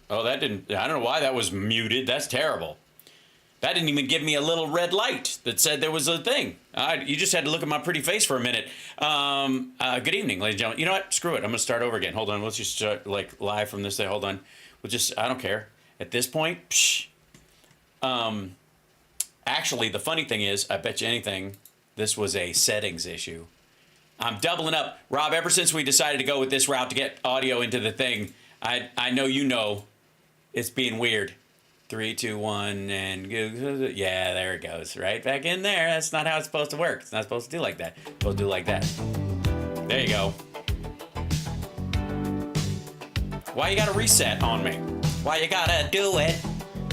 Oh, that didn't, I don't know why that was muted. That's terrible. That didn't even give me a little red light that said there was a thing. You just had to look at my pretty face for a minute. Good evening, ladies and gentlemen. You know what? Screw it. I'm going to start over again. Hold on. Let's just start like live from this day. Hold on. I don't care. At this point, actually, the funny thing is, I bet you anything, this was a settings issue. I'm doubling up. Rob, ever since we decided to go with this route to get audio into the thing, I know you know it's being weird. 3, 2, 1, and yeah, there it goes. Right back in there. That's not how it's supposed to work. It's not supposed to do like that. It's supposed to do like that. There you go. Why you gotta reset on me? Why you gotta do it?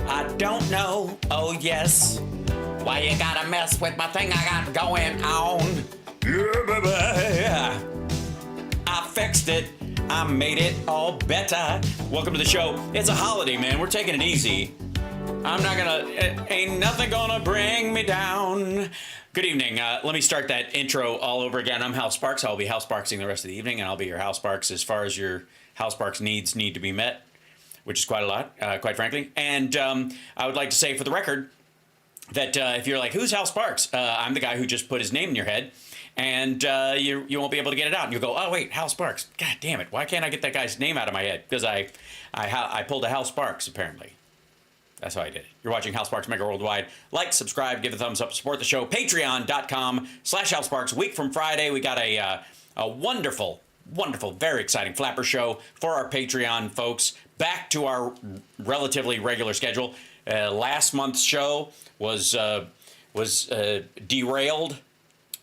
I don't know. Oh, yes. Why you gotta mess with my thing I got going on? I fixed it. I made it all better. Welcome to the show. It's a holiday, man. We're taking it easy. Ain't nothing gonna bring me down. Good evening. Let me start that intro all over again. I'm Hal Sparks. I'll be Hal Sparksing the rest of the evening, and I'll be your Hal Sparks as far as your Hal Sparks needs need to be met, which is quite a lot, quite frankly. And I would like to say for the record that if you're like, who's Hal Sparks? I'm the guy who just put his name in your head. And you won't be able to get it out. And you'll go, oh, wait, Hal Sparks. God damn it. Why can't I get that guy's name out of my head? Because I pulled a Hal Sparks, apparently. That's how I did it. You're watching Hal Sparks Megaworldwide. Like, subscribe, give a thumbs up, support the show. Patreon.com/Hal Sparks. Week from Friday, we got a wonderful, wonderful, very exciting flapper show for our Patreon folks. Back to our relatively regular schedule. Last month's show was derailed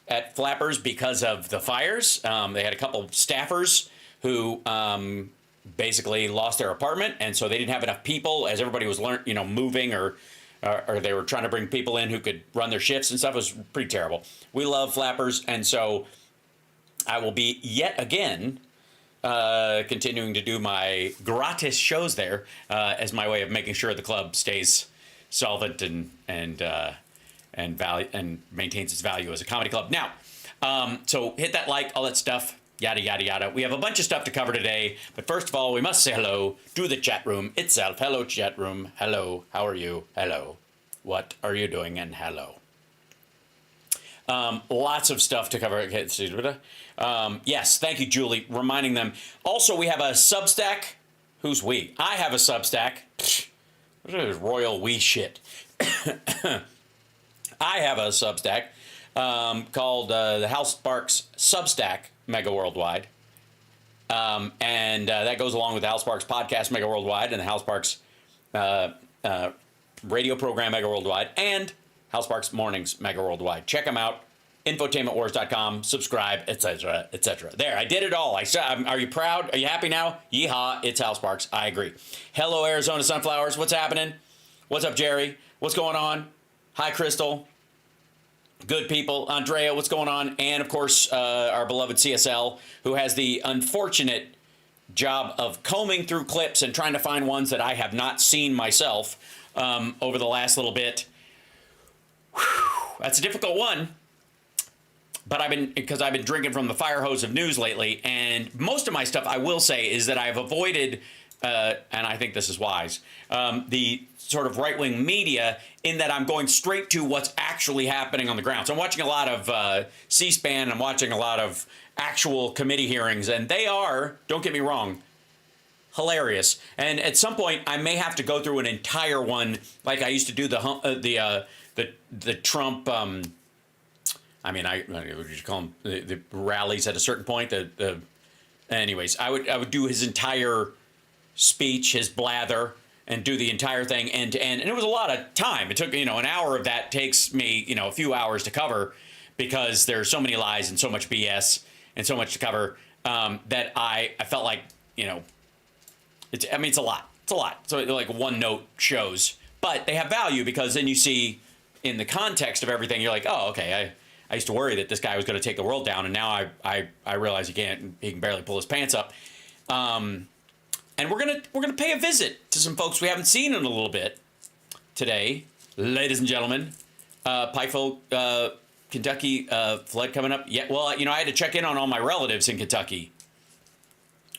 at Flappers because of the fires. They had a couple staffers who basically lost their apartment, and so they didn't have enough people as everybody was moving, or they were trying to bring people in who could run their shifts and stuff. It was pretty terrible. We love Flappers, and so I will be yet again continuing to do my gratis shows there as my way of making sure the club stays solvent and value and maintains its value as a comedy club. Now, so hit that like, all that stuff, yada, yada, yada. We have a bunch of stuff to cover today, but first of all, we must say hello to the chat room itself. Hello, chat room. Hello. How are you? Hello. What are you doing? And hello. Lots of stuff to cover. Yes, thank you, Julie, reminding them. Also, we have a Substack. Who's we? I have a Substack. What is royal we shit? I have a Substack called the Hal Sparks Substack Mega Worldwide. And that goes along with the Hal Sparks Podcast Mega Worldwide and the Hal Sparks radio program Mega Worldwide and Hal Sparks Mornings Mega Worldwide. Check them out. Infotainmentwars.com. Subscribe, etc., etc. There, I did it all. Are you proud? Are you happy now? Yeehaw, it's Hal Sparks. I agree. Hello, Arizona Sunflowers. What's happening? What's up, Jerry? What's going on? Hi, Crystal. Good people. Andrea, what's going on? And, of course, our beloved CSL, who has the unfortunate job of combing through clips and trying to find ones that I have not seen myself over the last little bit. Whew, that's a difficult one. But I've been drinking from the fire hose of news lately, and most of my stuff, I will say, is that I've avoided, and I think this is wise, the sort of right-wing media, in that I'm going straight to what's actually happening on the ground. So I'm watching a lot of C-SPAN, I'm watching a lot of actual committee hearings, and they are, don't get me wrong, hilarious. And at some point, I may have to go through an entire one, like I used to do the Trump. I would you call them the rallies at a certain point. Anyways, I would do his entire speech, his blather, and do the entire thing end to end. And it was a lot of time. It took, an hour of that takes me, a few hours to cover, because there's so many lies and so much BS and so much to cover that I felt like, it's a lot. It's a lot. So like one note shows, but they have value, because then you see in the context of everything, you're like, oh, okay, I used to worry that this guy was going to take the world down, and now I realize he can barely pull his pants up. And we're gonna pay a visit to some folks we haven't seen in a little bit today, ladies and gentlemen. Pikeville, Kentucky flood coming up. Yeah, well, I had to check in on all my relatives in Kentucky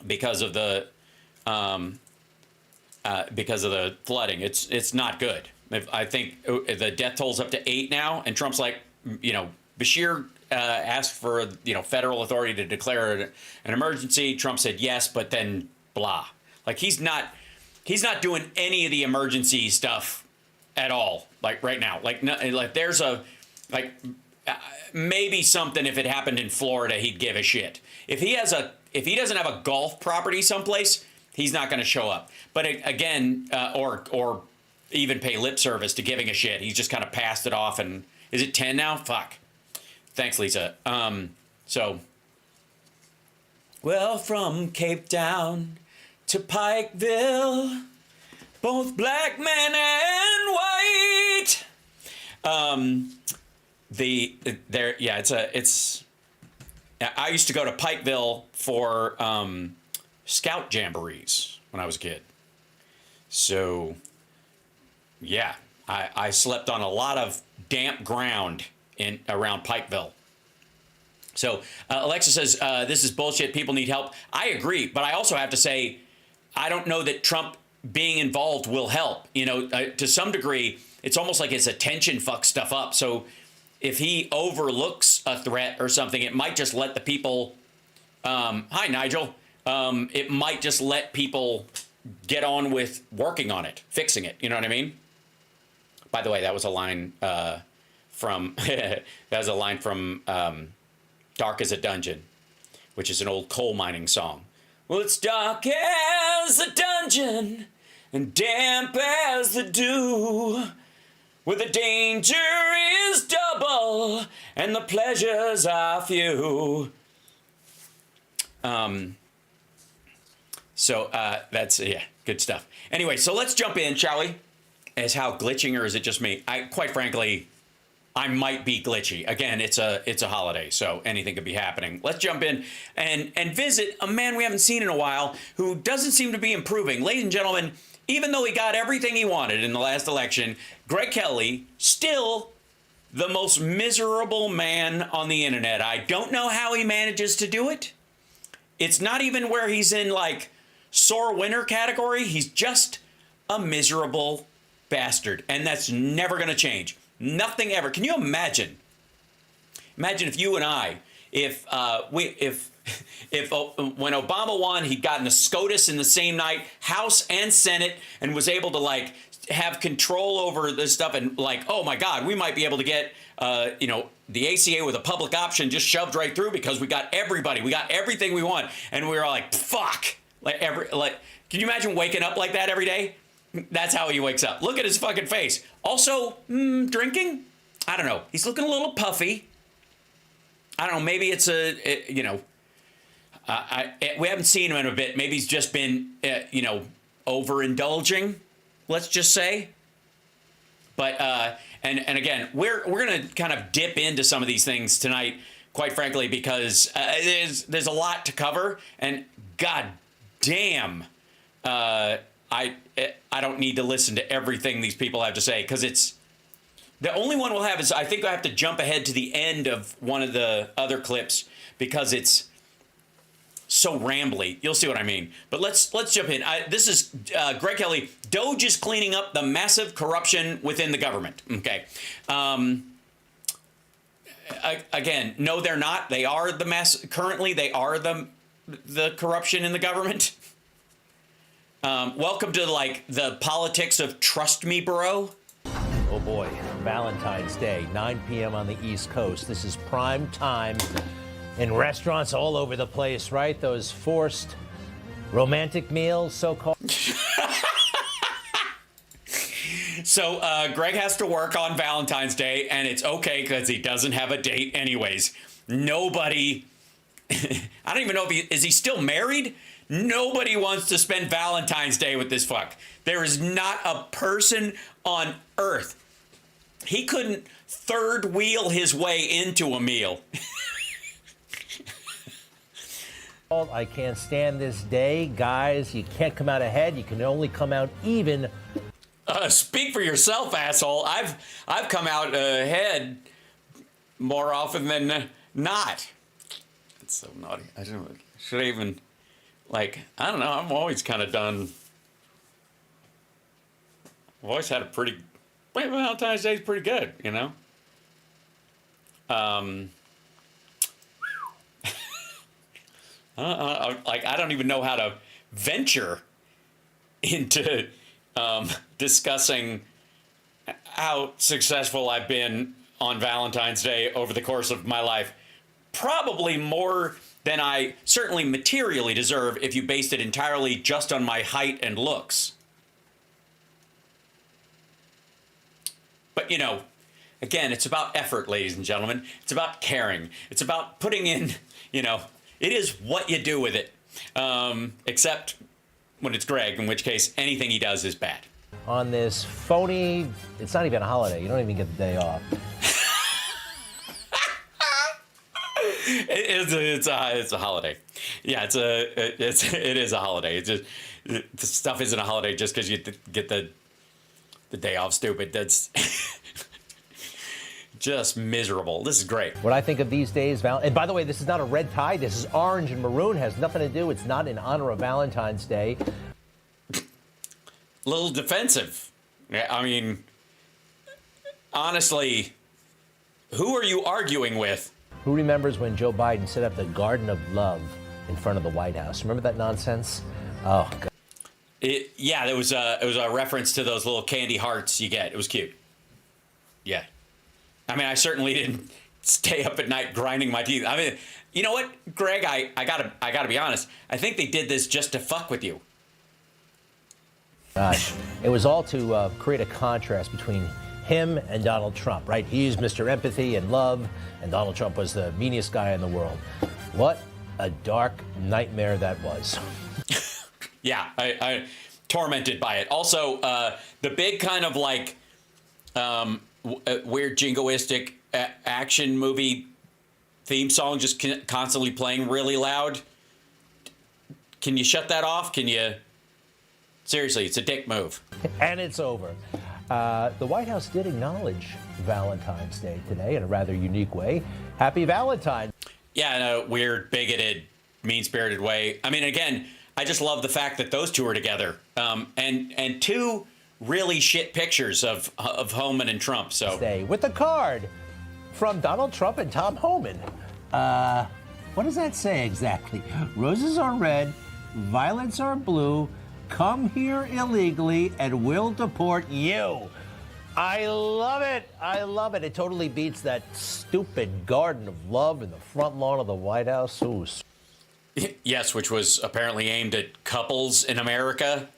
because of the because of the flooding. It's not good. I think the death toll's up to 8 now, and Trump's like, Bashir asked for federal authority to declare an emergency. Trump said yes, but then blah. Like he's not doing any of the emergency stuff at all. Like right now, like there's maybe something if it happened in Florida, he'd give a shit. If he doesn't have a golf property someplace, he's not going to show up. But again, or even pay lip service to giving a shit. He's just kind of passed it off. And is it 10 now? Fuck. Thanks, Lisa. Well, from Cape Town to Pikeville, both black men and white. I used to go to Pikeville for scout jamborees when I was a kid. So, yeah, I slept on a lot of damp ground around Pikeville. So Alexa says, this is bullshit. People need help. I agree. But I also have to say, I don't know that Trump being involved will help. To some degree, it's almost like his attention fucks stuff up. So if he overlooks a threat or something, it might just let the people, hi, Nigel. It might just let people get on with working on it, fixing it. You know what I mean? By the way, that was a line from Dark as a Dungeon, which is an old coal mining song. Well, it's dark as a dungeon and damp as the dew, where the danger is double and the pleasures are few. That's good stuff. Anyway, so let's jump in, shall we? As how glitching, or is it just me? Quite frankly, I might be glitchy. Again, it's a holiday, so anything could be happening. Let's jump in and visit a man we haven't seen in a while who doesn't seem to be improving. Ladies and gentlemen, even though he got everything he wanted in the last election, Greg Kelly, still the most miserable man on the internet. I don't know how he manages to do it. It's not even where he's in like sore winner category. He's just a miserable bastard, and that's never going to change. Nothing ever. Can you imagine? Imagine if you and I, when Obama won, he'd gotten a SCOTUS in the same night, House and Senate, and was able to like have control over this stuff. And like, oh my God, we might be able to get, the ACA with a public option just shoved right through because we got everybody, we got everything we want, and we were like, fuck. Can you imagine waking up like that every day? That's how he wakes up. Look at his fucking face. Also, drinking? I don't know. He's looking a little puffy. I don't know. Maybe it's we haven't seen him in a bit. Maybe he's just been, overindulging, let's just say. But, and again, we're going to kind of dip into some of these things tonight, quite frankly, because there's a lot to cover. And God damn, I don't need to listen to everything these people have to say, because it's the only one we'll have is I think I have to jump ahead to the end of one of the other clips because it's so rambly. You'll see what I mean. But let's jump in. This is Greg Kelly. Doge is cleaning up the massive corruption within the government. Okay. Again, no, they're not. They are the mess. Currently, they are the corruption in the government. Welcome to the politics of trust me, bro. Oh boy, Valentine's Day, 9 p.m. on the East Coast. This is prime time in restaurants all over the place, right? Those forced romantic meals, so-called. So Greg has to work on Valentine's Day, and it's okay because he doesn't have a date anyways. Nobody, I don't even know is he still married? Nobody wants to spend Valentine's Day with this fuck. There is not a person on earth. He couldn't third wheel his way into a meal. I can't stand this day. Guys, you can't come out ahead. You can only come out even. Speak for yourself, asshole. I've come out ahead more often than not. It's so naughty. I don't know. Should I even... I don't know, I'm always kind of done I've always had a pretty. Wait, Valentine's Day is pretty good, you know. Like I don't even know how to venture into discussing how successful I've been on Valentine's Day over the course of my life. Probably more than I certainly materially deserve if you based it entirely just on my height and looks. But, you know, again, it's about effort, ladies and gentlemen. It's about caring. It's about putting in, you know, it is what you do with it. Except when it's Greg, in which case anything he does is bad. On this phony, it's not even a holiday. You don't even get the day off. It's a holiday. Yeah, it is a holiday. It's just the stuff isn't a holiday just because you get the day off. Stupid. That's just miserable. This is great. What I think of these days, and by the way, this is not a red tie. This is orange and maroon. Has nothing to do. It's not in honor of Valentine's Day. Little defensive. Yeah, I mean, honestly, who are you arguing with? Who remembers when Joe Biden set up the Garden of Love in front of the White House? Remember that nonsense? Oh, God. Yeah, it was a reference to those little candy hearts you get. It was cute. Yeah. I mean, I certainly didn't stay up at night grinding my teeth. I mean, you know what, Greg? I gotta be honest. I think they did this just to fuck with you. Gosh, it was all to create a contrast between him and Donald Trump, right? He's Mr. Empathy and Love, and Donald Trump was the meanest guy in the world. What a dark nightmare that was. Yeah, I tormented by it. Also, the big kind of like weird jingoistic action movie theme song just constantly playing really loud. Can you shut that off? Can you? Seriously, it's a dick move. And it's over. The White House did acknowledge Valentine's Day today in a rather unique way. Happy Valentine's. Yeah, in a weird, bigoted, mean-spirited way. I mean, again, I just love the fact that those two are together. And two really shit pictures of Homan and Trump. So Day with a card from Donald Trump and Tom Homan. What does that say exactly? Roses are red, violets are blue. Come here illegally and we'll deport you. I love it. I love it. It totally beats that stupid Garden of Love in the front lawn of the White House. Ooh. Yes, which was apparently aimed at couples in America.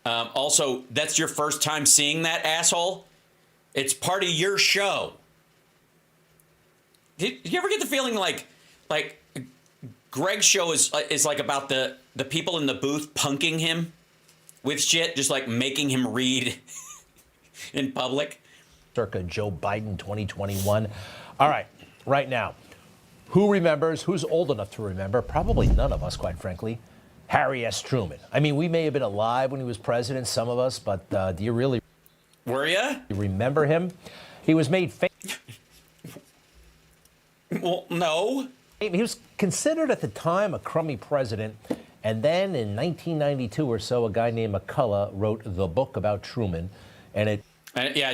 Also, that's your first time seeing that, asshole? It's part of your show. Did you ever get the feeling like Greg's show is like about the people in the booth punking him with shit, just like making him read in public? Circa Joe Biden 2021. All right, right now, who remembers, who's old enough to remember? Probably none of us, quite frankly. Harry S. Truman. I mean, we may have been alive when he was president, some of us, but do you really Were you remember him? He was made famous. Well, no. He was considered at the time a crummy president, and then in 1992 or so, a guy named McCullough wrote the book about Truman, and it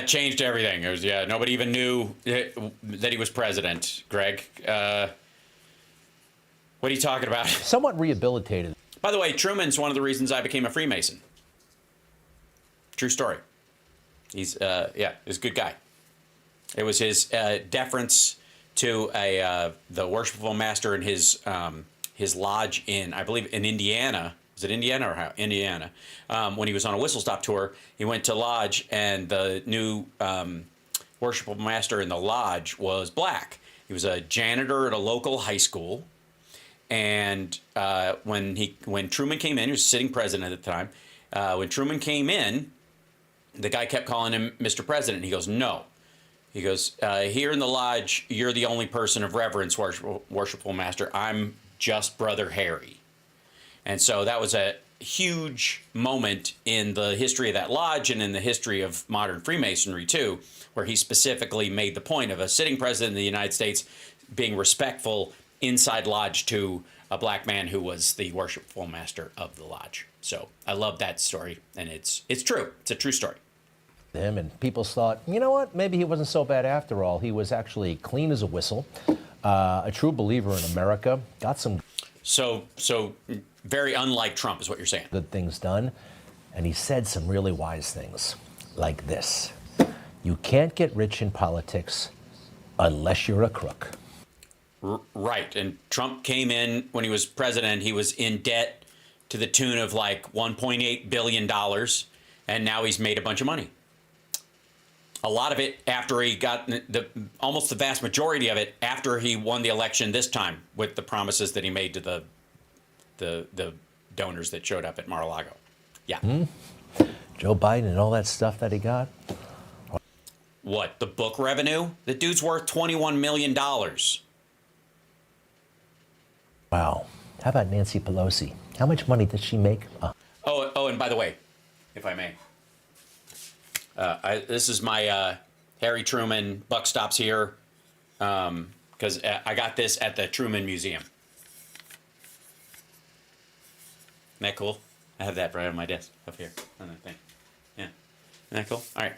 changed everything. It was nobody even knew that he was president. Greg, what are you talking about? somewhat rehabilitated. By the way, Truman's one of the reasons I became a Freemason. True story. He's a good guy. It was his deference to the worshipful master in his lodge in, I believe, in Indiana. Is it Indiana or how? Indiana. When he was on a whistle stop tour, he went to lodge, and the new worshipful master in the lodge was black. He was a janitor at a local high school, and when Truman came in, he was sitting president at the time. When Truman came in, the guy kept calling him Mr. President. He goes, no. He goes, here in the lodge, you're the only person of reverence, worshipful master. I'm just Brother Harry. And so that was a huge moment in the history of that lodge and in the history of modern Freemasonry, too, where he specifically made the point of a sitting president of the United States being respectful inside lodge to a black man who was the worshipful master of the lodge. So I love that story, and it's true. It's a true story. Him, and people thought, you know what, maybe he wasn't so bad after all. He was actually clean as a whistle, a true believer in America, got some So very unlike Trump is what you're saying. good things done, and he said some really wise things like this: you can't get rich in politics unless you're a crook. Right. And Trump came in when he was president. He was in debt to the tune of like $1.8 billion. And now he's made a bunch of money. A lot of it after he got almost the vast majority of it after he won the election this time with the promises that he made to the donors that showed up at Mar-a-Lago. Yeah. Joe Biden and all that stuff that he got. What? The book revenue? The dude's worth $21 million. Wow. How about Nancy Pelosi? How much money did she make? Oh, and by the way, if I may, this is my Harry Truman buck stops here, because I got this at the Truman Museum. Isn't that cool? I have that right on my desk up here on that thing. Yeah. Isn't that cool? All right.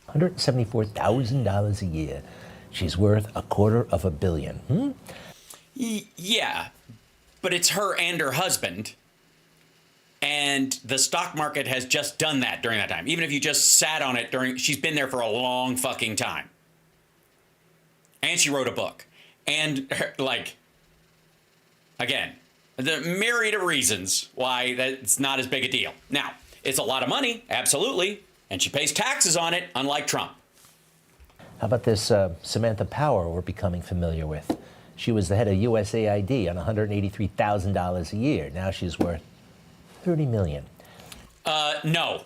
$174,000 a year. She's worth $250 million. Yeah, but it's her and her husband. And the stock market has just done that during that time. Even if you just sat on it she's been there for a long fucking time. And she wrote a book. And again, the myriad of reasons why that's not as big a deal. Now, it's a lot of money, absolutely. And she pays taxes on it, unlike Trump. How about this Samantha Power we're becoming familiar with? She was the head of USAID on $183,000 a year. Now she's worth $30 million. No.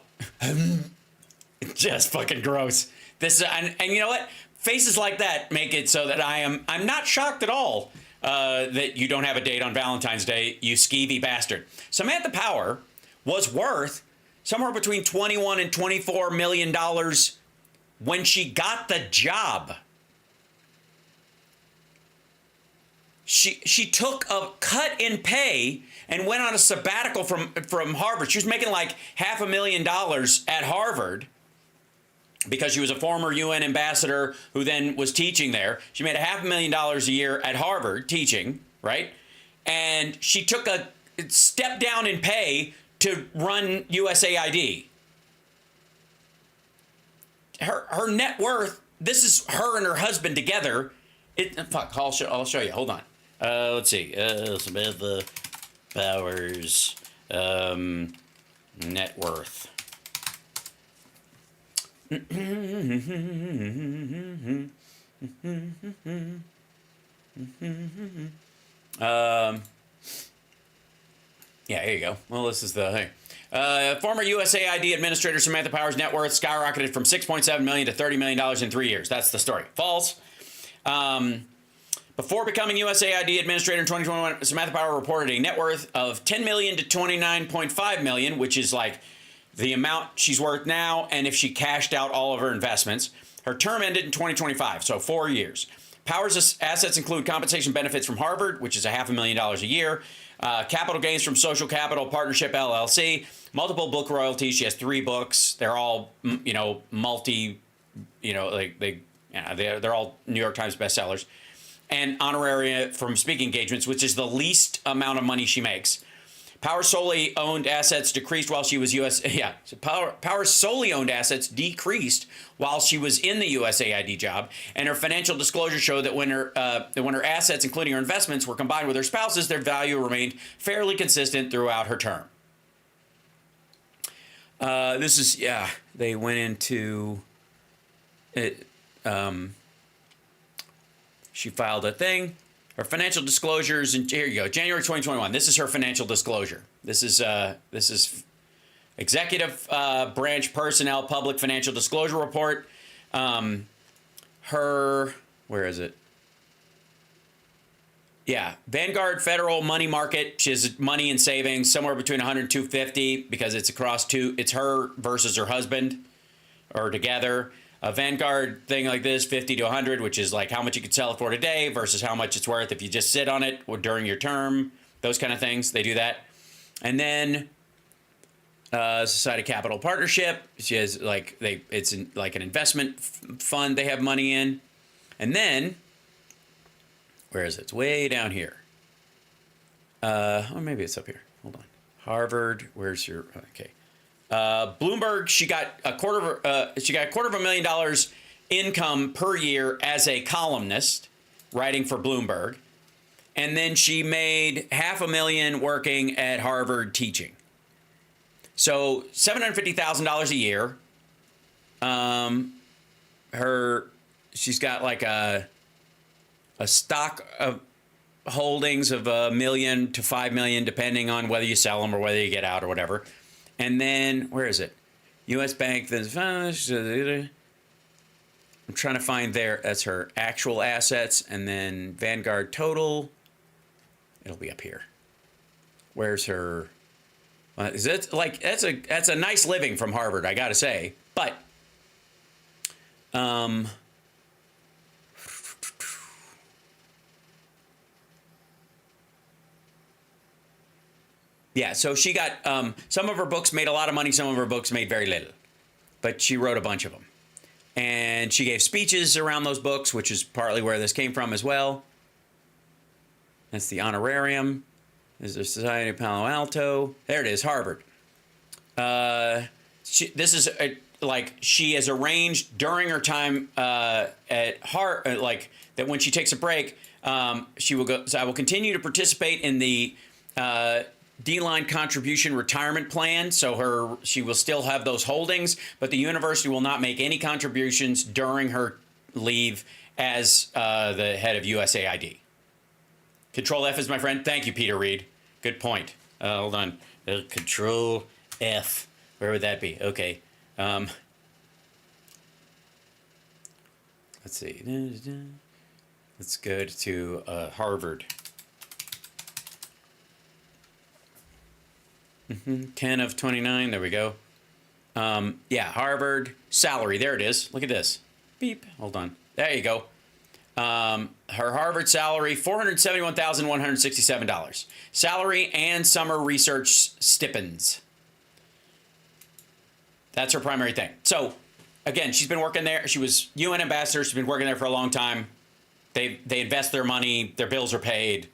Just fucking gross. This and you know what? Faces like that make it so that I'm not shocked at all that you don't have a date on Valentine's Day, you skeevy bastard. Samantha Power was worth somewhere between $21 and $24 million when she got the job. She took a cut in pay and went on a sabbatical from Harvard. She was making like $500,000 at Harvard because she was a former UN ambassador who then was teaching there. She made $500,000 a year at Harvard teaching, right? And she took a step down in pay to run USAID. Her net worth, this is her and her husband together. I'll show you. Hold on. Let's see. Samantha Power's net worth. Yeah, here you go. Well, this is the thing. Former USAID Administrator Samantha Power's net worth skyrocketed from $6.7 million to $30 million in 3 years. That's the story. False. Before becoming USAID Administrator in 2021, Samantha Power reported a net worth of $10 million to $29.5 million, which is like the amount she's worth now, and if she cashed out all of her investments. Her term ended in 2025, so 4 years. Power's assets include compensation benefits from Harvard, which is $500,000 a year, capital gains from Social Capital Partnership LLC, multiple book royalties. She has 3 books. They're all, multi, they're all New York Times bestsellers, and honoraria from speaking engagements, which is the least amount of money she makes. Power solely owned assets decreased while she was Power solely owned assets decreased while she was in the USAID job, and her financial disclosure showed that when her assets, including her investments, were combined with her spouse's, their value remained fairly consistent throughout her term. They went into it. She filed a thing. Her financial disclosures, and here you go, January 2021. This is her financial disclosure. This is executive branch personnel public financial disclosure report. Where is it? Yeah, Vanguard Federal Money Market. She has money and savings somewhere between 100 and 250 because it's across two. It's her versus her husband, or together. A Vanguard thing like this, 50 to 100, which is like how much you could sell it for today versus how much it's worth if you just sit on it or during your term, those kind of things. They do that. And then Society Capital Partnership. She has like it's like an investment fund they have money in. And then, where is it? It's way down here. Or maybe it's up here. Hold on. Harvard. Where's your? Okay. Bloomberg. She got a quarter of $250,000 income per year as a columnist, writing for Bloomberg, and then she made $500,000 working at Harvard teaching. So $750,000 a year. She's got like a stock of holdings of $1 million to $5 million, depending on whether you sell them or whether you get out or whatever. And then where is it? U.S. Bank. I'm trying to find that's her actual assets, and then Vanguard total. It'll be up here. Where's her? Is it like that's a nice living from Harvard, I gotta say. But yeah, so she got some of her books made a lot of money, some of her books made very little, but she wrote a bunch of them, and she gave speeches around those books, which is partly where this came from as well. That's the honorarium. There's the Society of Palo Alto. There it is, Harvard. This is like she has arranged during her time at Harvard, like that when she takes a break, she will go. So I will continue to participate in the D-line contribution retirement plan. So she will still have those holdings, but the university will not make any contributions during her leave as the head of USAID. Control F is my friend. Thank you, Peter Reed. Good point. Hold on. Control F. Where would that be? Okay. Let's see. Let's go to Harvard. 10 of 29. There we go. Yeah, Harvard salary. There it is. Look at this. Beep. Hold on. There you go. Her Harvard salary, $471,167. Salary and summer research stipends. That's her primary thing. So, again, she's been working there. She was UN ambassador. She's been working there for a long time. They invest their money. Their bills are paid.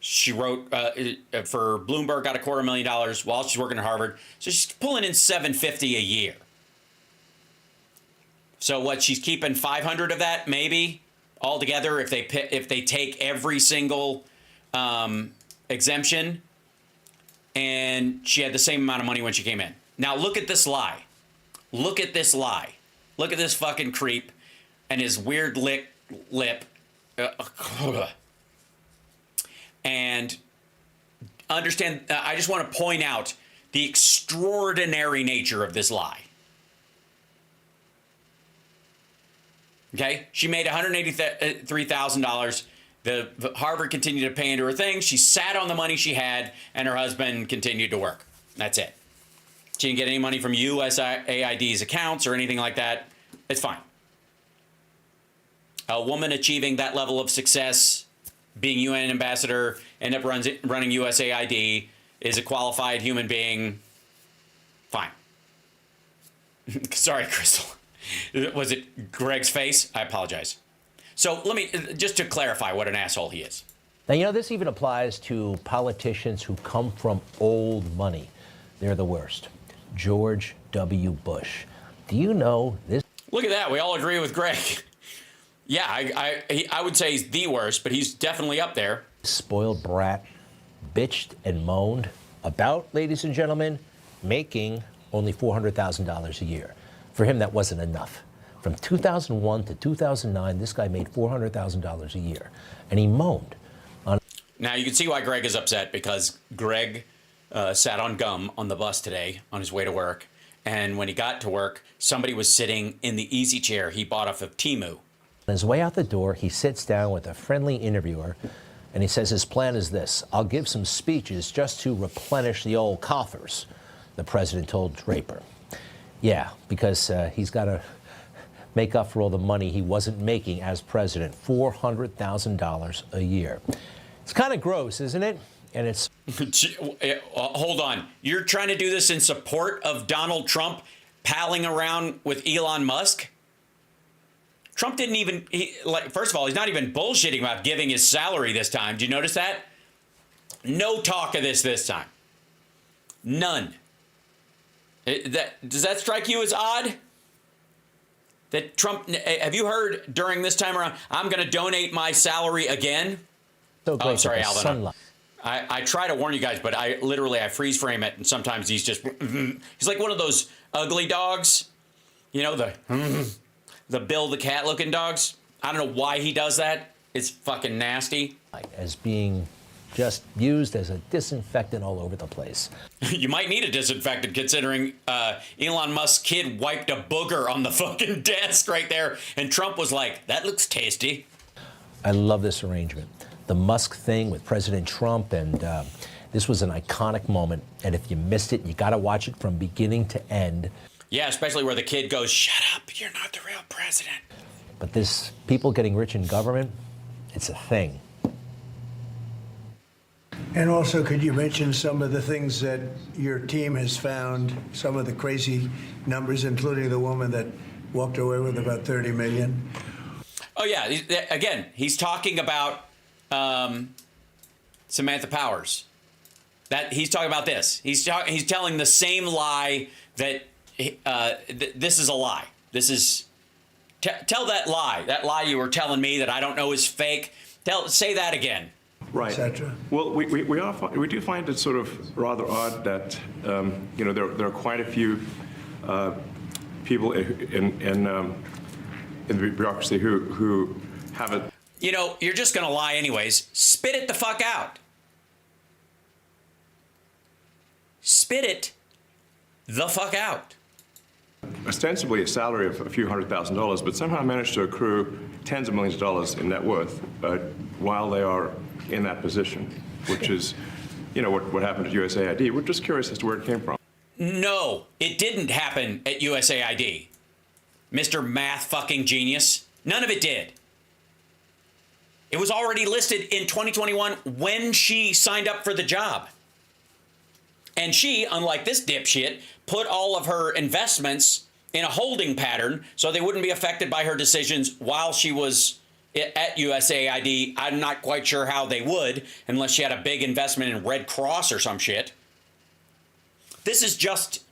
She wrote for Bloomberg, got $250,000 while she's working at Harvard. So she's pulling in $750 a year. So what? She's keeping 500 of that, maybe. Altogether, if they take every single exemption, and she had the same amount of money when she came in. Now look at this lie. Look at this lie. Look at this fucking creep and his weird lip. And understand, I just want to point out the extraordinary nature of this lie. Okay, she made $183,000. The Harvard continued to pay into her thing. She sat on the money she had, and her husband continued to work. That's it. She didn't get any money from USAID's accounts or anything like that. It's fine. A woman achieving that level of success, being UN ambassador, end up running USAID, is a qualified human being. Fine. Sorry, Crystal. Was it Greg's face? I apologize. So let me, just to clarify what an asshole he is. Now, you know, this even applies to politicians who come from old money. They're the worst. George W. Bush. Do you know this? Look at that. We all agree with Greg. Yeah, I would say he's the worst, but he's definitely up there. Spoiled brat bitched and moaned about, ladies and gentlemen, making only $400,000 a year. For him, that wasn't enough. From 2001 to 2009, this guy made $400,000 a year, and he moaned. Now, you can see why Greg is upset, because Greg sat on gum on the bus today on his way to work, and when he got to work, somebody was sitting in the easy chair he bought off of Temu. On his way out the door, he sits down with a friendly interviewer, and he says his plan is this: I'll give some speeches just to replenish the old coffers, the president told Draper. Yeah, because he's got to make up for all the money he wasn't making as president, $400,000 a year. It's kind of gross, isn't it? and it's... Hold on. You're trying to do this in support of Donald Trump palling around with Elon Musk? Trump didn't even, first of all, he's not even bullshitting about giving his salary this time. Did you notice that? No talk of this time. None. Does that strike you as odd? That Trump, have you heard during this time around, I'm going to donate my salary again? So great. Oh, sorry, Alvin. I try to warn you guys, but I freeze frame it, and sometimes he's just, he's like one of those ugly dogs. You know, the Bill the cat looking dogs. I don't know why he does that. It's fucking nasty. As being just used as a disinfectant all over the place. You might need a disinfectant considering Elon Musk's kid wiped a booger on the fucking desk right there. And Trump was like, that looks tasty. I love this arrangement. The Musk thing with President Trump, and this was an iconic moment. And if you missed it, you got to watch it from beginning to end. Yeah, especially where the kid goes, shut up, you're not the real president. But this people getting rich in government, it's a thing. And also, could you mention some of the things that your team has found, some of the crazy numbers, including the woman that walked away with about 30 million? Oh, yeah. Again, he's talking about Samantha Powers. He's talking about this. He's telling the same lie that this is a lie. This is tell that lie you were telling me that I don't know is fake. Say that again. Right. Etc. Well, we do find it sort of rather odd that there are quite a few people in the bureaucracy who have it. You know, you're just going to lie anyways. Spit it the fuck out. Spit it the fuck out. Ostensibly a salary of a few $100,000, but somehow managed to accrue tens of millions of dollars in net worth while they are in that position, which is, what happened at USAID. We're just curious as to where it came from. No, it didn't happen at USAID. Mr. Math fucking genius. None of it did. It was already listed in 2021 when she signed up for the job. And she, unlike this dipshit, put all of her investments in a holding pattern so they wouldn't be affected by her decisions while she was at USAID. I'm not quite sure how they would, unless she had a big investment in Red Cross or some shit. This is just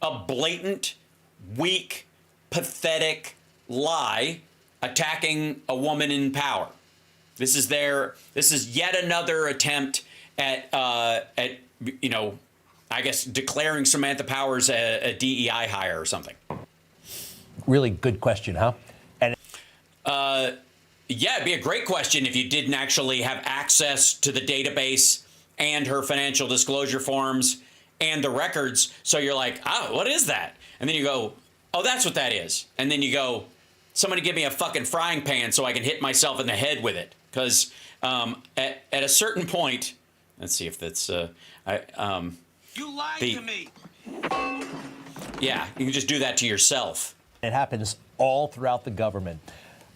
a blatant, weak, pathetic lie attacking a woman in power. This is yet another attempt at I guess declaring Samantha Powers a DEI hire or something. Really good question, huh? And yeah, it'd be a great question if you didn't actually have access to the database and her financial disclosure forms and the records. So you're like, oh, what is that? And then you go, oh, that's what that is. And then you go, somebody give me a fucking frying pan so I can hit myself in the head with it. Because at a certain point, let's see if that's You lied to me. Yeah, you can just do that to yourself. it happens all throughout the government.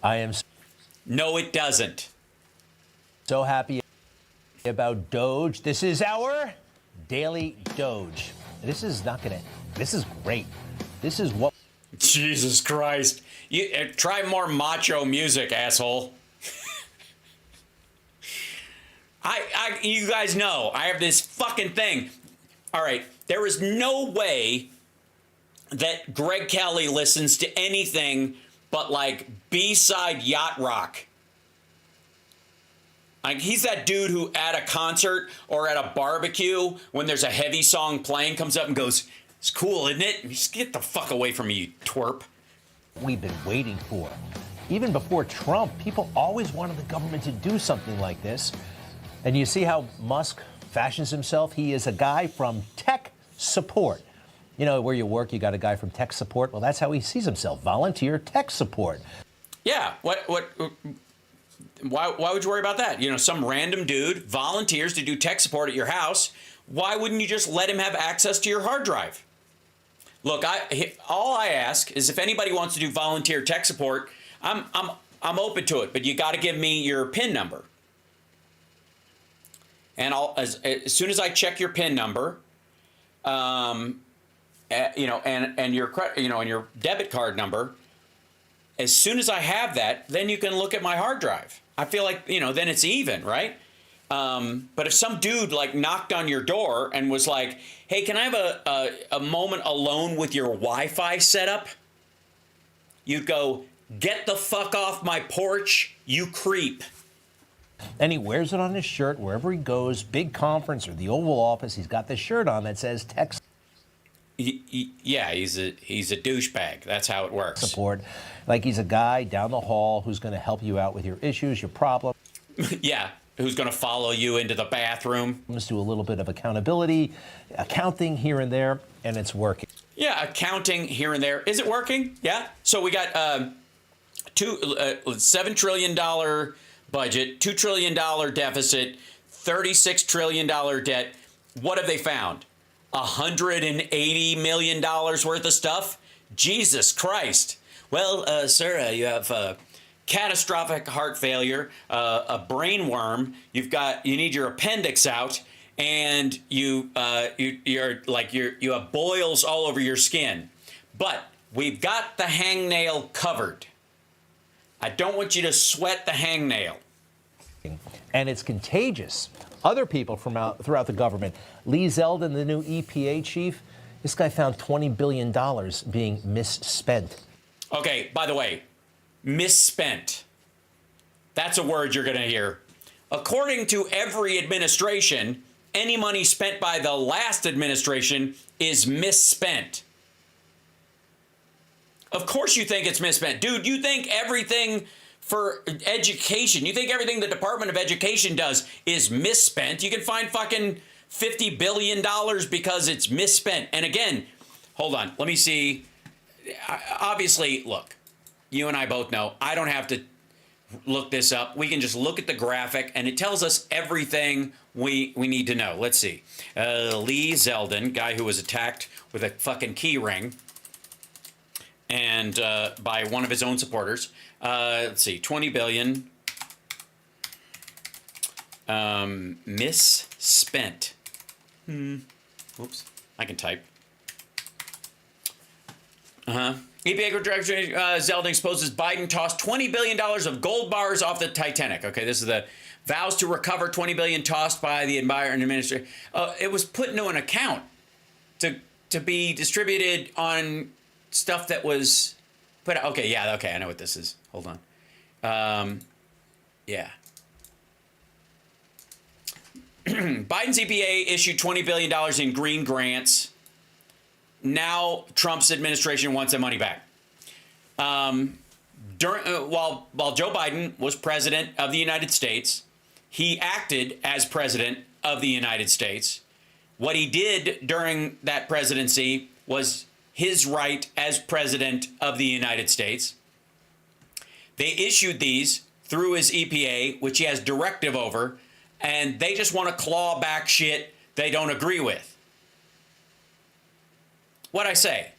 I am No, it doesn't. so happy about Doge. This is our daily Doge. This is great. This is what... Jesus Christ. You try more macho music, asshole. You guys know, I have this fucking thing. All right, there is no way that Greg Kelly listens to anything but like B-side yacht rock. Like, he's that dude who at a concert or at a barbecue, when there's a heavy song playing, comes up and goes, "It's cool, isn't it?" Just get the fuck away from me, you twerp. we've been waiting for. Even before Trump, people always wanted the government to do something like this. And you see how Musk fashions himself? He is a guy from tech support. You know, where you work, you got a guy from tech support. Well, that's how he sees himself, volunteer tech support. Yeah, why would you worry about that? You know, some random dude volunteers to do tech support at your house. Why wouldn't you just let him have access to your hard drive? Look, all I ask is if anybody wants to do volunteer tech support, I'm open to it, but you got to give me your PIN number. and as soon as I check your PIN number, and your and your debit card number, as soon as I have that, then you can look at my hard drive. I feel like, then it's even, right? But if some dude like knocked on your door and was like, hey, can I have a moment alone with your Wi-Fi setup? You'd go, get the fuck off my porch, you creep. And he wears it on his shirt wherever he goes, big conference or the Oval Office. He's got this shirt on that says Texas Yeah, he's a douchebag. That's how it works. support. Like he's a guy down the hall who's going to help you out with your issues, your problems. Yeah, who's going to follow you into the bathroom? Do a little bit of accountability, accounting here and there, and it's working. Yeah, accounting here and there. Is it working? Yeah. So we got $7 trillion budget, $2 trillion deficit, $36 trillion debt. What have they found? $180 million worth of stuff? Jesus Christ. Well, sir, you have catastrophic heart failure, a brain worm. You need your appendix out, and you have boils all over your skin. But we've got the hangnail covered. I don't want you to sweat the hangnail. And it's contagious. Other people from throughout the government. Lee Zeldin, the new EPA chief, this guy found $20 billion being misspent. Okay, by the way, misspent. That's a word you're going to hear. According to every administration, any money spent by the last administration is misspent. Of course you think it's misspent. Dude, you think everything for education, you think everything the Department of Education does is misspent. You can find fucking $50 billion because it's misspent. And again, hold on, let me see. Obviously, look, you and I both know I don't have to look this up. We can just look at the graphic, and it tells us everything we need to know. Let's see. Lee Zeldin, guy who was attacked with a fucking key ring and by one of his own supporters. Let's see, 20 billion misspent. Oops, I can type. EPA Director Zeldin exposes Biden tossed $20 billion of gold bars off the Titanic. Okay, this is the vows to recover $20 billion tossed by the Environment Administration. It was put into an account to be distributed on stuff that was put out. Okay, yeah, okay, I know what this is. Hold on. Yeah. Biden's EPA issued $20 billion in green grants. Now Trump's administration wants that money back. While Joe Biden was president of the United States, he acted as president of the United States. What he did during that presidency was his right as president of the United States. They issued these through his EPA, which he has directive over, and they just want to claw back shit they don't agree with. What'd I say?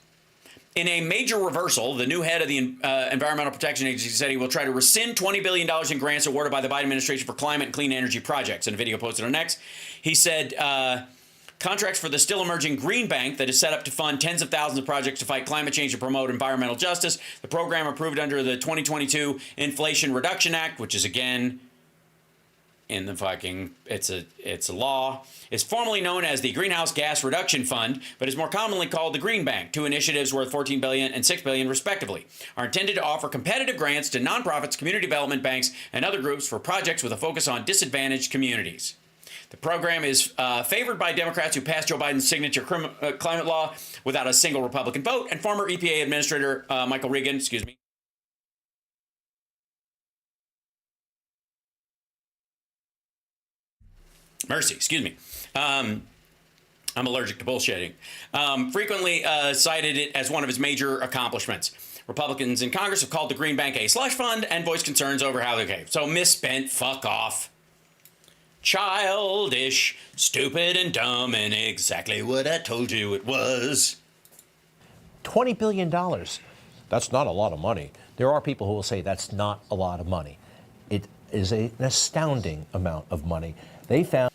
In a major reversal, the new head of the Environmental Protection Agency said he will try to rescind $20 billion in grants awarded by the Biden administration for climate and clean energy projects. In a video posted on X, he said contracts for the still emerging Green Bank that is set up to fund tens of thousands of projects to fight climate change and promote environmental justice. The program approved under the 2022 Inflation Reduction Act, which is again in the fucking, it's a law, is formally known as the Greenhouse Gas Reduction Fund, but is more commonly called the Green Bank. Two initiatives worth $14 billion and $6 billion, respectively, are intended to offer competitive grants to nonprofits, community development banks, and other groups for projects with a focus on disadvantaged communities. The program is favored by Democrats who passed Joe Biden's signature climate law without a single Republican vote, and former EPA Administrator Michael Regan, I'm allergic to bullshitting. Frequently cited it as one of his major accomplishments. Republicans in Congress have called the Green Bank a slush fund and voiced concerns over how okay. So misspent, fuck off. Childish, stupid, and dumb, and exactly what I told you it was. $20 billion. That's not a lot of money. There are people who will say that's not a lot of money. It is an astounding amount of money. They found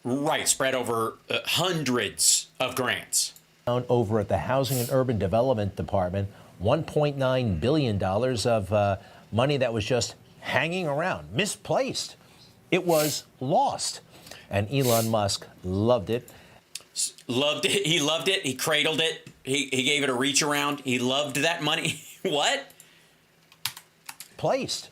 Right, spread over hundreds of grants. Over at the Housing and Urban Development Department, $1.9 billion of money that was just hanging around, misplaced. It was lost. And Elon Musk loved it. Loved it. He loved it. He cradled it. He gave it a reach around. He loved that money. What? Placed.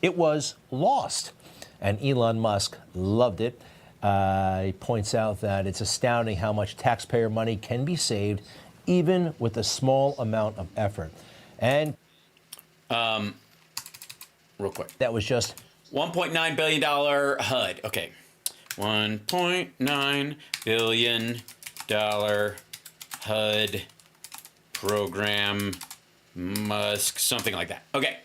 It was lost. And Elon Musk loved it. He points out that it's astounding how much taxpayer money can be saved, even with a small amount of effort. And real quick, that was just $1.9 billion HUD. Okay, $1.9 billion HUD program, Musk, something like that. Okay,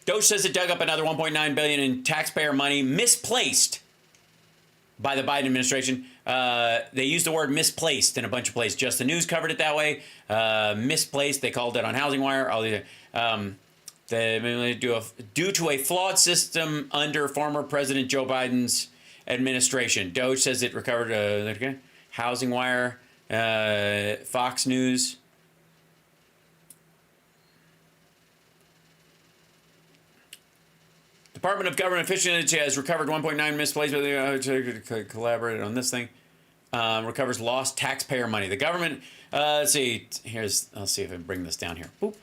Doge says it dug up another $1.9 billion in taxpayer money misplaced by the Biden administration. They used the word misplaced in a bunch of places. Just the News covered it that way. Misplaced, they called it on Housing Wire. Due to a flawed system under former President Joe Biden's administration. Doge says it recovered Housing Wire, Fox News. Department of Government Efficiency has recovered 1.9 misplaced, but collaborated on this thing. Recovers lost taxpayer money. The government, let's see, I'll see if I can bring this down here. Boop.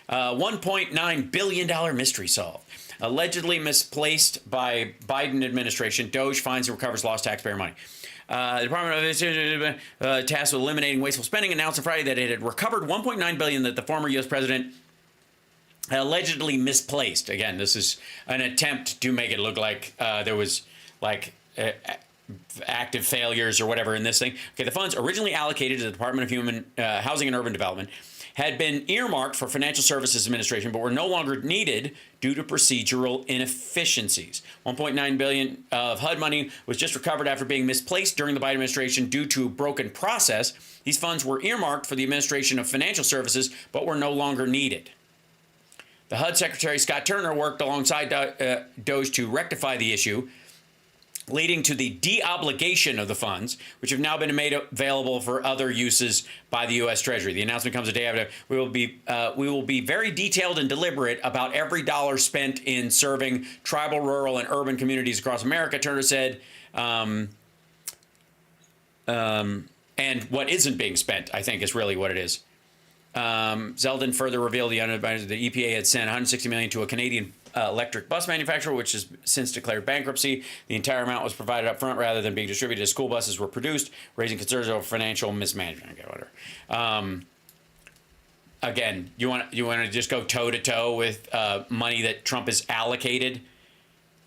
$1.9 billion mystery solved. Allegedly misplaced by Biden administration, Doge finds and recovers lost taxpayer money. The Department of Efficiency, tasked with eliminating wasteful spending, announced on Friday that it had recovered $1.9 billion that the former U.S. president allegedly misplaced. Again, this is an attempt to make it look like there was active failures or whatever in this thing. Okay, the funds originally allocated to the Department of Human Housing and Urban Development had been earmarked for Financial Services Administration, but were no longer needed due to procedural inefficiencies. $1.9 billion of HUD money was just recovered after being misplaced during the Biden administration due to a broken process. These funds were earmarked for the administration of financial services, but were no longer needed. The HUD Secretary, Scott Turner, worked alongside Doge to rectify the issue, leading to the de-obligation of the funds, which have now been made available for other uses by the U.S. Treasury. The announcement comes a day after. We will be very detailed and deliberate about every dollar spent in serving tribal, rural, and urban communities across America, Turner said, and what isn't being spent, I think, is really what it is. Zeldin further revealed the EPA had sent $160 million to a Canadian electric bus manufacturer, which has since declared bankruptcy. The entire amount was provided up front rather than being distributed as school buses were produced, raising concerns over financial mismanagement. Okay, whatever. Again, you want to just go toe to toe with money that Trump has allocated.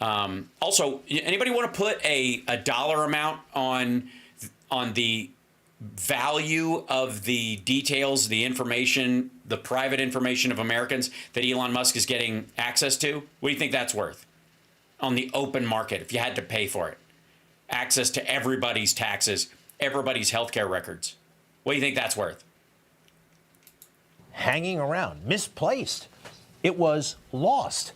Also, anybody want to put a dollar amount on the value of the details, the information, the private information of Americans that Elon Musk is getting access to? What do you think that's worth on the open market if you had to pay for it? Access to everybody's taxes, everybody's healthcare records. What do you think that's worth? hanging around, misplaced. It was lost.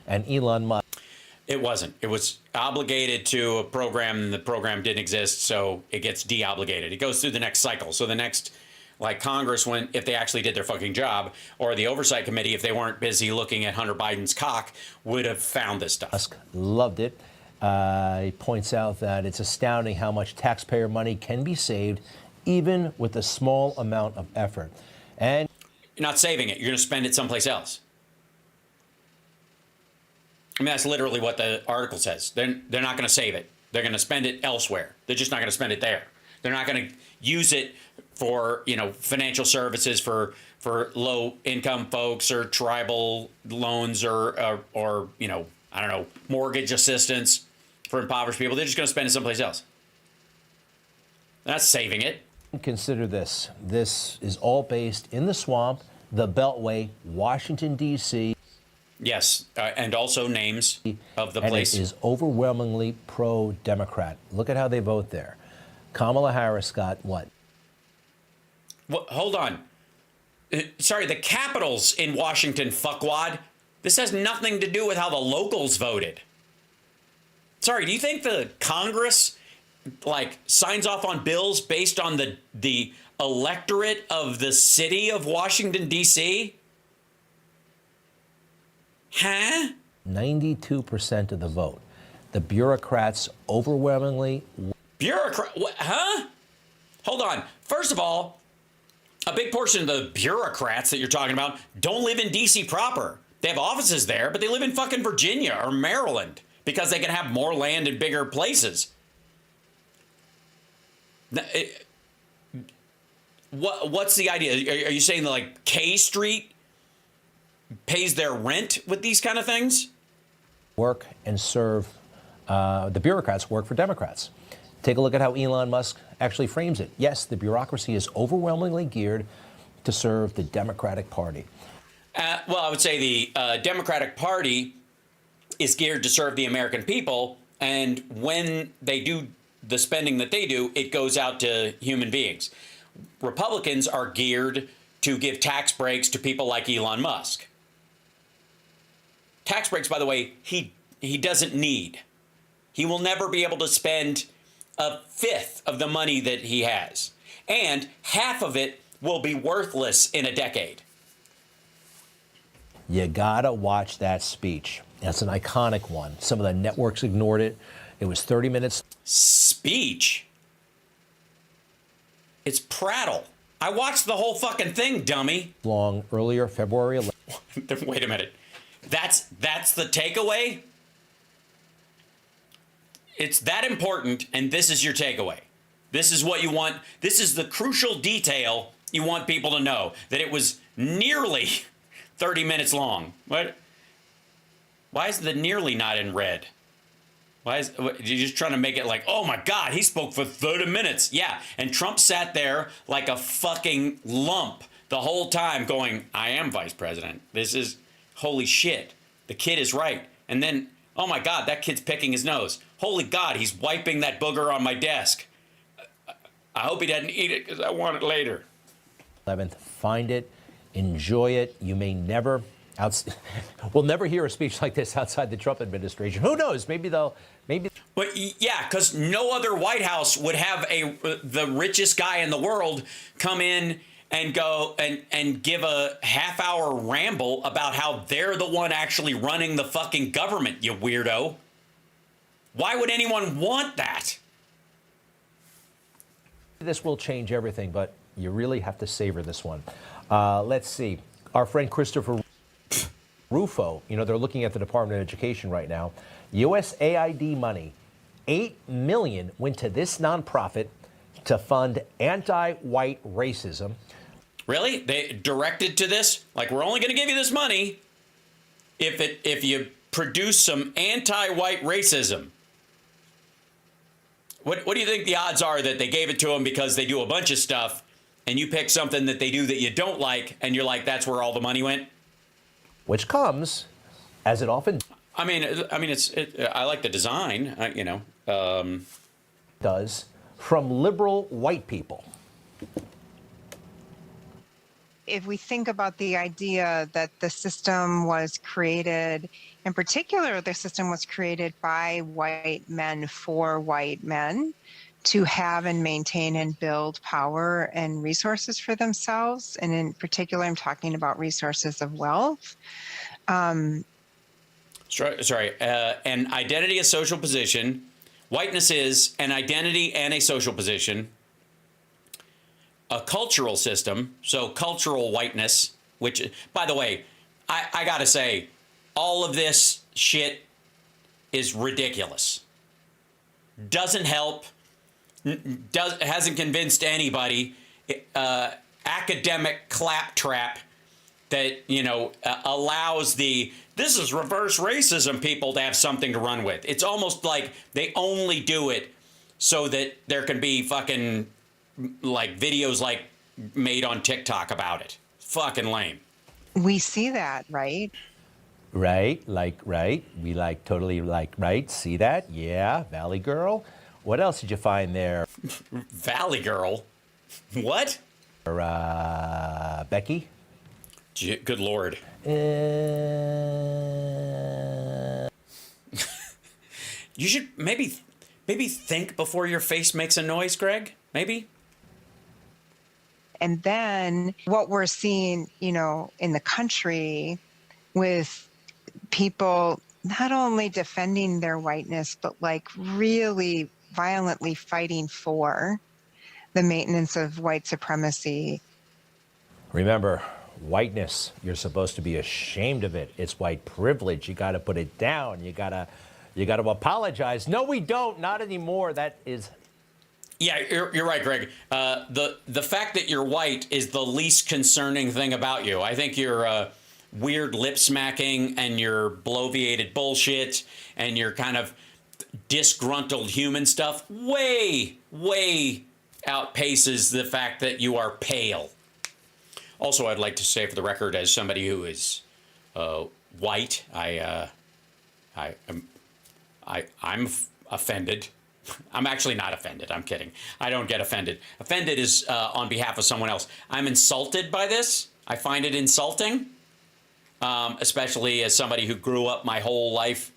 And Elon Musk. It wasn't. It was obligated to a program, and the program didn't exist, so it gets de-obligated. It goes through the next cycle. So the next, like Congress, when if they actually did their fucking job, or the Oversight Committee, if they weren't busy looking at Hunter Biden's cock, would have found this stuff. Musk loved it. He points out that it's astounding how much taxpayer money can be saved, even with a small amount of effort. And you're not saving it. You're going to spend it someplace else. I mean, that's literally what the article says. They're not going to save it. They're going to spend it elsewhere. They're just not going to spend it there. They're not going to use it for, financial services for low income folks or tribal loans or I don't know, mortgage assistance for impoverished people. They're just going to spend it someplace else. They're not saving it. Consider this. This is all based in the swamp, the Beltway, Washington, D.C. Yes, and also names of the and place. It is overwhelmingly pro-Democrat. Look at how they vote there. Kamala Harris got what? Hold on. Sorry, the Capitol's in Washington, fuckwad. This has nothing to do with how the locals voted. Sorry, do you think the Congress like signs off on bills based on the electorate of the city of Washington, D.C.? Huh? 92% of the vote. The bureaucrats overwhelmingly. Huh? Hold on. First of all, a big portion of the bureaucrats that you're talking about don't live in D.C. proper. They have offices there, but they live in fucking Virginia or Maryland because they can have more land in bigger places. What's the idea? Are you saying that like K Street pays their rent with these kind of things? Work and serve. The bureaucrats work for Democrats. Take a look at how Elon Musk actually frames it. Yes, the bureaucracy is overwhelmingly geared to serve the Democratic Party. Well, I would say the Democratic Party is geared to serve the American people, and when they do the spending that they do, it goes out to human beings. Republicans are geared to give tax breaks to people like Elon Musk. Tax breaks, by the way, he doesn't need. He will never be able to spend a fifth of the money that he has, and half of it will be worthless in a decade. You gotta watch that speech. That's an iconic one. Some of the networks ignored it. It was 30 minutes. Speech? It's prattle. I watched the whole fucking thing, dummy. Long earlier, February 11th. Wait a minute. That's the takeaway? It's that important, and this is your takeaway. This is what you want. This is the crucial detail you want people to know, that it was nearly 30 minutes long. What? Why is the nearly not in red? You're just trying to make it like, oh my God, he spoke for 30 minutes. Yeah, and Trump sat there like a fucking lump the whole time going, I am vice president. This is, holy shit, the kid is right. And then, oh my God, that kid's picking his nose. Holy God, he's wiping that booger on my desk. I hope he doesn't eat it because I want it later. 11th, find it, enjoy it. You may never, we'll never hear a speech like this outside the Trump administration. Who knows? Maybe. But yeah, because no other White House would have the richest guy in the world come in and go and give a half-hour ramble about how they're the one actually running the fucking government, you weirdo. Why would anyone want that? This will change everything, but you really have to savor this one. Let's see. Our friend Christopher Rufo, they're looking at the Department of Education right now. USAID money, $8 million went to this nonprofit to fund anti-white racism. Really? They directed to this? Like, we're only going to give you this money if you produce some anti-white racism. What do you think the odds are that they gave it to them because they do a bunch of stuff and you pick something that they do that you don't like and you're like, that's where all the money went? Which comes, as it often I like the design, does, from liberal white people. If we think about the idea that the system was created, in particular, the system was created by white men for white men to have and maintain and build power and resources for themselves. And in particular, I'm talking about resources of wealth. An identity, a social position. Whiteness is an identity and a social position. A cultural system, so cultural whiteness, which, by the way, I gotta say, all of this shit is ridiculous. Doesn't help. Hasn't convinced anybody. Academic claptrap that allows this is reverse racism people to have something to run with. It's almost like they only do it so that there can be fucking like videos like made on TikTok about it. Fucking lame. We see that, right? Right, right. We totally right. See that? Yeah, Valley Girl. What else did you find there? Valley Girl? What? Becky? Good Lord. You should maybe maybe think before your face makes a noise, Greg? Maybe? And then what we're seeing, you know, in the country with people not only defending their whiteness, but like really violently fighting for the maintenance of white supremacy. Remember, whiteness, you're supposed to be ashamed of it. It's white privilege. You got to put it down. You got to apologize. No, we don't. Not anymore. That is. Yeah, you're right, Greg. The fact that you're white is the least concerning thing about you. I think your weird lip smacking and your bloviated bullshit and your kind of disgruntled human stuff way outpaces the fact that you are pale. Also, I'd like to say for the record, as somebody who is white, I'm offended. I'm actually not offended. I'm kidding. I don't get offended. Offended is on behalf of someone else. I'm insulted by this. I find it insulting, especially as somebody who grew up my whole life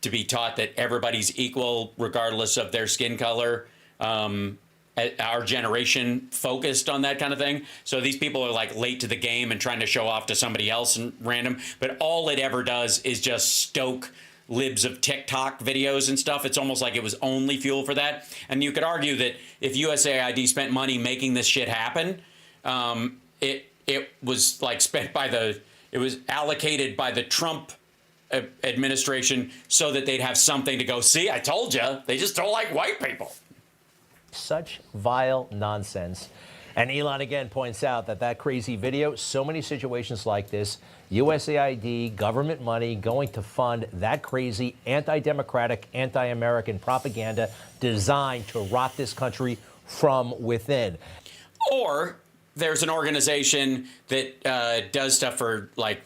to be taught that everybody's equal regardless of their skin color. Our generation focused on that kind of thing. So these people are like late to the game and trying to show off to somebody else and random. But all it ever does is just stoke libs of TikTok videos and stuff. It's almost like it was only fuel for that. And you could argue that if USAID spent money making this shit happen, it was like it was allocated by the Trump administration so that they'd have something to go, see, I told you, they just don't like white people. Such vile nonsense. And Elon again points out that crazy video, so many situations like this, USAID, government money going to fund that crazy anti-democratic, anti-American propaganda designed to rot this country from within. Or there's an organization that does stuff for like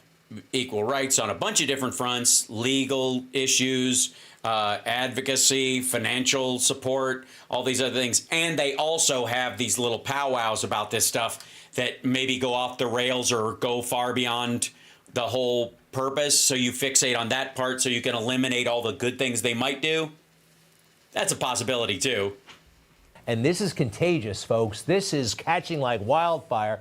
equal rights on a bunch of different fronts, legal issues, advocacy, financial support, all these other things. And they also have these little powwows about this stuff that maybe go off the rails or go far beyond the whole purpose. So you fixate on that part so you can eliminate all the good things they might do. That's a possibility too. And this is contagious, folks. This is catching like wildfire.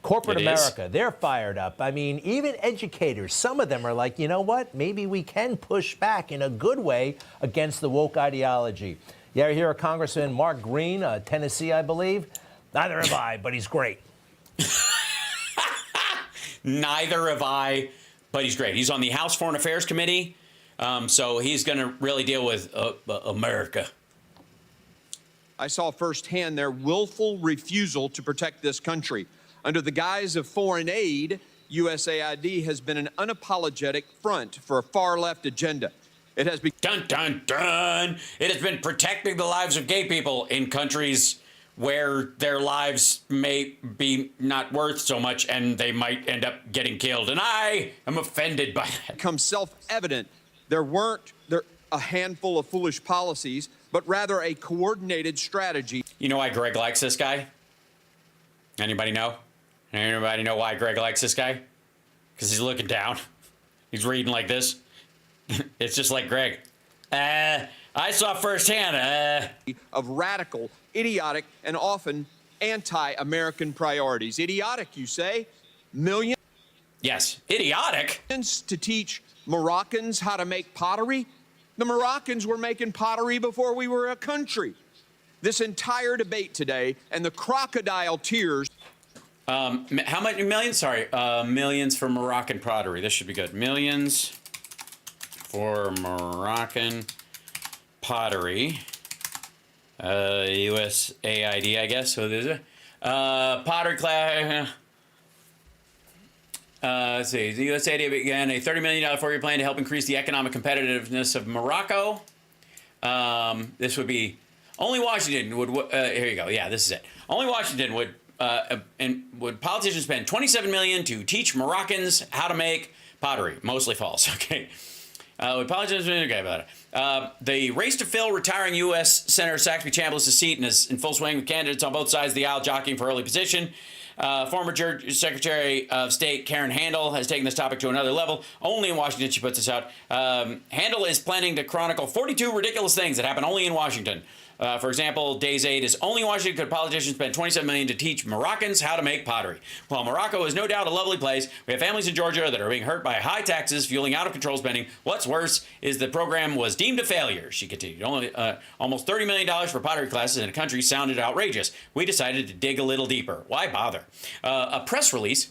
Corporate America, they're fired up. I mean, even educators, some of them are like, you know what? Maybe we can push back in a good way against the woke ideology. You ever hear of Congressman Mark Green, Tennessee, I believe? Neither have I, but he's great. Neither have I, but he's great. He's on the House Foreign Affairs Committee, so he's going to really deal with America. I saw firsthand their willful refusal to protect this country. Under the guise of foreign aid, USAID has been an unapologetic front for a far-left agenda. It has been... Dun, dun, dun! It has been protecting the lives of gay people in countries where their lives may be not worth so much and they might end up getting killed. And I am offended by that. Become self-evident. There weren't a handful of foolish policies, but rather a coordinated strategy. You know why Greg likes this guy? Anybody know? Anybody know why Greg likes this guy? Because he's looking down. He's reading like this. It's just like Greg. I saw firsthand. Of radical, idiotic, and often anti-American priorities. Idiotic, you say? Millions? Yes, idiotic. To teach Moroccans how to make pottery? The Moroccans were making pottery before we were a country. This entire debate today and the crocodile tears. How much millions? Sorry, millions for Moroccan pottery. This should be good. Millions for Moroccan pottery. USAID, I guess. So there's a pottery class. Let's see. The USAID began a $30 million four-year plan to help increase the economic competitiveness of Morocco. This would be only Washington would. Here you go. Yeah, this is it. Only Washington would politicians spend $27 million to teach Moroccans how to make pottery. Mostly false. Okay. Would politicians okay about it? The race to fill retiring U.S. Senator Saxby Chambliss's seat is in full swing with candidates on both sides of the aisle jockeying for early position. Former Secretary of State Karen Handel has taken this topic to another level. Only in Washington, she puts this out. Handel is planning to chronicle 42 ridiculous things that happen only in Washington. For example, Day's Aid is only in Washington could politicians spend $27 million to teach Moroccans how to make pottery. While Morocco is no doubt a lovely place, we have families in Georgia that are being hurt by high taxes, fueling out-of-control spending. What's worse is the program was deemed a failure, she continued. Almost $30 million for pottery classes in a country sounded outrageous. We decided to dig a little deeper. Why bother? A press release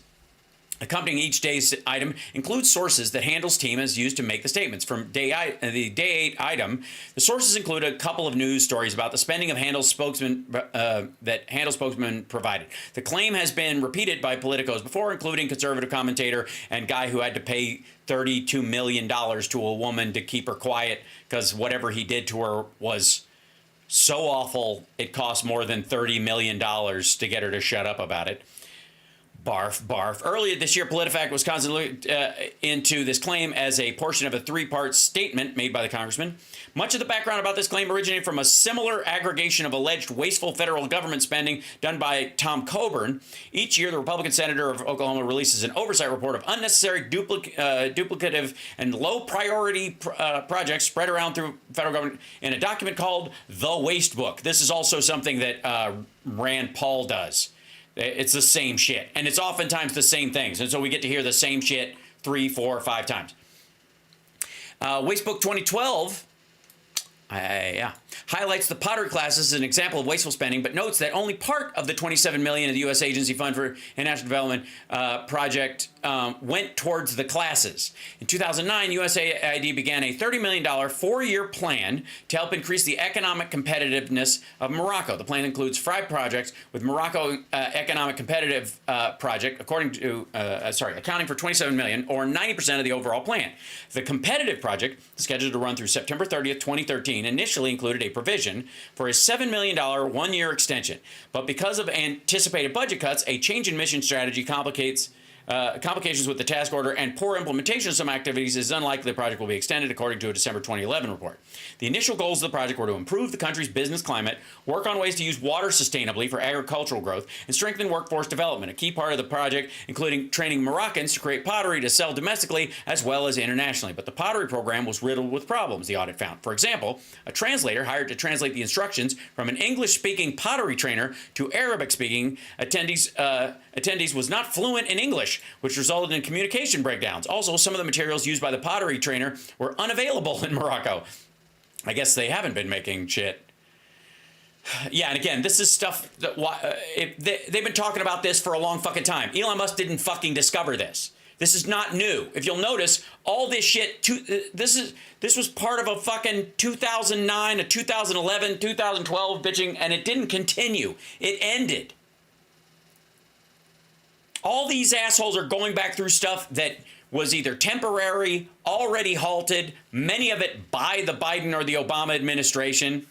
accompanying each day's item includes sources that Handel's team has used to make the statements. From the day 8 item, the sources include a couple of news stories about the spending of Handel's spokesman that Handel's spokesman provided. The claim has been repeated by politicos before, including conservative commentator and guy who had to pay $32 million to a woman to keep her quiet because whatever he did to her was so awful it cost more than $30 million to get her to shut up about it. Barf, barf. Earlier this year, PolitiFact was constantly into this claim as a portion of a 3-part statement made by the congressman. Much of the background about this claim originated from a similar aggregation of alleged wasteful federal government spending done by Tom Coburn. Each year, the Republican senator of Oklahoma releases an oversight report of unnecessary, duplicative, and low-priority projects spread around through federal government in a document called The Waste Book. This is also something that Rand Paul does. It's the same shit. And it's oftentimes the same things. And so we get to hear the same shit 3, 4, 5 times. Wastebook 2012 highlights the pottery classes as an example of wasteful spending, but notes that only part of the $27 million of the U.S. Agency Fund for International Development project went towards the classes. In 2009, USAID began a $30 million 4-year plan to help increase the economic competitiveness of Morocco. The plan includes 5 projects, with Morocco Economic Competitive Project, accounting for $27 million, or 90% of the overall plan. The competitive project, scheduled to run through September 30th, 2013, initially included a provision for a $7 million 1-year extension. But because of anticipated budget cuts, a change in mission strategy complications with the task order and poor implementation of some activities is unlikely the project will be extended, according to a December 2011 report. The initial goals of the project were to improve the country's business climate, work on ways to use water sustainably for agricultural growth, and strengthen workforce development. A key part of the project including training Moroccans to create pottery to sell domestically as well as internationally. But the pottery program was riddled with problems, the audit found. For example, a translator hired to translate the instructions from an English-speaking pottery trainer to Arabic-speaking attendees was not fluent in English, which resulted in communication breakdowns. Also, some of the materials used by the pottery trainer were unavailable in Morocco. I guess they haven't been making shit. Yeah, and again, this is stuff that they've been talking about this for a long fucking time. Elon Musk didn't fucking discover this. This is not new. If you'll notice, all this shit, this was part of a fucking 2009, a 2011, 2012 bitching, and it didn't continue. It ended. All these assholes are going back through stuff that was either temporary, already halted, many of it by the Biden or the Obama administration.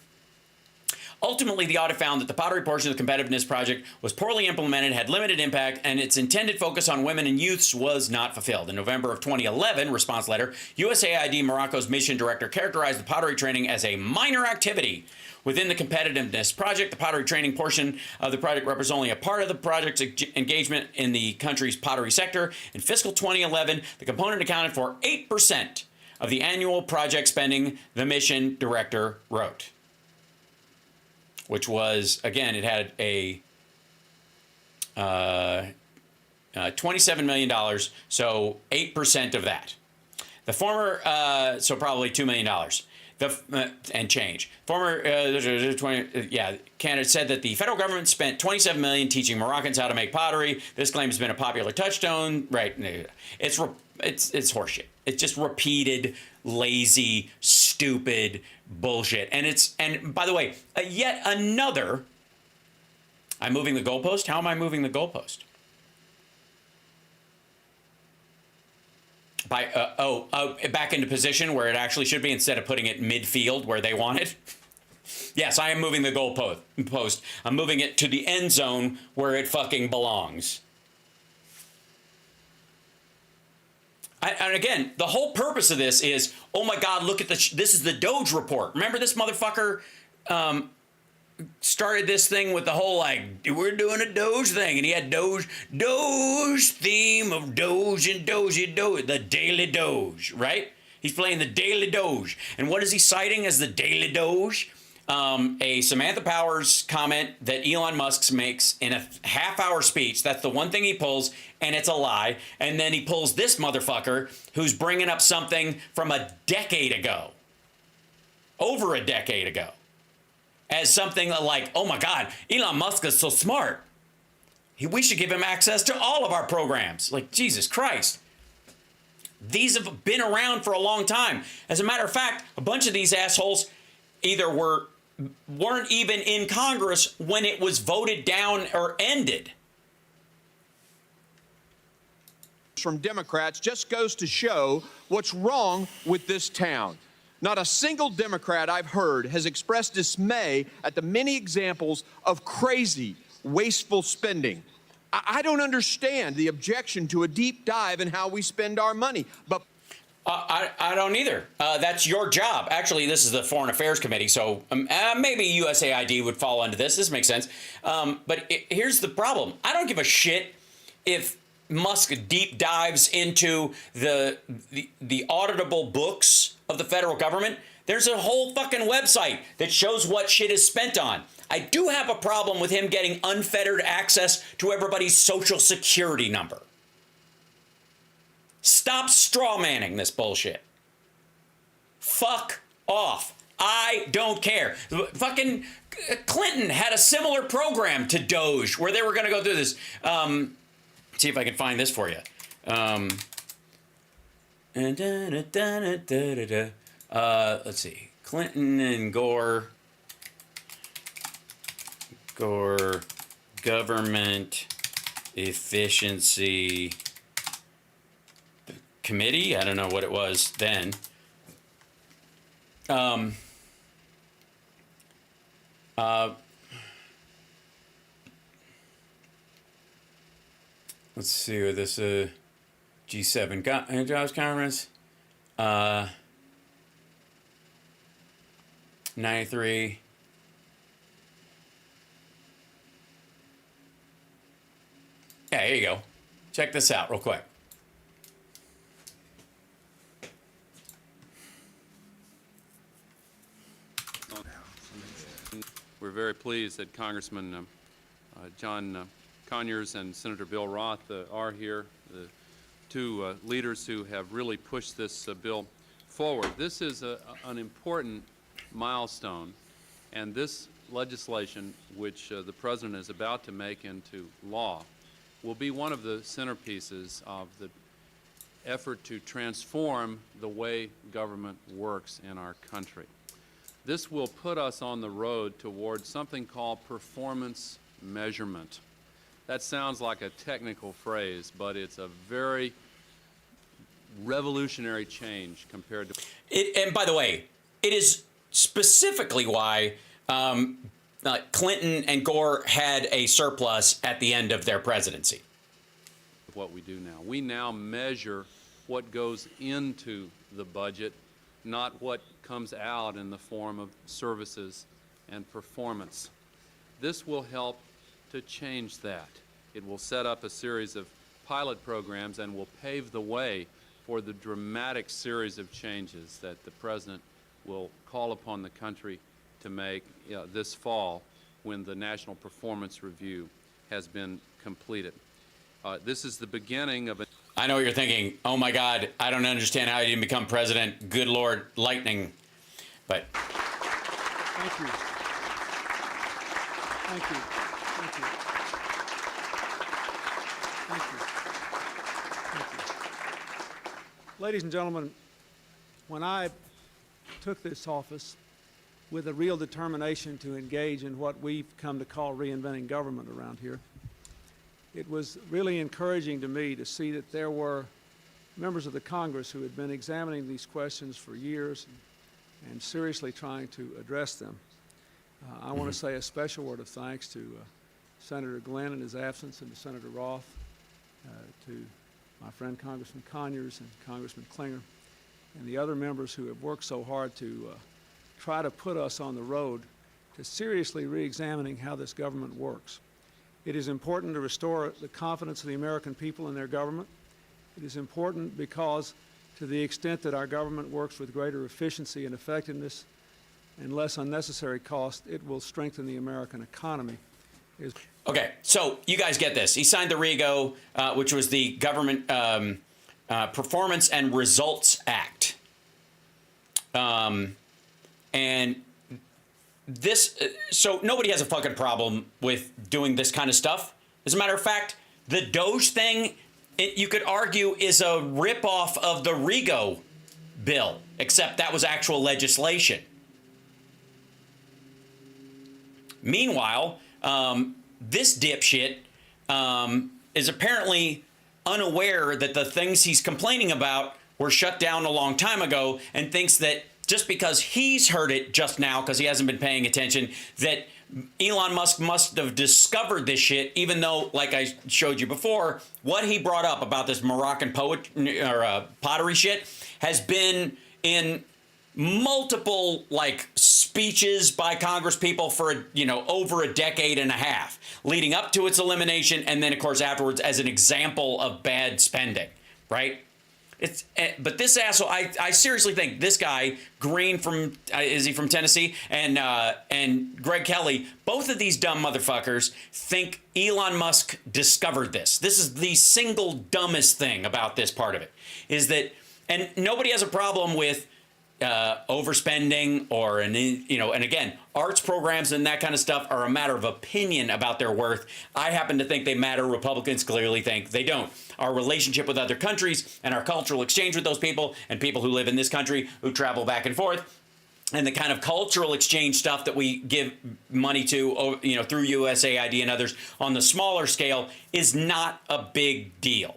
Ultimately, the audit found that the pottery portion of the competitiveness project was poorly implemented, had limited impact, and its intended focus on women and youths was not fulfilled. In November of 2011, response letter, USAID Morocco's mission director characterized the pottery training as a minor activity within the competitiveness project. The pottery training portion of the project represents only a part of the project's engagement in the country's pottery sector. In fiscal 2011, the component accounted for 8% of the annual project spending, the mission director wrote. Which was, again, it had a $27 million, so 8% of that. The former, so probably $2 million. And change. Former candidate said that the federal government spent $27 million teaching Moroccans how to make pottery. This claim has been a popular touchstone. Right? It's horseshit. It's just repeated, lazy, stupid bullshit. And by the way, yet another. I'm moving the goalpost. How am I moving the goalpost? Back into position where it actually should be instead of putting it midfield where they want it. Yes, I am moving the goalpost. I'm moving it to the end zone where it fucking belongs. And again, the whole purpose of this is, oh my God, look at this is the Doge report. Remember this motherfucker started this thing with the whole, like, we're doing a Doge thing. And he had Doge theme of Doge and Doge, the Daily Doge, right? He's playing the Daily Doge. And what is he citing as the Daily Doge? A Samantha Powers comment that Elon Musk makes in a half-hour speech. That's the one thing he pulls, and it's a lie. And then he pulls this motherfucker who's bringing up something from a decade ago, over a decade ago, as something like, oh my God, Elon Musk is so smart. We should give him access to all of our programs. Like, Jesus Christ. These have been around for a long time. As a matter of fact, a bunch of these assholes either weren't even in Congress when it was voted down or ended. From Democrats just goes to show what's wrong with this town. Not a single Democrat I've heard has expressed dismay at the many examples of crazy, wasteful spending. I don't understand the objection to a deep dive in how we spend our money, but I don't either. That's your job. Actually, this is the Foreign Affairs Committee, so maybe USAID would fall into this. This makes sense. But here's the problem. I don't give a shit if Musk deep dives into the auditable books of the federal government. There's a whole fucking website that shows what shit is spent on. I do have a problem with him getting unfettered access to everybody's social security number. Stop strawmanning this bullshit. Fuck off. I don't care. Fucking Clinton had a similar program to Doge where they were going to go through this. See if I can find this for you. Let's see. Clinton and Gore government efficiency committee. I don't know what it was then. Let's see what this G7 jobs conference. 93. Yeah, here you go. Check this out real quick. We're very pleased that Congressman John Conyers and Senator Bill Roth are here, the two leaders who have really pushed this bill forward. This is an important milestone, and this legislation, which the President is about to make into law, will be one of the centerpieces of the effort to transform the way government works in our country. This will put us on the road towards something called performance measurement. That sounds like a technical phrase, but it's a very revolutionary change compared to... And by the way, it is specifically why Clinton and Gore had a surplus at the end of their presidency. What we do now. We now measure what goes into the budget, not what comes out in the form of services and performance. This will help to change that. It will set up a series of pilot programs and will pave the way for the dramatic series of changes that the President will call upon the country to make this fall when the National Performance Review has been completed. This is the beginning of a... I know what you're thinking. Oh my God, I don't understand how he didn't become president. Good Lord, lightning. But... Thank you. Thank you. Thank you. Thank you. Thank you. Ladies and gentlemen, when I took this office with a real determination to engage in what we've come to call reinventing government around here, it was really encouraging to me to see that there were members of the Congress who had been examining these questions for years and seriously trying to address them. I want to say a special word of thanks to Senator Glenn in his absence and to Senator Roth, to my friend Congressman Conyers and Congressman Klinger, and the other members who have worked so hard to try to put us on the road to seriously re-examining how this government works. It is important to restore the confidence of the American people in their government. It is important because to the extent that our government works with greater efficiency and effectiveness and less unnecessary cost, it will strengthen the American economy. Okay, so you guys get this. He signed the RIGO, which was the Government Performance and Results Act. And this, so nobody has a fucking problem with doing this kind of stuff. As a matter of fact, the Doge thing, you could argue, is a ripoff of the RIGO bill, except that was actual legislation. Meanwhile, this dipshit is apparently unaware that the things he's complaining about were shut down a long time ago, and thinks that just because he's heard it just now because he hasn't been paying attention, that Elon Musk must have discovered this shit, even though, like I showed you before, what he brought up about this Moroccan pottery shit has been in multiple speeches by Congress people for over a decade and a half, leading up to its elimination, and then of course afterwards as an example of bad spending, right? But this asshole, I seriously think this guy, Green from, is he from Tennessee? And Greg Kelly, both of these dumb motherfuckers think Elon Musk discovered this. This is the single dumbest thing about this part of it, is that, and nobody has a problem with overspending and again, arts programs and that kind of stuff are a matter of opinion about their worth. I happen to think they matter. Republicans clearly think they don't. Our relationship with other countries and our cultural exchange with those people and people who live in this country who travel back and forth, and the kind of cultural exchange stuff that we give money to, through USAID and others on the smaller scale is not a big deal,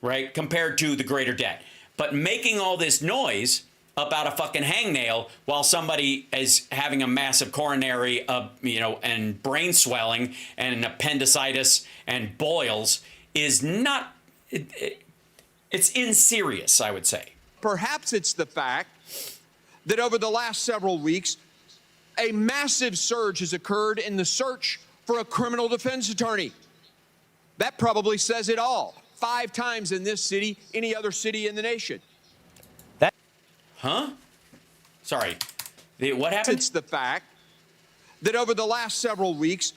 right? Compared to the greater debt. But making all this noise about a fucking hangnail while somebody is having a massive coronary, and brain swelling and appendicitis and boils is not, it's inserious, I would say. Perhaps it's the fact that over the last several weeks, a massive surge has occurred in the search for a criminal defense attorney. That probably says it all. 5 times in this city, any other city in the nation. Huh? Sorry. What happened? It's the fact that over the last several weeks,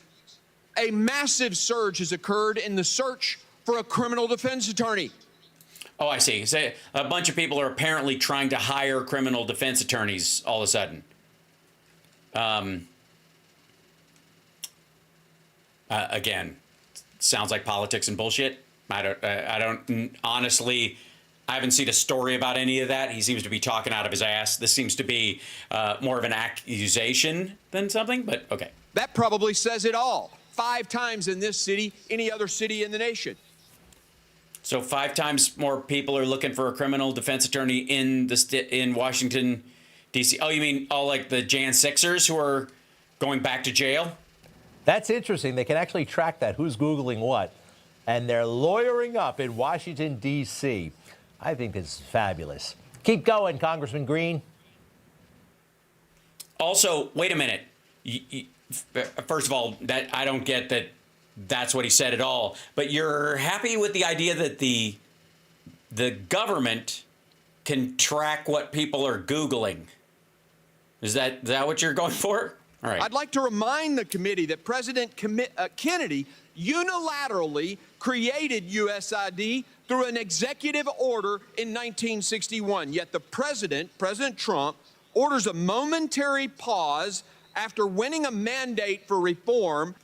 a massive surge has occurred in the search for a criminal defense attorney. Oh, I see. So a bunch of people are apparently trying to hire criminal defense attorneys all of a sudden. Again, sounds like politics and bullshit. I don't honestly, I haven't seen a story about any of that. He seems to be talking out of his ass. This seems to be more of an accusation than something, but okay. That probably says it all. 5 times in this city, any other city in the nation. So 5 times more people are looking for a criminal defense attorney in Washington, D.C. Oh, you mean all like the Jan 6ers who are going back to jail? That's interesting. They can actually track that, who's Googling what. And they're lawyering up in Washington, D.C. I think this is fabulous. Keep going, Congressman Green. Also, wait a minute. First of all, that I don't get that that's what he said at all. But you're happy with the idea that the government can track what people are Googling. Is that what you're going for? All right. I'd like to remind the committee that President Kennedy unilaterally created USID through an executive order in 1961. Yet the President Trump, orders a momentary pause after winning a mandate for reform.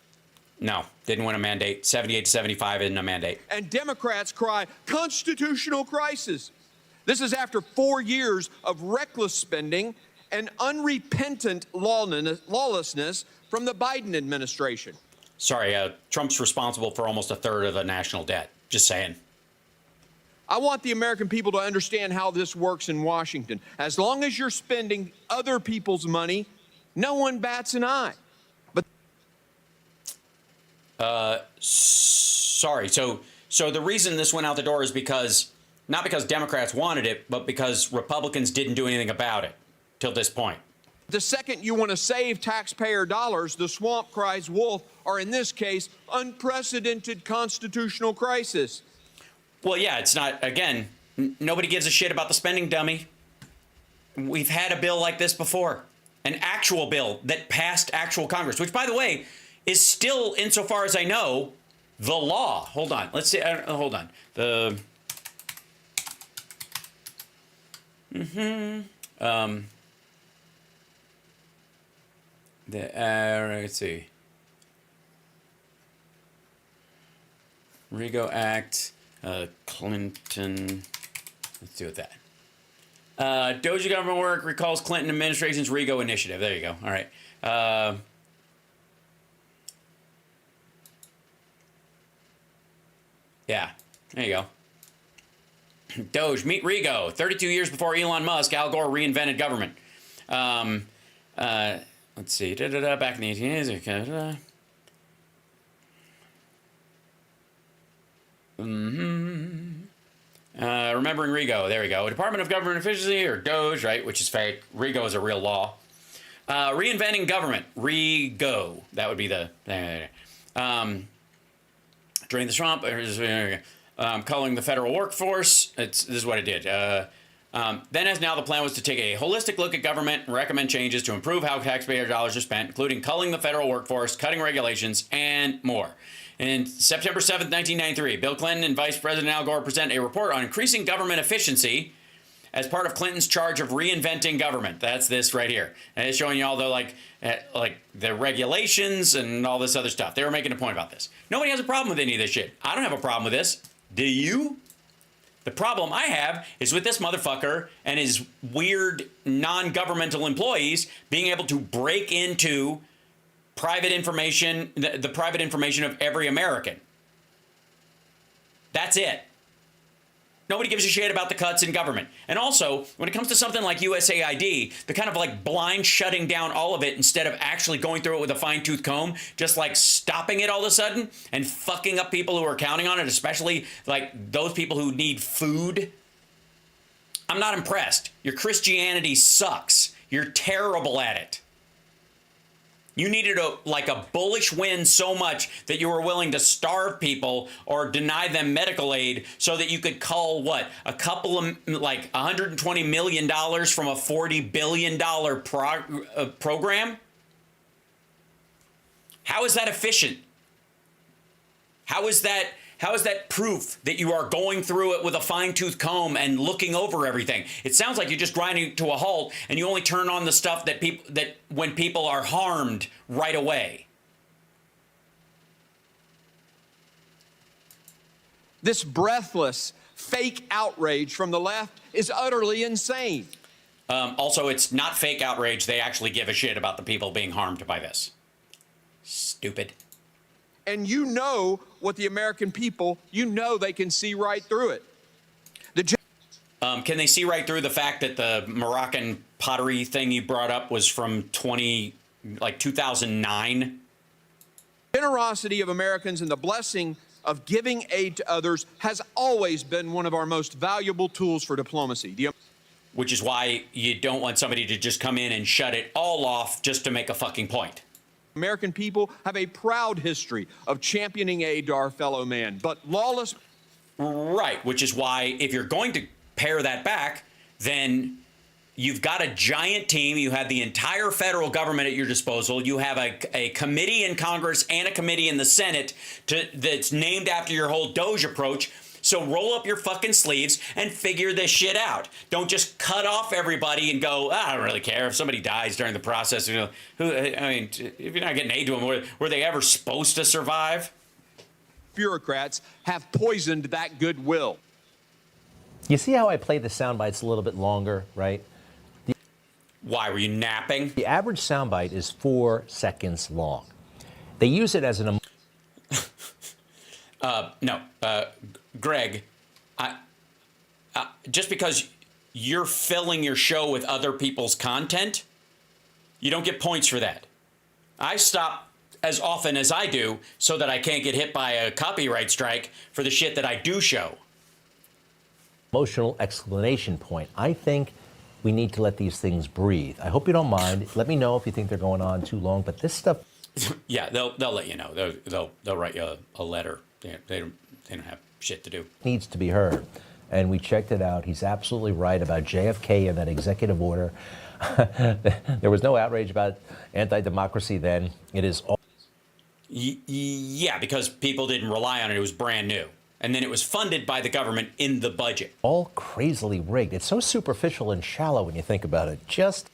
No, didn't win a mandate. 78 to 75 isn't a mandate. And Democrats cry, constitutional crisis. This is after 4 years of reckless spending and unrepentant lawlessness from the Biden administration. Sorry, Trump's responsible for almost a third of the national debt. Just saying. I want the American people to understand how this works in Washington. As long as you're spending other people's money, no one bats an eye. But sorry. So the reason this went out the door is not because Democrats wanted it, but because Republicans didn't do anything about it till this point. The second you want to save taxpayer dollars, the swamp cries wolf, or in this case, unprecedented constitutional crisis. Well, yeah, it's not, again, nobody gives a shit about the spending dummy. We've had a bill like this before. An actual bill that passed actual Congress, which, by the way, is still, insofar as I know, the law. Hold on. Let's see. Hold on. Let's see. Rigo Act, Clinton. Let's do it that. Doge government work recalls Clinton administration's Rigo initiative. There you go. All right. Yeah, there you go. Doge, meet Rigo. 32 years before Elon Musk, Al Gore reinvented government. Let's see. Back in the 1880s. Remembering Rigo. There we go. Department of Government Efficiency, or Doge, right? Which is fake. Rigo is a real law. Reinventing government. Rigo. That would be the. Drain the swamp. Culling the federal workforce. This is what it did. Then, as now, the plan was to take a holistic look at government and recommend changes to improve how taxpayer dollars are spent, including culling the federal workforce, cutting regulations, and more. In September 7th, 1993, Bill Clinton and Vice President Al Gore present a report on increasing government efficiency as part of Clinton's charge of reinventing government. That's this right here. And it's showing you all the like the regulations and all this other stuff. They were making a point about this. Nobody has a problem with any of this shit. I don't have a problem with this. Do you? The problem I have is with this motherfucker and his weird non-governmental employees being able to break into private information, the private information of every American. That's it. Nobody gives a shit about the cuts in government. And also, when it comes to something like USAID, the kind of like blind shutting down all of it instead of actually going through it with a fine-tooth comb, just like stopping it all of a sudden and fucking up people who are counting on it, especially like those people who need food. I'm not impressed. Your Christianity sucks. You're terrible at it. You needed a bullish wind so much that you were willing to starve people or deny them medical aid so that you could cull a couple of $120 million from a $40 billion program? How is that efficient? How is that proof that you are going through it with a fine-tooth comb and looking over everything? It sounds like you're just grinding to a halt and you only turn on the stuff that when people are harmed right away. This breathless, fake outrage from the left is utterly insane. Also, it's not fake outrage. They actually give a shit about the people being harmed by this. Stupid. And you know what the American people, they can see right through it. Can they see right through the fact that the Moroccan pottery thing you brought up was from 2009? Generosity of Americans and the blessing of giving aid to others has always been one of our most valuable tools for diplomacy. Which is why you don't want somebody to just come in and shut it all off just to make a fucking point. American people have a proud history of championing aid to our fellow man, but lawless... Right, which is why if you're going to pare that back, then you've got a giant team. You have the entire federal government at your disposal. You have a committee in Congress and a committee in the Senate that's named after your whole Doge approach. So roll up your fucking sleeves and figure this shit out. Don't just cut off everybody and go, I don't really care if somebody dies during the process. If you're not getting aid to them, were they ever supposed to survive? Bureaucrats have poisoned that goodwill. You see how I play the sound bites a little bit longer, right? Why, were you napping? The average soundbite is 4 seconds long. They use it as an... Greg, just because you're filling your show with other people's content, you don't get points for that. I stop as often as I do so that I can't get hit by a copyright strike for the shit that I do show. Emotional explanation point. I think We need to let these things breathe. I hope you don't mind. Let me know if you think they're going on too long. But this stuff... Yeah, they'll let you know. They'll write you a letter. They don't have shit to do. Needs to be heard. And we checked it out. He's absolutely right about JFK and that executive order. There was no outrage about anti-democracy then. It is all... Yeah, because people didn't rely on it. It was brand new. And then it was funded by the government in the budget. All crazily rigged. It's so superficial and shallow when you think about it. Just...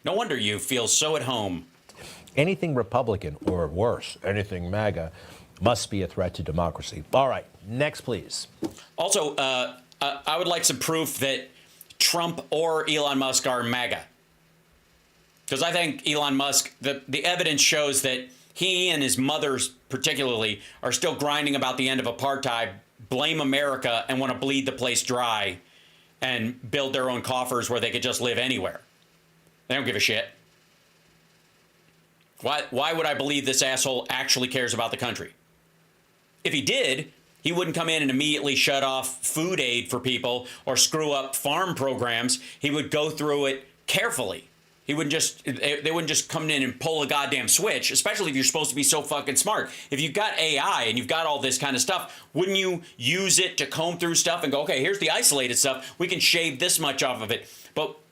No wonder you feel so at home. Anything Republican, or worse, anything MAGA, must be a threat to democracy. All right, next, please. Also, I would like some proof that Trump or Elon Musk are MAGA. Because I think Elon Musk, the evidence shows that he and his mother particularly are still grinding about the end of apartheid, blame America, and want to bleed the place dry and build their own coffers where they could just live anywhere. They don't give a shit. Why would I believe this asshole actually cares about the country? If he did, he wouldn't come in and immediately shut off food aid for people or screw up farm programs. He would go through it carefully. They wouldn't just come in and pull a goddamn switch, especially if you're supposed to be so fucking smart. If you've got AI and you've got all this kind of stuff, wouldn't you use it to comb through stuff and go, okay, here's the isolated stuff. We can shave this much off of it.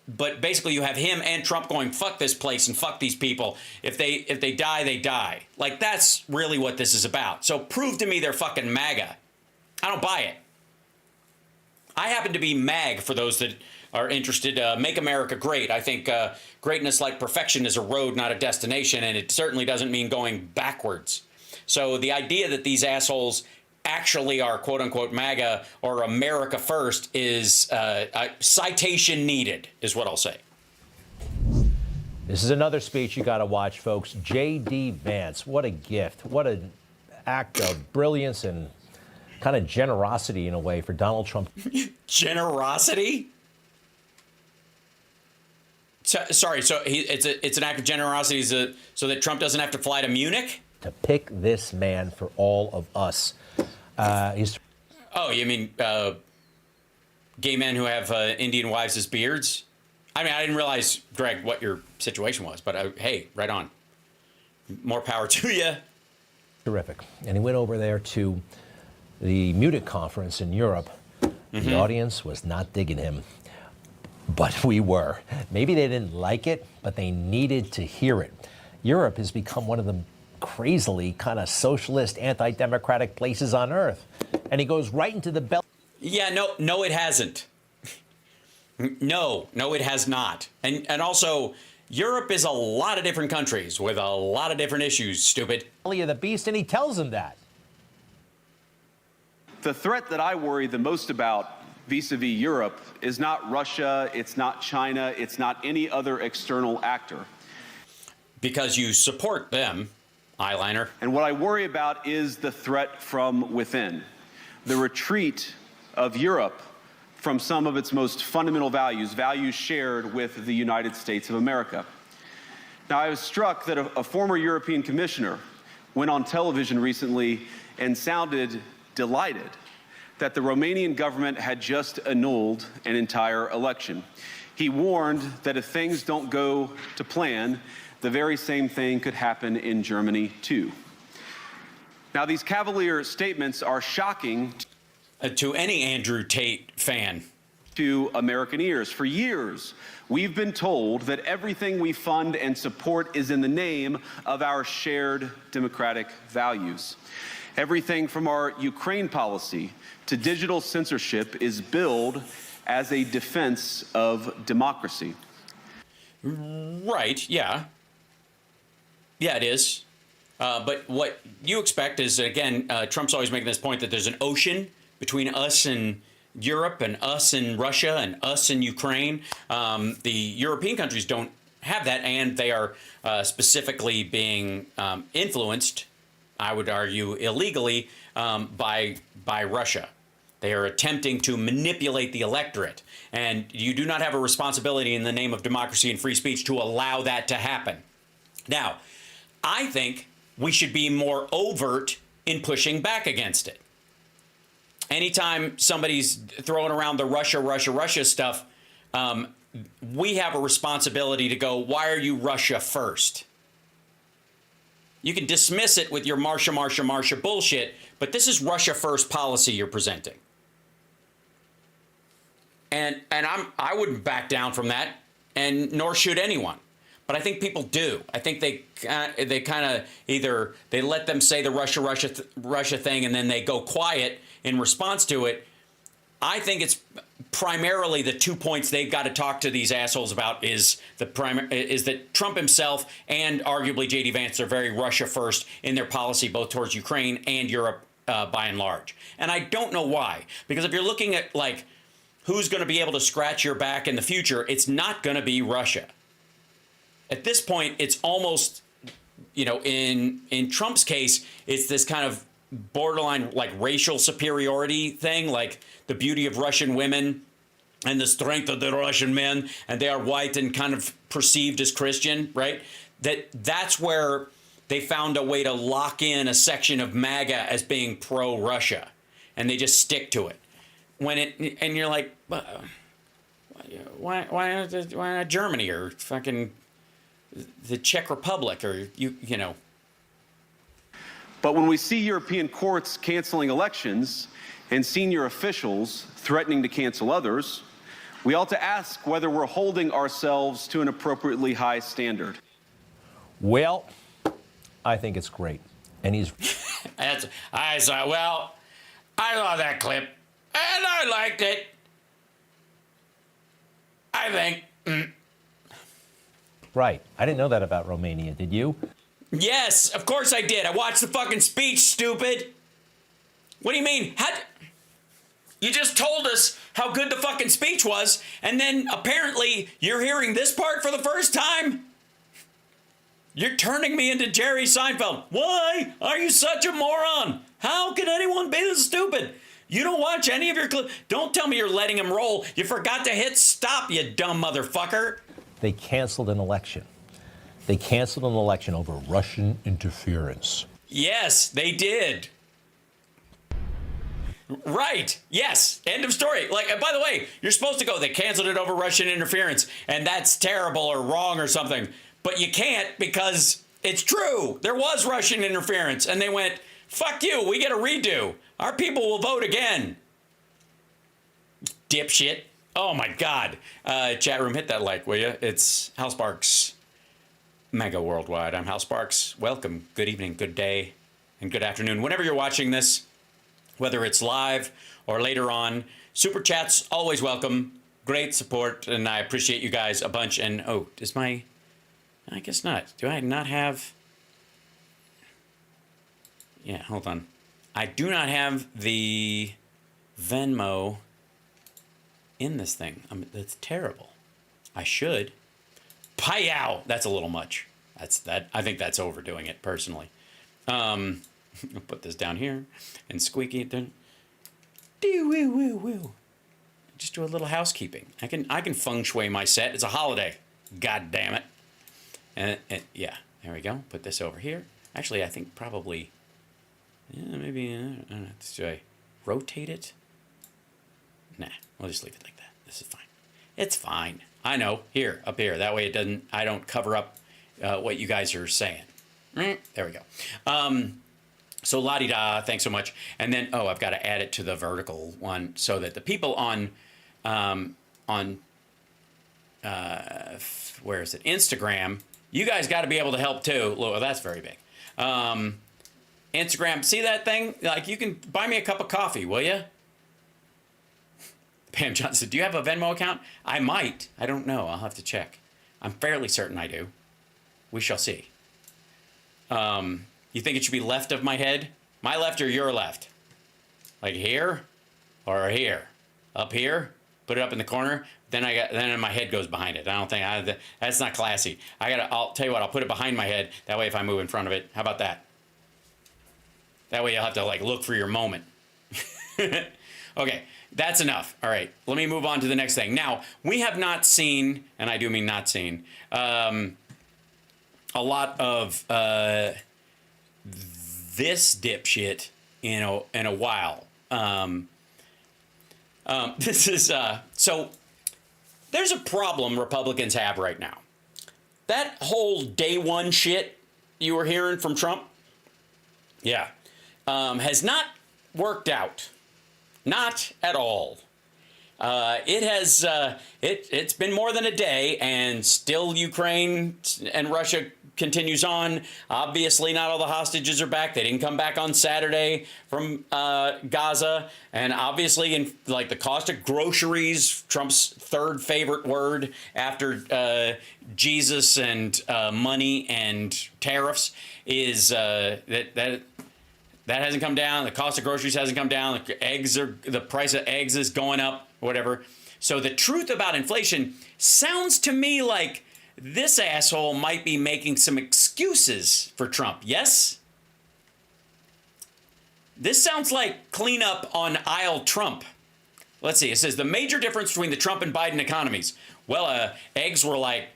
But basically you have him and Trump going, fuck this place and fuck these people. If they die, they die. Like, that's really what this is about. So prove to me they're fucking MAGA. I don't buy it. I happen to be MAG for those that are interested. Make America great. I think greatness, like perfection, is a road, not a destination, and it certainly doesn't mean going backwards. So the idea that these assholes actually are quote-unquote MAGA or America first is citation needed, is what I'll say. This is another speech you got to watch, folks. J.D. Vance, what a gift. What an act of brilliance and kind of generosity in a way for Donald Trump. Generosity? Sorry, so it's an act of generosity so that Trump doesn't have to fly to Munich? To pick this man for all of us. Oh, you mean gay men who have Indian wives as beards? I mean, I didn't realize, Greg, what your situation was, but hey, right on. More power to you. Terrific. And he went over there to the Munich conference in Europe. The audience was not digging him, but we were. Maybe they didn't like it, but they needed to hear it. Europe has become one of the crazily kind of socialist, anti-democratic places on earth. And he goes right into the belly. Yeah, no, it hasn't. No, it has not. And also, Europe is a lot of different countries with a lot of different issues, stupid. Belly of the beast, and he tells him that. The threat that I worry the most about vis-a-vis Europe is not Russia, it's not China, it's not any other external actor. Because you support them, eyeliner. And what I worry about is the threat from within. The retreat of Europe from some of its most fundamental values shared with the United States of America. Now, I was struck that a former European commissioner went on television recently and sounded delighted that the Romanian government had just annulled an entire election. He warned that if things don't go to plan, the very same thing could happen in Germany, too. Now, these cavalier statements are shocking to any Andrew Tate fan. To American ears. For years, we've been told that everything we fund and support is in the name of our shared democratic values. Everything from our Ukraine policy to digital censorship is billed as a defense of democracy. Right, yeah. Yeah, it is. But what you expect is, again, Trump's always making this point that there's an ocean between us and Europe and us and Russia and us and Ukraine. The European countries don't have that, and they are specifically being influenced, I would argue, illegally by Russia. They are attempting to manipulate the electorate, and you do not have a responsibility in the name of democracy and free speech to allow that to happen. Now, I think we should be more overt in pushing back against it. Anytime somebody's throwing around the Russia stuff, we have a responsibility to go, why are you Russia first? You can dismiss it with your Marsha bullshit, but this is Russia first policy you're presenting. And I wouldn't back down from that, and nor should anyone. But I think people do. I think they kind of either they let them say the Russia thing and then they go quiet in response to it. I think it's primarily the 2 points they've got to talk to these assholes about is that Trump himself and arguably J.D. Vance are very Russia first in their policy, both towards Ukraine and Europe by and large. And I don't know why, because if you're looking at like who's going to be able to scratch your back in the future, it's not going to be Russia. At this point, it's almost, in Trump's case, it's this kind of borderline like racial superiority thing, like the beauty of Russian women and the strength of the Russian men, and they are white and kind of perceived as Christian, right? That's where they found a way to lock in a section of MAGA as being pro-Russia, and they just stick to it. And you're like, why not Germany or fucking the Czech Republic or you know? But when we see European courts canceling elections and senior officials threatening to cancel others, we ought to ask whether we're holding ourselves to an appropriately high standard. Well, I think it's great. And he's... I saw that clip, and I liked it. I think... Right. I didn't know that about Romania. Did you? Yes, of course I did. I watched the fucking speech, stupid. What do you mean? You just told us how good the fucking speech was, and then apparently you're hearing this part for the first time? You're turning me into Jerry Seinfeld. Why are you such a moron? How can anyone be this stupid? You don't watch any of your clips. Don't tell me you're letting him roll. You forgot to hit stop, you dumb motherfucker. They canceled an election. They canceled an election over Russian interference. Yes, they did. Right. Yes. End of story. Like, by the way, you're supposed to go, they canceled it over Russian interference, and that's terrible or wrong or something. But you can't because it's true. There was Russian interference, and they went, fuck you, we get a redo. Our people will vote again. Dipshit. Oh, my God. Chat room, hit that like, will you? It's Hal Sparks, Megaworldwide. I'm Hal Sparks. Welcome. Good evening, good day, and good afternoon. Whenever you're watching this, whether it's live or later on, super chats always welcome. Great support, and I appreciate you guys a bunch. And, oh, I guess not. Do I not have... Yeah, hold on. I do not have the Venmo in this thing. That's terrible. I should. Payow! That's a little much. I think that's overdoing it, personally. I'll put this down here and squeaky it down. Just do a little housekeeping. I can feng shui my set. It's a holiday. God damn it. And yeah, there we go. Put this over here. Actually, I think probably... Yeah, maybe... I don't know. Should I rotate it? Nah, we'll just leave it like that. This is fine. It's fine. I know. Here, up here. That way I don't cover up what you guys are saying. There we go. So la-di-da, thanks so much. And then, I've got to add it to the vertical one so that the people on where is it? Instagram, you guys got to be able to help too. Well, that's very big. Instagram, see that thing? Like, you can buy me a cup of coffee, will you? Pam Johnson, do you have a Venmo account? I might. I don't know. I'll have to check. I'm fairly certain I do. We shall see. You think it should be left of my head? My left or your left? Like here or here? Up here? Put it up in the corner. Then my head goes behind it. I don't think that's not classy. I'll tell you what. I'll put it behind my head. That way, if I move in front of it, how about that? That way, you'll have to like look for your moment. Okay, that's enough. All right, let me move on to the next thing. Now, we have not seen, and I do mean not seen, a lot of this dipshit in a while. This is so there's a problem Republicans have right now. That whole day one shit you were hearing from Trump, yeah, has not worked out. Not at all. It has. It's been more than a day, and still Ukraine and Russia continues on. Obviously, not all the hostages are back. They didn't come back on Saturday from Gaza, and obviously, in like the cost of groceries, Trump's third favorite word after Jesus and money and tariffs, is that hasn't come down. The cost of groceries hasn't come down. The price of eggs is going up, whatever. So the truth about inflation sounds to me like this asshole might be making some excuses for Trump. Yes? This sounds like cleanup on aisle Trump. Let's see. It says the major difference between the Trump and Biden economies. Well, eggs were like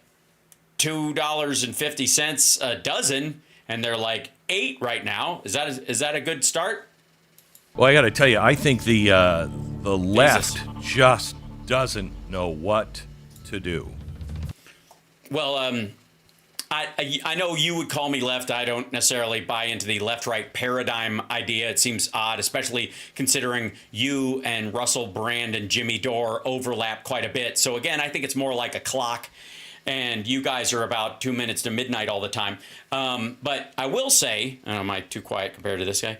$2.50 a dozen, and they're like $8 right now. Is that a good start? Well, I got to tell you, I think the left just doesn't know what to do. Well, I know you would call me left. I don't necessarily buy into the left-right paradigm idea. It seems odd, especially considering you and Russell Brand and Jimmy Dore overlap quite a bit. So again, I think it's more like a clock, and you guys are about 2 minutes to midnight all the time. But I will say, am I too quiet compared to this guy?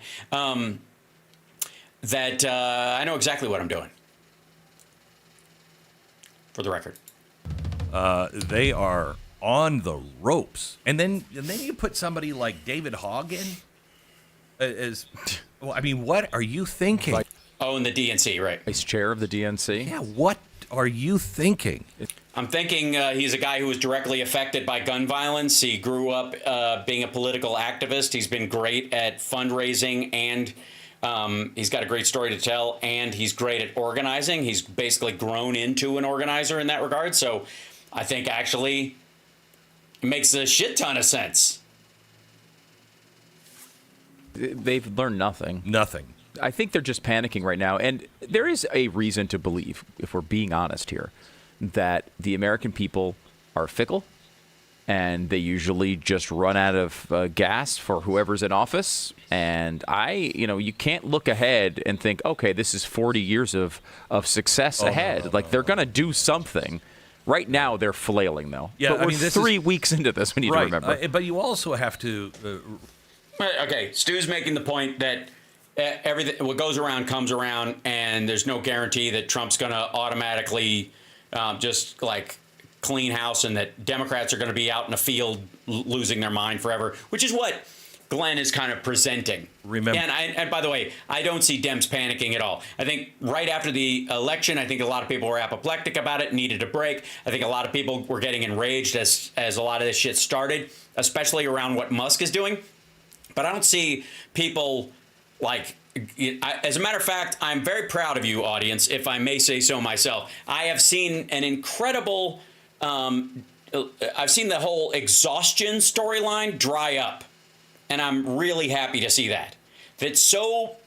That I know exactly what I'm doing. For the record. They are on the ropes. And then you put somebody like David Hogg in as, well, I mean, what are you thinking? Oh, in the DNC, right. Vice chair of the DNC? Yeah, what are you thinking? I'm thinking he's a guy who was directly affected by gun violence. He grew up being a political activist. He's been great at fundraising, and he's got a great story to tell, and he's great at organizing. He's basically grown into an organizer in that regard. So I think actually it makes a shit ton of sense. They've learned nothing. Nothing. I think they're just panicking right now. And there is a reason to believe, if we're being honest here, that the American people are fickle, and they usually just run out of gas for whoever's in office. And you can't look ahead and think, okay, this is 40 years of success ahead. Like, they're going to do something. Right now, they're flailing, though. Yeah, but we're 3 weeks into this. We need to remember. But you also have to. Okay, Stu's making the point that everything what goes around comes around, and there's no guarantee that Trump's going to automatically just like clean house, and that Democrats are going to be out in the field losing their mind forever, which is what Glenn is kind of presenting. Remember, and by the way, I don't see Dems panicking at all. I think right after the election, I think a lot of people were apoplectic about it, needed a break. I think a lot of people were getting enraged as a lot of this shit started, especially around what Musk is doing. But I don't see people like. As a matter of fact, I'm very proud of you, audience, if I may say so myself. I have seen an incredible. I've seen the whole exhaustion storyline dry up. And I'm really happy to see that. That so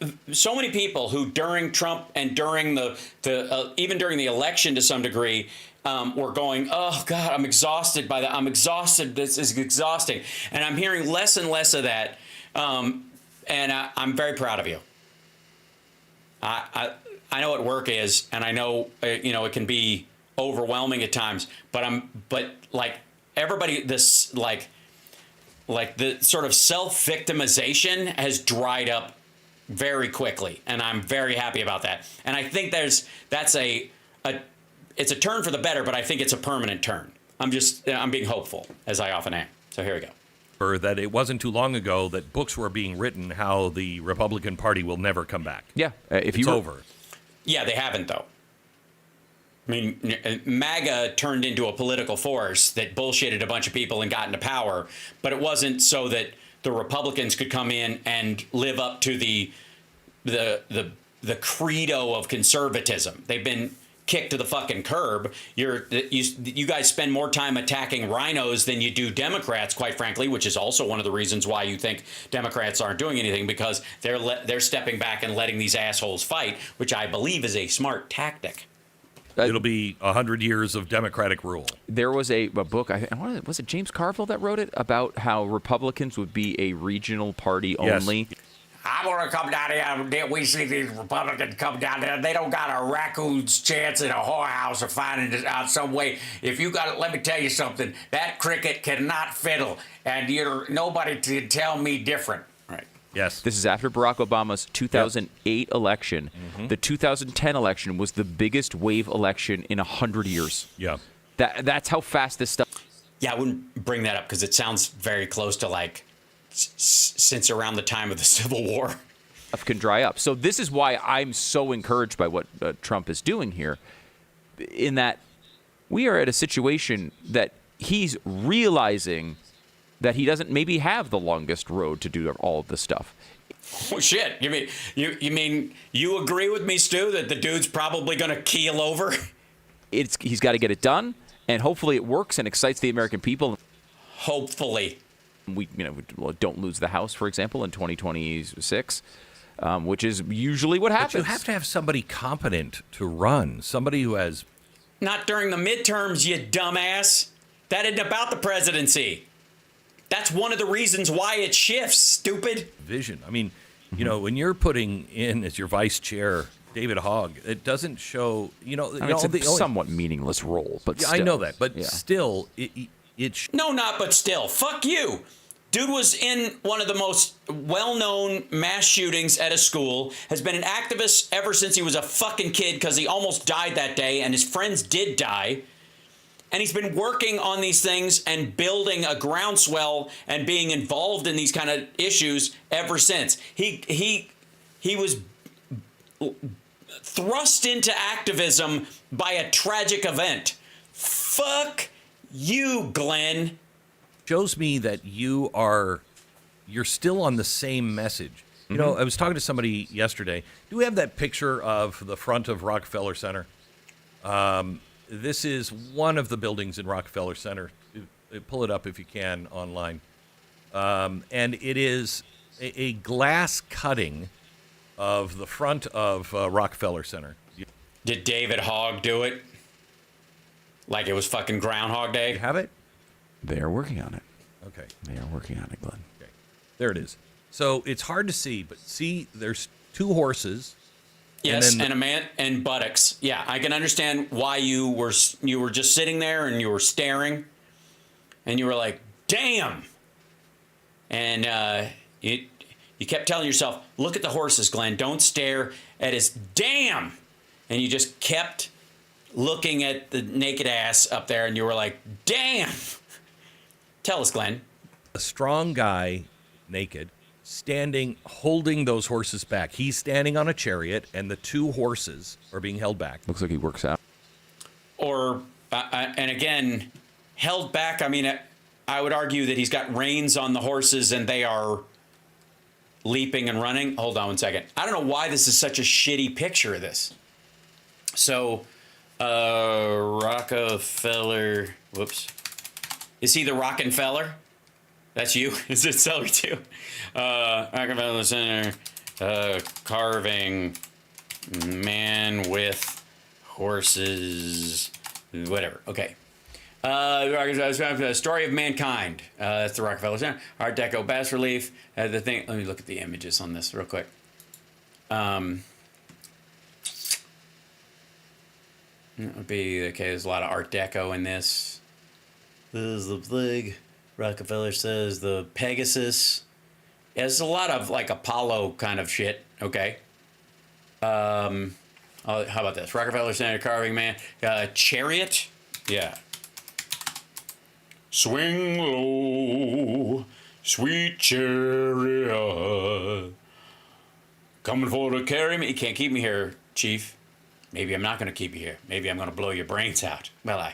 many people who during Trump and during even during the election to some degree were going, oh God, I'm exhausted by that. I'm exhausted. This is exhausting. And I'm hearing less and less of that. And I'm very proud of you. I know what work is, and I know it can be overwhelming at times. But like everybody, this like the sort of self-victimization has dried up very quickly, and I'm very happy about that. And I think it's a turn for the better, but I think it's a permanent turn. I'm being hopeful, as I often am. So here we go. That it wasn't too long ago that books were being written how the Republican Party will never come back. Yeah, it's over. Yeah, they haven't though. I mean, MAGA turned into a political force that bullshitted a bunch of people and got into power, but it wasn't so that the Republicans could come in and live up to the credo of conservatism. They've been kicked to the fucking curb. You guys spend more time attacking rhinos than you do Democrats, quite frankly, which is also one of the reasons why you think Democrats aren't doing anything, because they're stepping back and letting these assholes fight, which I believe is a smart tactic. It'll be 100 years of Democratic rule. There was a book, was it James Carville that wrote it, about how Republicans would be a regional party only? I'm going to come down here. We see these Republicans come down there. They don't got a raccoon's chance in a whorehouse of finding it out some way. If you got it, let me tell you something. That cricket cannot fiddle, and nobody can tell me different. Right. Yes. This is after Barack Obama's 2008 election. Mm-hmm. The 2010 election was the biggest wave election in 100 years. Yeah. That's how fast this stuff. Yeah, I wouldn't bring that up because it sounds very close to like since around the time of the Civil War. Can dry up. So this is why I'm so encouraged by what Trump is doing here, in that we are at a situation that he's realizing that he doesn't maybe have the longest road to do all of this stuff. Oh shit! You mean you agree with me, Stu, that the dude's probably going to keel over? He's got to get it done, and hopefully it works and excites the American people. Hopefully. We don't lose the House, for example, in 2026, which is usually what happens. But you have to have somebody competent to run, somebody who has... Not during the midterms, you dumbass. That isn't about the presidency. That's one of the reasons why it shifts, stupid. Vision. I mean, when you're putting in as your vice chair David Hogg, it doesn't show, it's a somewhat meaningless role, but still. I know that, but still, No, not but still. Fuck you. Dude was in one of the most well-known mass shootings at a school, has been an activist ever since he was a fucking kid because he almost died that day and his friends did die. And he's been working on these things and building a groundswell and being involved in these kind of issues ever since. He was thrust into activism by a tragic event. Fuck you, Glenn. Shows me that you're still on the same message. You know, I was talking to somebody yesterday. Do we have that picture of the front of Rockefeller Center? This is one of the buildings in Rockefeller Center. Pull it up if you can online. And it is a glass cutting of the front of Rockefeller Center. Did David Hogg do it? Like it was fucking Groundhog Day? You have it? They are working on it. Okay. They are working on it, Glenn. Okay. There it is. So it's hard to see, but see, there's two horses. Yes, and a man and buttocks. Yeah, I can understand why you were just sitting there and you were staring, and you were like, "Damn!" And you kept telling yourself, "Look at the horses, Glenn. Don't stare at his damn." And you just kept looking at the naked ass up there, and you were like, "Damn!" Tell us, Glenn. A strong guy, naked, standing, holding those horses back. He's standing on a chariot, and the two horses are being held back. Looks like he works out. Or, and again, held back. I mean, I would argue that he's got reins on the horses, and they are leaping and running. Hold on one second. I don't know why this is such a shitty picture of this. So, Rockefeller, whoops. Is he the Rockefeller? That's you? Is it Celery too? Rockefeller Center, carving, man with horses, whatever. Okay. Story of Mankind. That's the Rockefeller Center. Art Deco bas relief. The thing. Let me look at the images on this real quick. It would be okay. There's a lot of Art Deco in this. This is the flag. Rockefeller says the Pegasus. Yeah, there's a lot of like Apollo kind of shit. Okay. How about this? Rockefeller Center carving man. Chariot. Yeah. Swing low, sweet chariot. Coming for to carry me. You can't keep me here, Chief. Maybe I'm not going to keep you here. Maybe I'm going to blow your brains out. Well,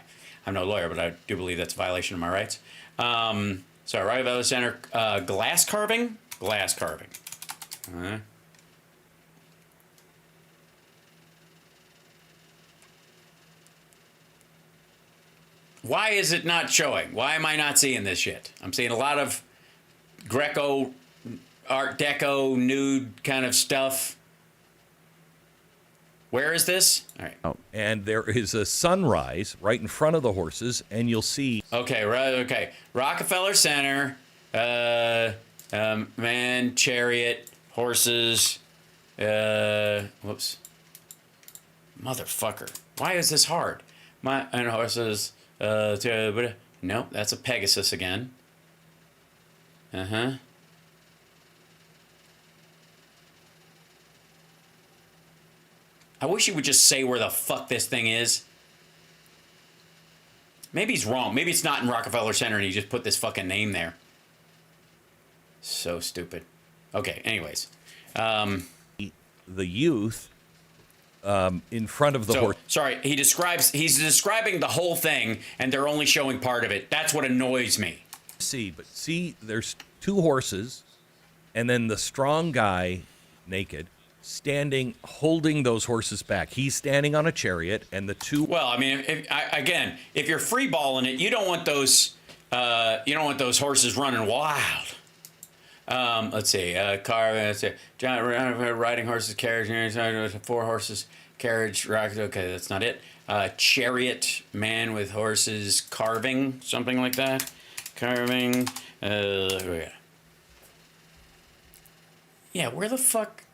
I'm no lawyer, but I do believe that's a violation of my rights. So Rockefeller Center, glass carving? Glass carving. Why is it not showing? Why am I not seeing this shit? I'm seeing a lot of Greco, Art Deco, nude kind of stuff. Where is this? All right. Oh. And there is a sunrise right in front of the horses, and you'll see. Okay, right. Okay, Rockefeller Center, man, chariot, horses. Whoops. Motherfucker. Why is this hard? And horses. No, that's a Pegasus again. Uh-huh. I wish he would just say where the fuck this thing is. Maybe he's wrong. Maybe it's not in Rockefeller Center and he just put this fucking name there. So stupid. Okay, anyways. The youth in front of the horse. Sorry, he's describing the whole thing and they're only showing part of it. That's what annoys me. See, there's two horses and then the strong guy, naked, standing, holding those horses back. He's standing on a chariot, and the two. Well, I mean, if you're freeballing it, you don't want those horses running wild. Let's see, car. Let's see, John riding horses, carriage, 4 horses, carriage, rocket. Okay, that's not it. Chariot, man with horses, carving, something like that. Carving. Yeah, where the fuck?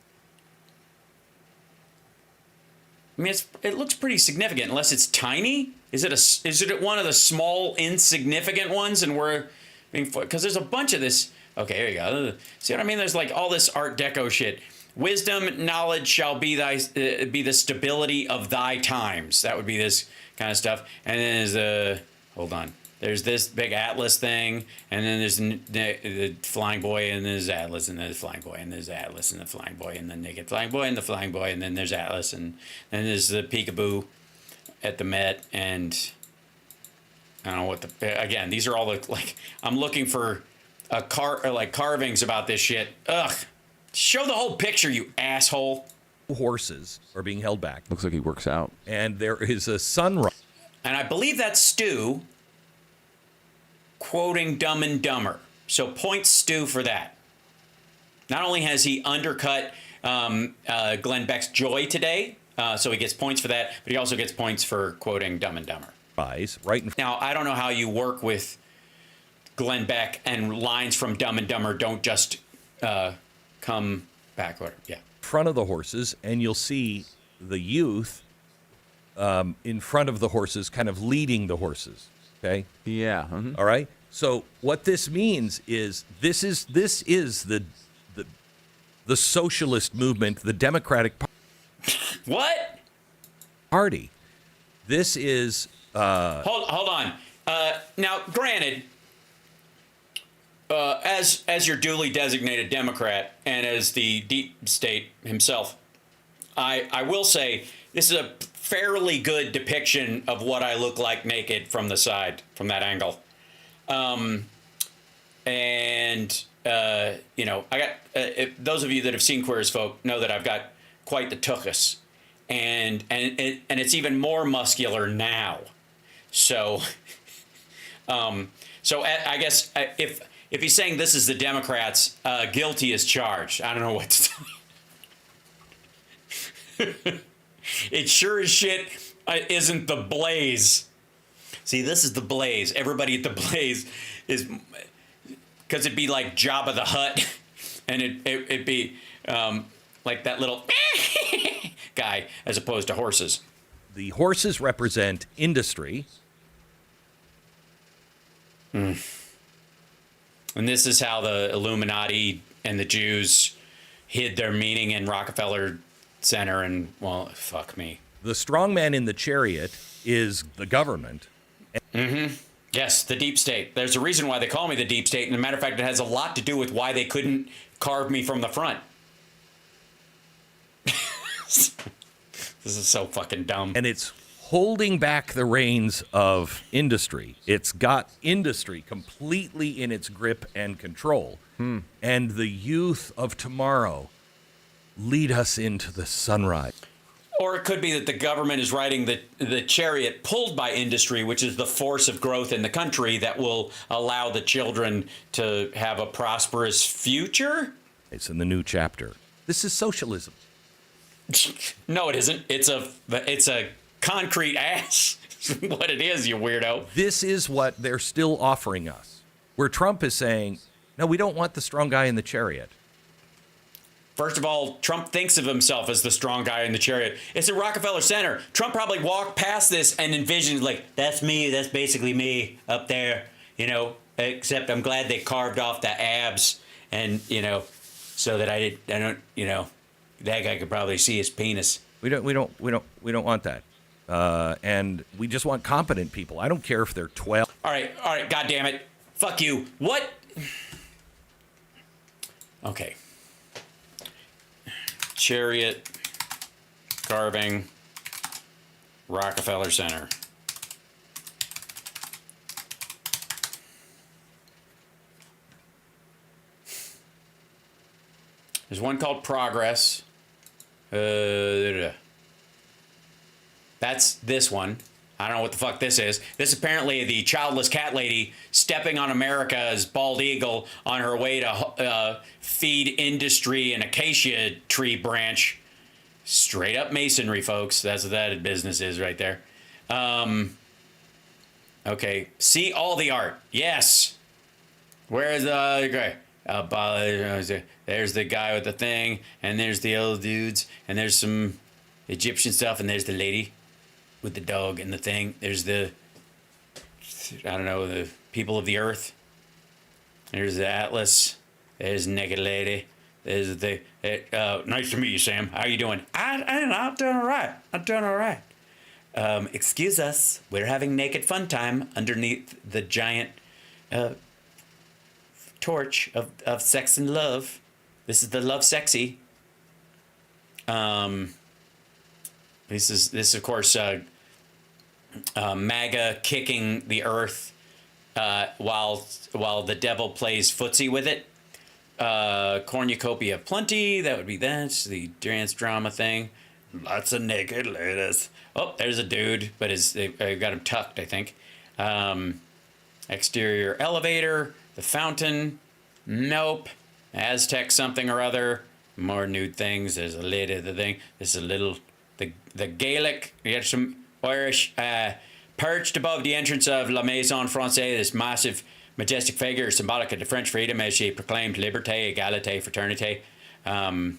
I mean, it looks pretty significant, unless it's tiny. Is it one of the small, insignificant ones? And we're being, because there's a bunch of this. Okay, here you go. See what I mean? There's like all this Art Deco shit. Wisdom, knowledge shall be the stability of thy times. That would be this kind of stuff. And then there's hold on. There's this big Atlas thing, and then there's the flying boy, and there's Atlas, and then the flying boy, and there's Atlas, and the flying boy, and the naked flying boy, and the flying boy, and then there's Atlas, and then there's the peekaboo at the Met, and I don't know what again, these are all the, like, I'm looking for carvings about this shit. Ugh. Show the whole picture, you asshole. Horses are being held back. Looks like he works out. And there is a sunrise. And I believe that's Stu quoting Dumb and Dumber. So points Stu for that. Not only has he undercut Glenn Beck's joy today, so he gets points for that, but he also gets points for quoting Dumb and Dumber. Now, I don't know how you work with Glenn Beck and lines from Dumb and Dumber don't just come backward. Yeah. Front of the horses, and you'll see the youth in front of the horses, kind of leading the horses. Okay. Yeah. Mm-hmm. All right. So what this means is this is the socialist movement, the Democratic What? Party. This is hold on. Now, granted, as your duly designated Democrat and as the deep state himself, I will say this is a fairly good depiction of what I look like naked from the side, from that angle. You know, I got those of you that have seen Queer as Folk know that I've got quite the tuchus, and it's even more muscular now. So, I guess if he's saying this is the Democrats, guilty as charged. I don't know what to tell you. It sure as shit isn't the Blaze. See, this is the Blaze. Everybody at the Blaze is, because it'd be like Jabba the Hutt, and it'd be like that little guy as opposed to horses. The horses represent industry. And this is how the Illuminati and the Jews hid their meaning in Rockefeller Center, and, well, fuck me. The strong man in the chariot is the government. Mm-hmm. Yes, the deep state. There's a reason why they call me the deep state, and as a matter of fact, it has a lot to do with why they couldn't carve me from the front. This is so fucking dumb. And it's holding back the reins of industry. It's got industry completely in its grip and control. And the youth of tomorrow lead us into the sunrise. Or it could be that the government is riding the chariot pulled by industry, which is the force of growth in the country that will allow the children to have a prosperous future. It's in the new chapter. This is socialism. No, it isn't. It's a concrete ass. What it is, you weirdo. This is what they're still offering us. Where Trump is saying, no, we don't want the strong guy in the chariot. First of all, Trump thinks of himself as the strong guy in the chariot. It's at Rockefeller Center. Trump probably walked past this and envisioned, like, that's me. That's basically me up there, you know, except I'm glad they carved off the abs and, you know, so that I don't, you know, that guy could probably see his penis. We don't want that. And we just want competent people. I don't care if they're 12. All right, God damn it. Fuck you. What? Okay. Chariot carving, Rockefeller Center. There's one called Progress. That's this one. I don't know what the fuck this is. This is apparently the childless cat lady stepping on America's bald eagle on her way to feed industry an acacia tree branch. Straight up masonry, folks. That's what that business is right there. Okay. See all the art. Yes. Where's the guy? There's the guy with the thing, and there's the old dudes, and there's some Egyptian stuff, and there's the lady with the dog and the thing. There's the, I don't know, the people of the earth. There's the Atlas. There's Naked Lady. There's the, nice to meet you, Sam. How you doing? I'm doing all right. I'm doing all right. Excuse us. We're having naked fun time underneath the giant torch of sex and love. This is the Love Sexy. This is of course MAGA kicking the earth while the devil plays footsie with it. Cornucopia plenty. That would be that. The dance drama thing. Lots of naked ladies. Oh, there's a dude, but they've got him tucked, I think. Exterior elevator. The fountain. Nope. Aztec something or other. More nude things. There's a lady. The thing. This is a little. The Gaelic. You got some Irish. Perched above the entrance of La Maison Francaise, this massive, majestic figure symbolic of the French freedom as she proclaimed liberté, égalité, fraternité. I'm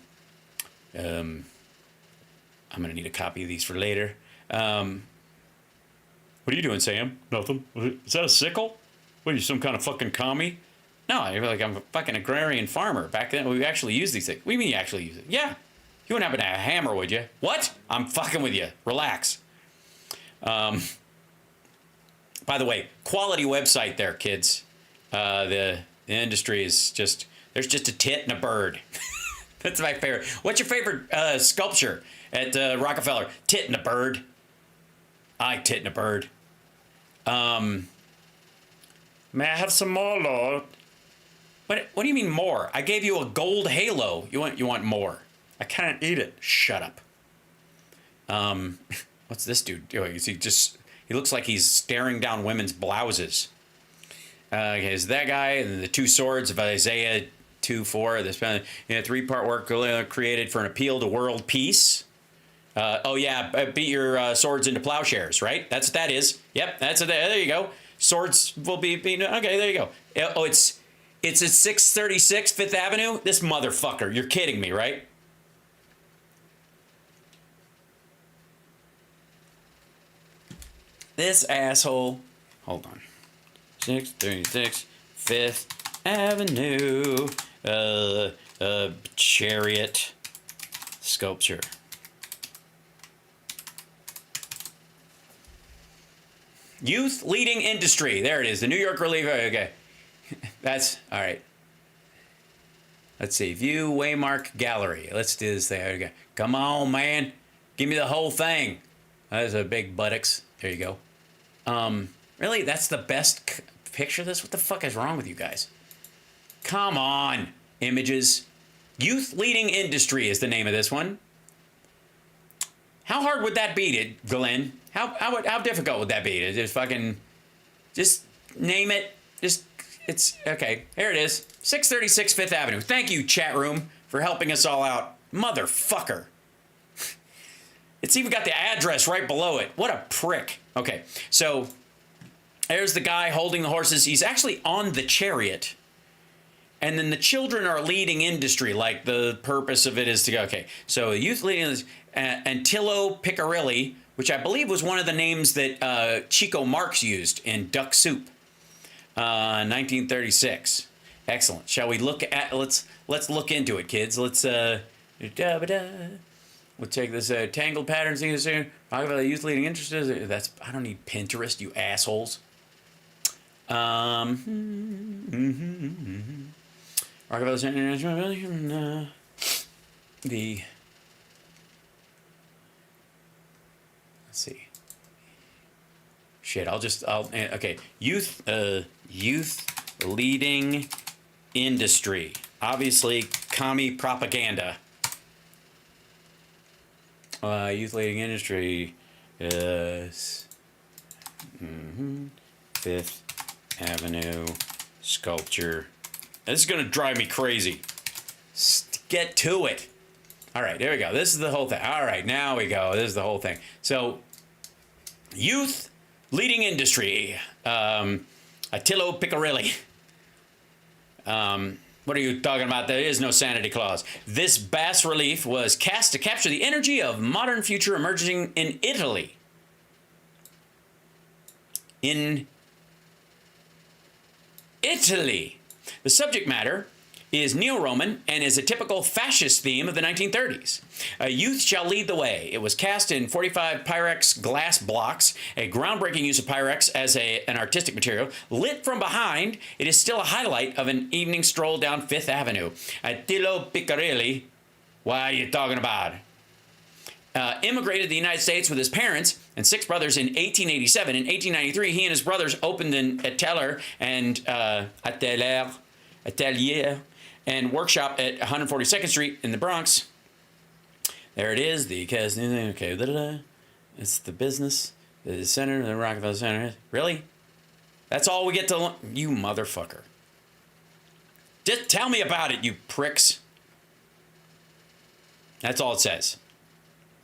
going to need a copy of these for later. What are you doing, Sam? Nothing. Is that a sickle? What are you, some kind of fucking commie? No, I feel like I'm a fucking agrarian farmer. Back then, we actually used these things. What do you mean you actually use it? Yeah. You wouldn't happen to have a hammer, would you? What? I'm fucking with you. Relax. By the way, quality website there, kids. The industry is just, there's just a tit and a bird. That's my favorite. What's your favorite sculpture at Rockefeller? Tit and a bird. I like tit and a bird. May I have some more, Lord? What do you mean more? I gave you a gold halo. You want more? I can't eat it. Shut up. What's this dude doing? He looks like he's staring down women's blouses. Okay, is that guy and the two swords of Isaiah 2:4? This three-part work created for an appeal to world peace. Beat your swords into plowshares, right? That's what that is. Yep, that's it. There you go. Swords will be okay. There you go. Oh, it's at 636 Fifth Avenue. This motherfucker. You're kidding me, right? This asshole. Hold on. 636 Fifth Avenue. Chariot sculpture. Youth leading industry. There it is. The New York Relief. Okay. That's all right. Let's see. View Waymark Gallery. Let's do this thing. Okay. Come on, man. Give me the whole thing. There's a big buttocks. There you go. Really? That's the best picture of this? What the fuck is wrong with you guys? Come on. Images. Youth leading industry is the name of this one. How hard would that be, Glenn? How difficult would that be? Just name it. It's okay. Here it is. 636 Fifth Avenue. Thank you, chat room, for helping us all out. Motherfucker. It's even got the address right below it. What a prick. Okay, so there's the guy holding the horses. He's actually on the chariot. And then the children are leading industry, like the purpose of it is to go, okay, so youth leading is Antillo Picarilli, which I believe was one of the names that Chico Marx used in Duck Soup, 1936. Excellent. Shall we look at, let's look into it, kids. Let's, we'll take this tangled patterns thing here. Talk about the youth leading interest. That's, I don't need Pinterest, you assholes. Rockefeller Center, the, let's see. Shit, okay. Youth leading industry. Obviously, commie propaganda. Youth leading industry is Fifth Avenue sculpture. This is going to drive me crazy. Get to it. All right, there we go. This is the whole thing. All right, now we go. This is the whole thing. So, youth leading industry. Attilio Picarilli. What are you talking about? There is no sanity clause. This bas relief was cast to capture the energy of modern future emerging in Italy. In Italy. The subject matter is neo-Roman and is a typical fascist theme of the 1930s. Youth shall lead the way. It was cast in 45 Pyrex glass blocks, a groundbreaking use of Pyrex as an artistic material. Lit from behind, it is still a highlight of an evening stroll down Fifth Avenue. Attilio Picarilli, what are you talking about? Immigrated to the United States with his parents and 6 brothers in 1887. In 1893, he and his brothers opened an atelier and atelier and workshop at 142nd Street in the Bronx. There it is. Okay, it's the business, the center, the Rockefeller Center. Really? That's all we get to you motherfucker. Just tell me about it, you pricks. That's all it says.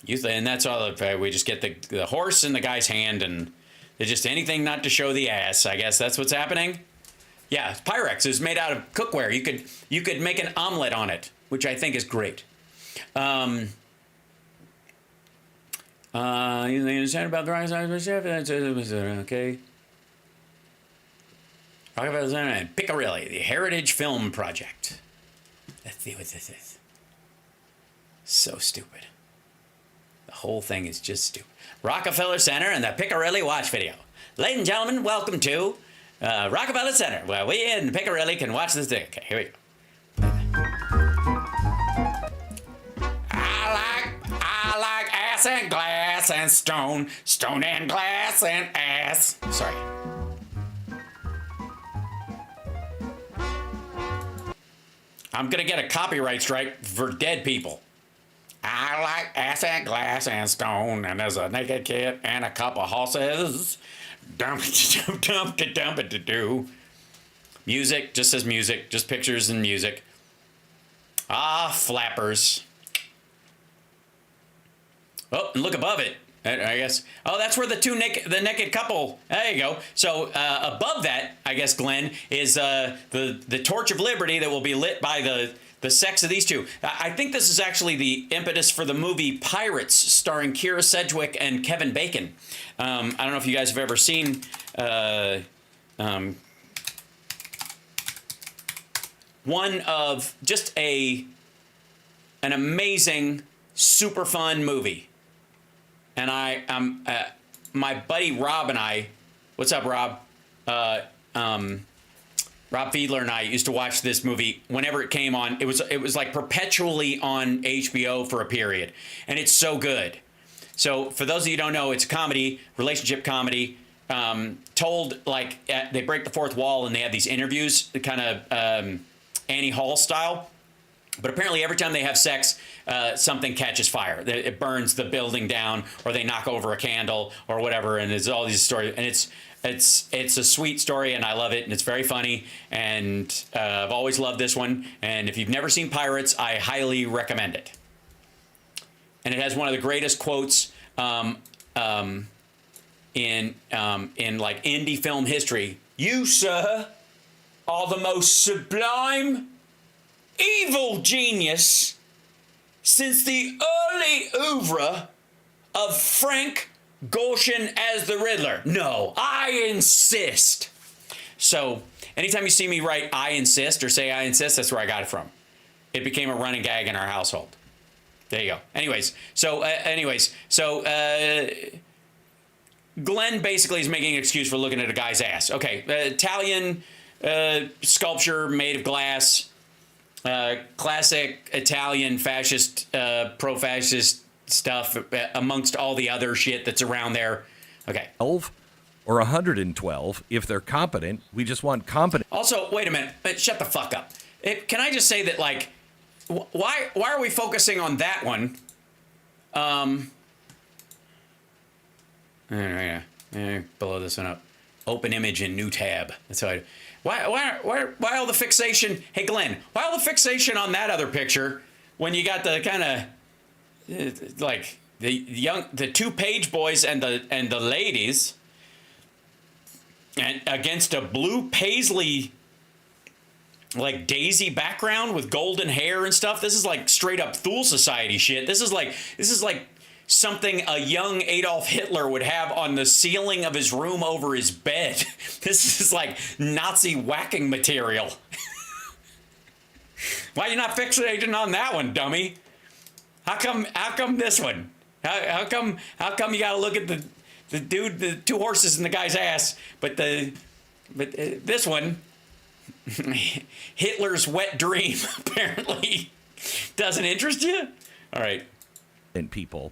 And that's all. We just get the horse in the guy's hand, and it's just anything not to show the ass. I guess that's what's happening. Yeah, Pyrex is made out of cookware. You could make an omelet on it, which I think is great. You understand about the Rockefeller Center? Okay. Rockefeller Center and Picarilli, the Heritage Film Project. Let's see what this is. So stupid. The whole thing is just stupid. Rockefeller Center and the Picarilli watch video. Ladies and gentlemen, welcome to Rockefeller Center, where we in Picarilli can watch this thing. Okay, here we go. I like ass and glass and stone, stone and glass and ass. Sorry. I'm gonna get a copyright strike for dead people. I like ass and glass and stone, and there's a naked kid and a couple horses. Dump-a-dump-a-dump-a-do. Music, just says music, just pictures and music. Ah, flappers. Oh, and look above it, I guess. Oh, that's where the naked couple, there you go. So above that, I guess, Glenn, is the torch of liberty that will be lit by the sex of these two. I think this is actually the impetus for the movie Pirates, starring Keira Sedgwick and Kevin Bacon. I don't know if you guys have ever seen one of just an amazing, super fun movie. And my buddy Rob and I, what's up, Rob? Rob Fiedler and I used to watch this movie whenever it came on. It was like perpetually on HBO for a period, and it's so good. So for those of you who don't know, it's a comedy, relationship comedy, told like they break the fourth wall and they have these interviews, kind of Annie Hall style. But apparently every time they have sex, something catches fire. It burns the building down, or they knock over a candle, or whatever. And there's all these stories, and it's a sweet story, and I love it, and it's very funny. And I've always loved this one. And if you've never seen Pirates, I highly recommend it. and it has one of the greatest quotes in like indie film history. You, sir, are the most sublime evil genius since the early oeuvre of Frank Gorshin as the Riddler. No, I insist. So anytime you see me write I insist or say I insist, that's where I got it from. It became a running gag in our household. There you go. Anyways, Glenn basically is making an excuse for looking at a guy's ass. Okay, Italian sculpture made of glass, classic Italian fascist, pro-fascist stuff amongst all the other shit that's around there. Okay. 12 or 112 if they're competent. We just want competent. Also, wait a minute. Shut the fuck up. Can I just say that, like, why are we focusing on that one? Below this one up. Open image in new tab. That's how I. Why all the fixation? Hey, Glenn, why all the fixation on that other picture when you got the kind of like the two page boys and the ladies and against a blue paisley like daisy background with golden hair and stuff? This is like straight up Thule Society shit. This is like something a young Adolf Hitler would have on the ceiling of his room over his bed. This is like Nazi whacking material. Why are you not fixating on that one, dummy? How come this one? How come you gotta look at the dude, the two horses in the guy's ass, but this one, Hitler's wet dream, apparently doesn't interest you? All right. And people,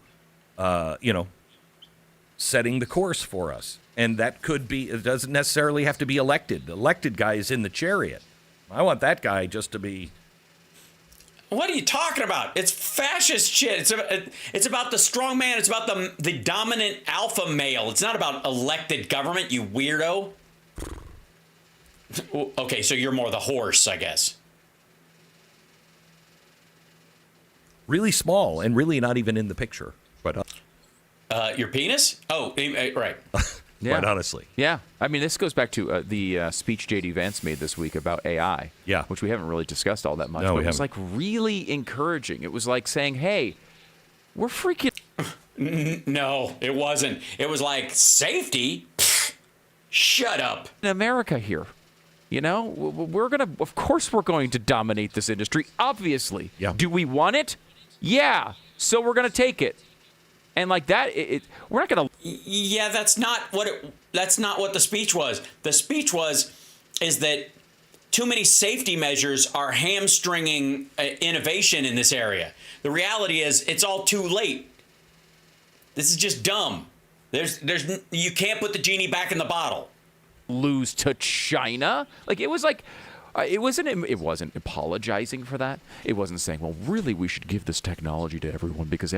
setting the course for us. And that could be, it doesn't necessarily have to be elected. The elected guy is in the chariot. I want that guy just to be. What are you talking about? It's fascist shit. It's about the strong man. It's about the dominant alpha male. It's not about elected government, you weirdo. Okay, so you're more the horse, I guess. Really small and really not even in the picture. But your penis? Oh, right. Yeah. Quite honestly. Yeah. I mean, this goes back to the speech J.D. Vance made this week about AI. Yeah. Which we haven't really discussed all that much. No, but we it was haven't. like really encouraging. It was like saying, hey, we're freaking. No, it wasn't. It was like, safety? Pfft, shut up. In America here. Of course we're going to dominate this industry, obviously. Yeah. Do we want it? Yeah. So we're going to take it. And like that, we're not going to. Yeah, that's not what the speech was. The speech is that too many safety measures are hamstringing innovation in this area. The reality is it's all too late. This is just dumb. You can't put the genie back in the bottle. Lose to China. Like it was like. It wasn't apologizing for that. It wasn't saying, well, really, we should give this technology to everyone because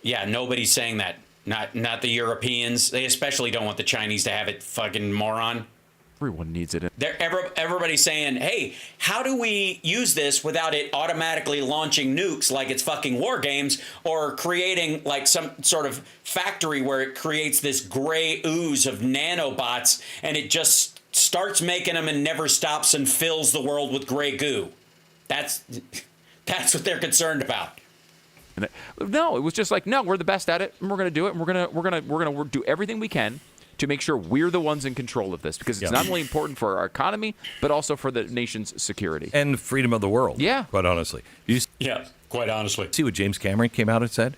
Yeah, nobody's saying that. Not the Europeans. They especially don't want the Chinese to have it, fucking moron. Everyone needs it. Everybody's saying, hey, how do we use this without it automatically launching nukes like it's fucking war games, or creating like some sort of factory where it creates this gray ooze of nanobots and it just starts making them and never stops and fills the world with gray goo. That's what they're concerned about. No, it was just like, no, we're the best at it, and we're going to do it, and we're going to do everything we can to make sure we're the ones in control of this, because it's not only important for our economy, but also for the nation's security and freedom of the world. Yeah, quite honestly. Quite honestly. See what James Cameron came out and said?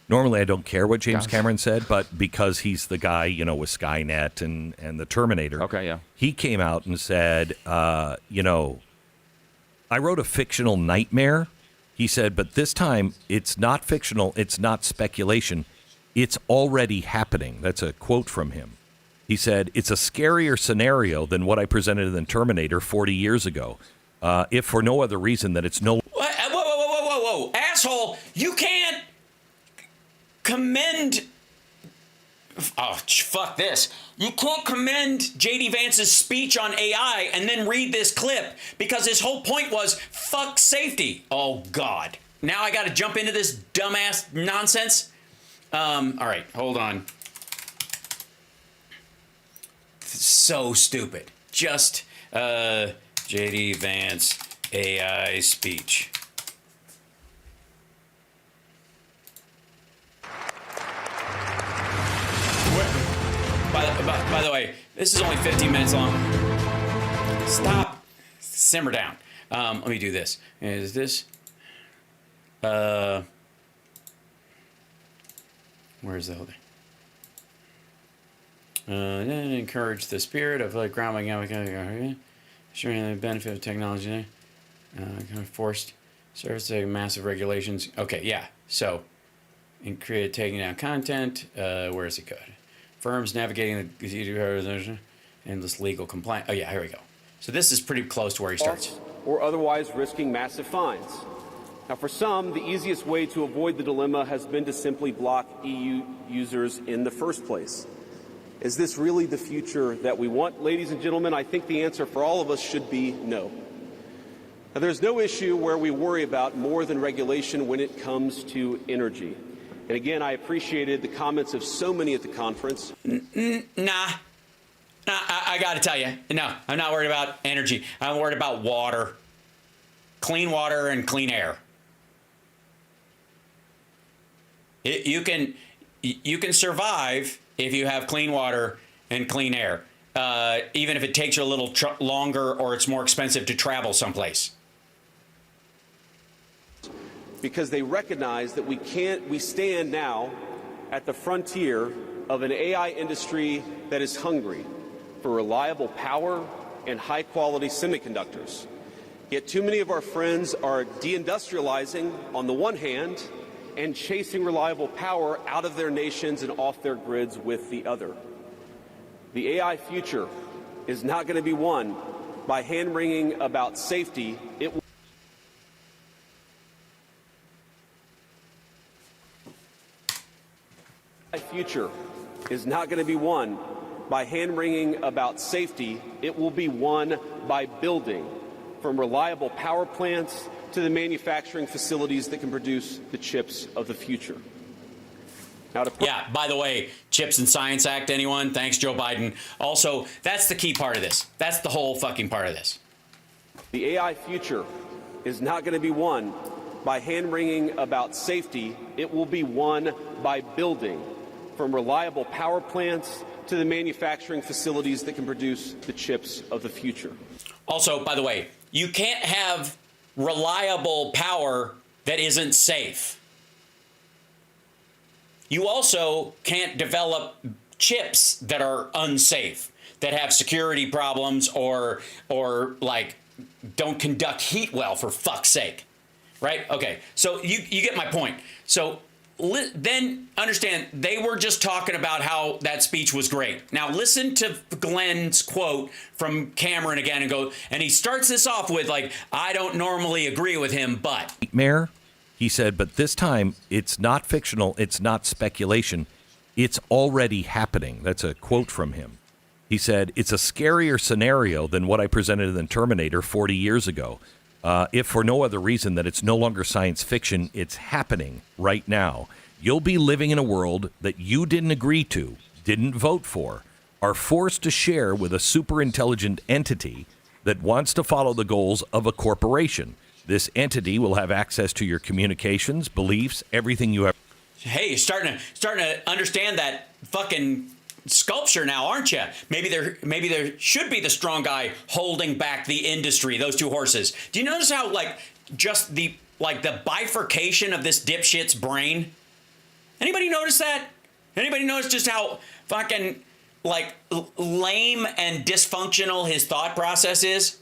Normally, I don't care what James Cameron said, but because he's the guy, with Skynet and the Terminator. Okay, yeah. He came out and said, I wrote a fictional nightmare. He said, but this time it's not fictional. It's not speculation. It's already happening. That's a quote from him. He said, it's a scarier scenario than what I presented in Terminator 40 years ago. If for no other reason that it's no. Whoa, asshole! You can't commend. Oh, fuck this. You can't commend J.D. Vance's speech on AI and then read this clip, because his whole point was fuck safety. Oh, God. now I got to jump into this dumbass nonsense. All right, hold on. So stupid. Just JD Vance AI speech. By the way, this is only 15 minutes long. Stop. Simmer down. Let me do this. Is this? Where's the whole thing? Encourage the spirit of like groundbreaking, sharing the benefit of technology. Kind of forced service massive regulations. Okay, yeah. So, and create taking down content. Where is it good? Firms navigating the endless legal compliance. Oh yeah, here we go. So this is pretty close to where he starts. Or otherwise risking massive fines. Now, for some, the easiest way to avoid the dilemma has been to simply block EU users in the first place. Is this really the future that we want? Ladies and gentlemen, I think the answer for all of us should be no. Now, there's no issue where we worry about more than regulation when it comes to energy. And again, I appreciated the comments of so many at the conference. Nah, I got to tell you, no, I'm not worried about energy. I'm worried about water, clean water and clean air. You can survive if you have clean water and clean air, even if it takes you a little longer or it's more expensive to travel someplace. Because they recognize that we stand now at the frontier of an AI industry that is hungry for reliable power and high-quality semiconductors. Yet too many of our friends are deindustrializing on the one hand and chasing reliable power out of their nations and off their grids with the other. The AI future is not going to be won by hand-wringing about safety. It will future is not going to be won by hand-wringing about safety. It will be won by building, from reliable power plants to the manufacturing facilities that can produce the chips of the future. Now yeah, by the way, Chips and Science Act, anyone? Thanks, Joe Biden. Also, that's the key part of this. That's the whole fucking part of this. The AI future is not going to be won by hand-wringing about safety. It will be won by building, from reliable power plants to the manufacturing facilities that can produce the chips of the future. Also, by the way, you can't have reliable power that isn't safe. You also can't develop chips that are unsafe, that have security problems or like don't conduct heat well, for fuck's sake. Right? Okay. So you get my point. So then understand, they were just talking about how that speech was great. Now listen to Glenn's quote from Cameron again and he starts this off with like, I don't normally agree with him, but. Mayor, he said, but this time it's not fictional. It's not speculation. It's already happening. That's a quote from him. He said, it's a scarier scenario than what I presented in Terminator 40 years ago. If for no other reason that it's no longer science fiction, it's happening right now. You'll be living in a world that you didn't agree to, didn't vote for, are forced to share with a super intelligent entity that wants to follow the goals of a corporation. This entity will have access to your communications, beliefs, everything you have. Hey, you're starting to understand that fucking sculpture now, aren't you? Maybe there should be the strong guy holding back the industry, those two horses. Do you notice how just the bifurcation of this dipshit's brain? Anybody notice that? Anybody notice just how fucking lame and dysfunctional his thought process is?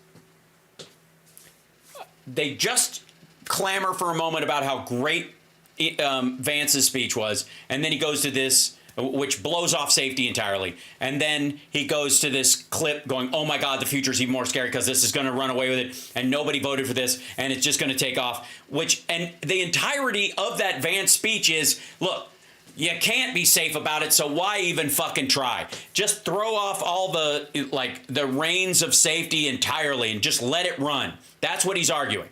They just clamor for a moment about how great Vance's speech was, and then he goes to this, which blows off safety entirely. And then he goes to this clip going, oh my God, the future is even more scary because this is going to run away with it. And nobody voted for this. And it's just going to take off, and the entirety of that Vance speech is, look, you can't be safe about it. So why even fucking try? Just throw off all the reins of safety entirely and just let it run. That's what he's arguing.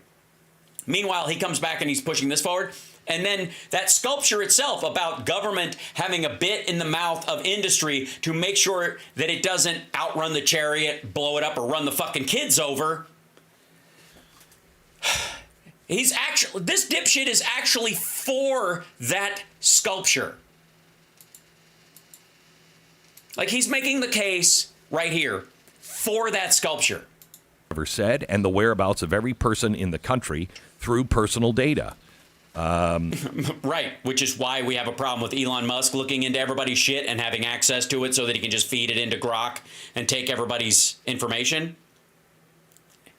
Meanwhile, he comes back and he's pushing this forward. And then that sculpture itself about government having a bit in the mouth of industry to make sure that it doesn't outrun the chariot, blow it up, or run the fucking kids over. This dipshit is actually for that sculpture. Like, he's making the case right here for that sculpture. Ever said, and the whereabouts of every person in the country through personal data. Right, which is why we have a problem with Elon Musk looking into everybody's shit and having access to it so that he can just feed it into Grok and take everybody's information.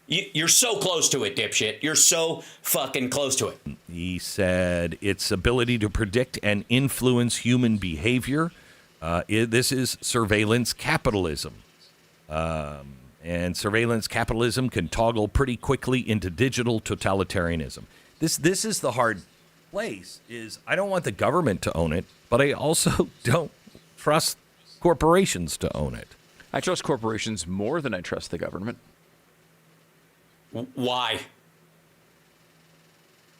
You're so close to it, dipshit. You're so fucking close to it. He said its ability to predict and influence human behavior. This is surveillance capitalism. And surveillance capitalism can toggle pretty quickly into digital totalitarianism. This is the hard place, is I don't want the government to own it, but I also don't trust corporations to own it. I trust corporations more than I trust the government. Why?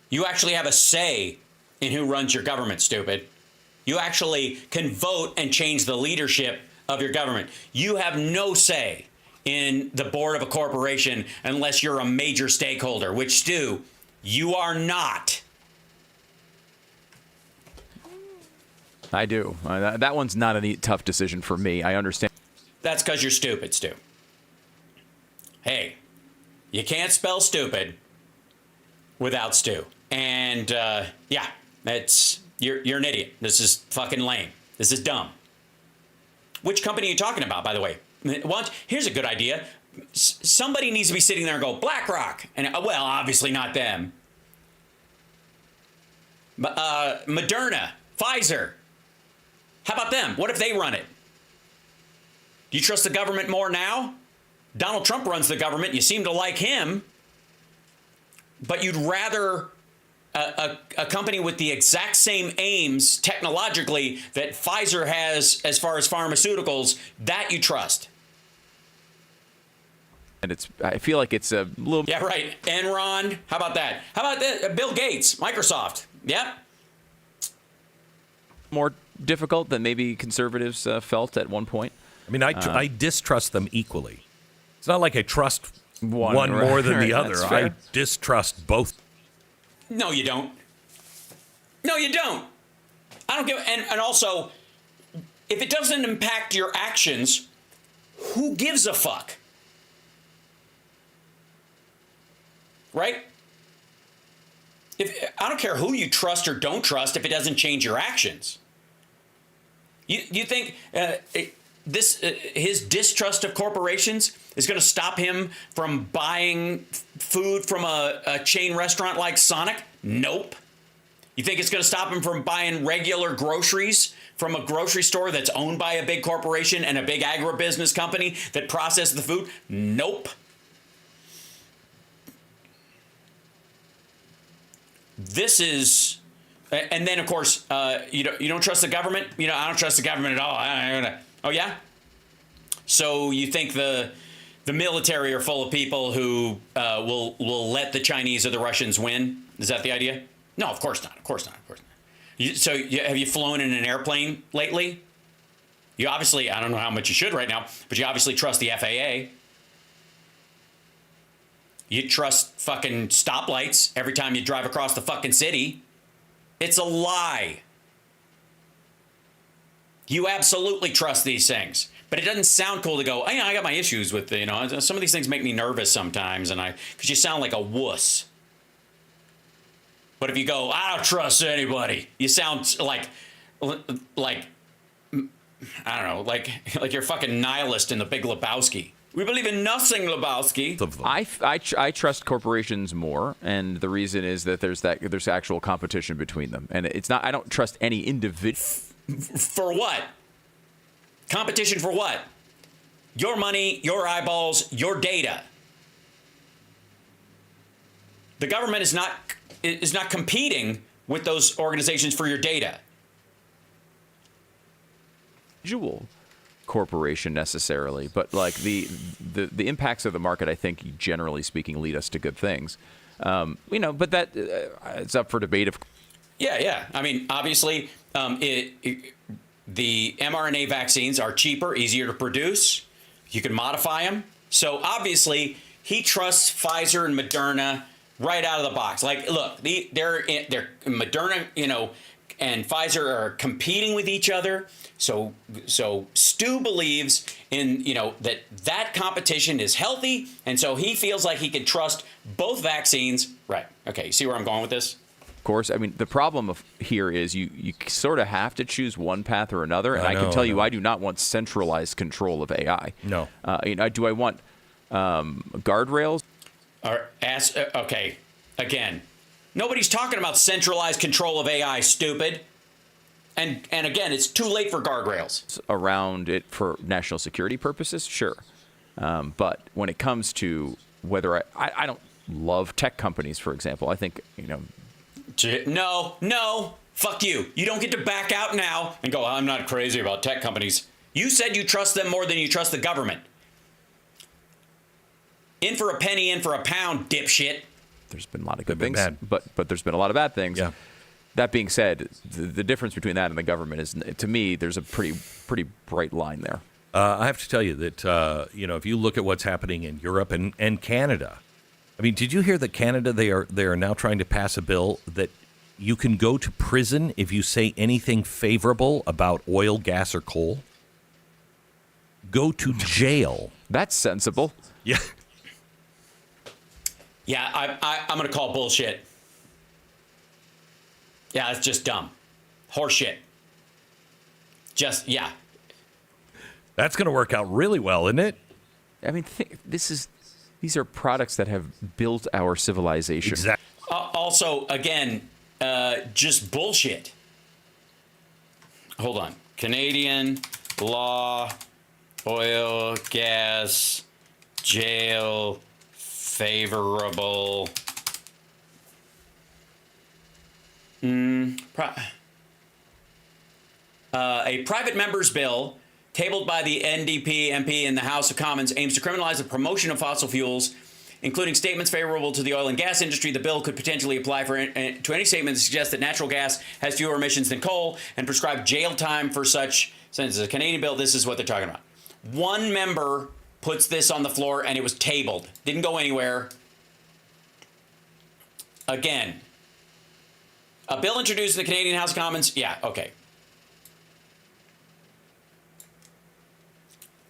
You actually have a say in who runs your government, stupid. You actually can vote and change the leadership of your government. You have no say in the board of a corporation unless you're a major stakeholder, which, Stu, you are not. I do. That one's not a tough decision for me. I understand. That's because you're stupid, Stu. Hey, you can't spell stupid without Stu. And, yeah, you're an idiot. This is fucking lame. This is dumb. Which company are you talking about, by the way? Here's a good idea. Somebody needs to be sitting there and go, BlackRock. And, well, obviously not them. Moderna, Pfizer. How about them? What if they run it? Do you trust the government more now? Donald Trump runs the government. You seem to like him. But you'd rather a company with the exact same aims technologically that Pfizer has as far as pharmaceuticals, that you trust. And I feel like it's a little... Yeah, right. Enron. How about that? How about that? Bill Gates, Microsoft. Yep. More difficult than maybe conservatives felt at one point. I mean, I distrust them equally. It's not like I trust one more than the other. I distrust both. No, you don't. No, you don't. I don't give... And also, if it doesn't impact your actions, who gives a fuck? Right? I don't care who you trust or don't trust if it doesn't change your actions. You think his distrust of corporations is going to stop him from buying food from a chain restaurant like Sonic? Nope. You think it's going to stop him from buying regular groceries from a grocery store that's owned by a big corporation and a big agribusiness company that processes the food? Nope. This is, and then of course, you don't trust the government. I don't trust the government at all. Oh yeah. So you think the military are full of people who will let the Chinese or the Russians win? Is that the idea? No, of course not. Of course not. Of course not. Have you flown in an airplane lately? You obviously, I don't know how much you should right now, but you obviously trust the FAA. You trust fucking stoplights every time you drive across the fucking city. It's a lie. You absolutely trust these things. But it doesn't sound cool to go, oh, yeah, I got my issues with, some of these things make me nervous sometimes, because you sound like a wuss. But if you go, I don't trust anybody, you sound like I don't know, like you're a fucking nihilist in The Big Lebowski. We believe in nothing, Lebowski. I trust corporations more, and the reason is that there's actual competition between them, and it's not. I don't trust any individual. For what? Competition for what? Your money, your eyeballs, your data. The government is not competing with those organizations for your data. Individual corporation necessarily, but like the impacts of the market, I think generally speaking lead us to good things. But that it's up for debate. Yeah. I mean, obviously, the mRNA vaccines are cheaper, easier to produce. You can modify them. So obviously, he trusts Pfizer and Moderna right out of the box. Like, look, they're Moderna, and Pfizer are competing with each other. So Stu believes in, that competition is healthy, and so he feels like he can trust both vaccines. Right. Okay. You see where I'm going with this? Of course. I mean, the problem here is you sort of have to choose one path or another. And I can tell you, I do not want centralized control of AI. No. Do I want guardrails? Okay. Again, nobody's talking about centralized control of AI, stupid. And again, it's too late for guardrails. Around it for national security purposes, sure. But when it comes to whether I don't love tech companies, for example, I think, No, fuck you. You don't get to back out now and go, I'm not crazy about tech companies. You said you trust them more than you trust the government. In for a penny, in for a pound, dipshit. There's been a lot of good things, but there's been a lot of bad things. Yeah. That being said, the difference between that and the government is, to me, there's a pretty bright line there. I have to tell you that, if you look at what's happening in Europe and Canada, I mean, did you hear that Canada, they are now trying to pass a bill that you can go to prison if you say anything favorable about oil, gas, or coal? Go to jail. That's sensible. Yeah. Yeah, I'm going to call bullshit. Yeah, it's just dumb. Horseshit. Yeah. That's going to work out really well, isn't it? I mean, these are products that have built our civilization. Exactly. Also, again, just bullshit. Hold on. Canadian law, oil, gas, jail, favorable. A private member's bill tabled by the NDP MP in the House of Commons aims to criminalize the promotion of fossil fuels, including statements favorable to the oil and gas industry. The bill could potentially apply to any statement that suggests that natural gas has fewer emissions than coal and prescribe jail time for such sentences. A Canadian bill, this is what they're talking about. One member puts this on the floor and it was tabled. Didn't go anywhere. Again, a bill introduced in the Canadian House of Commons. Yeah, okay.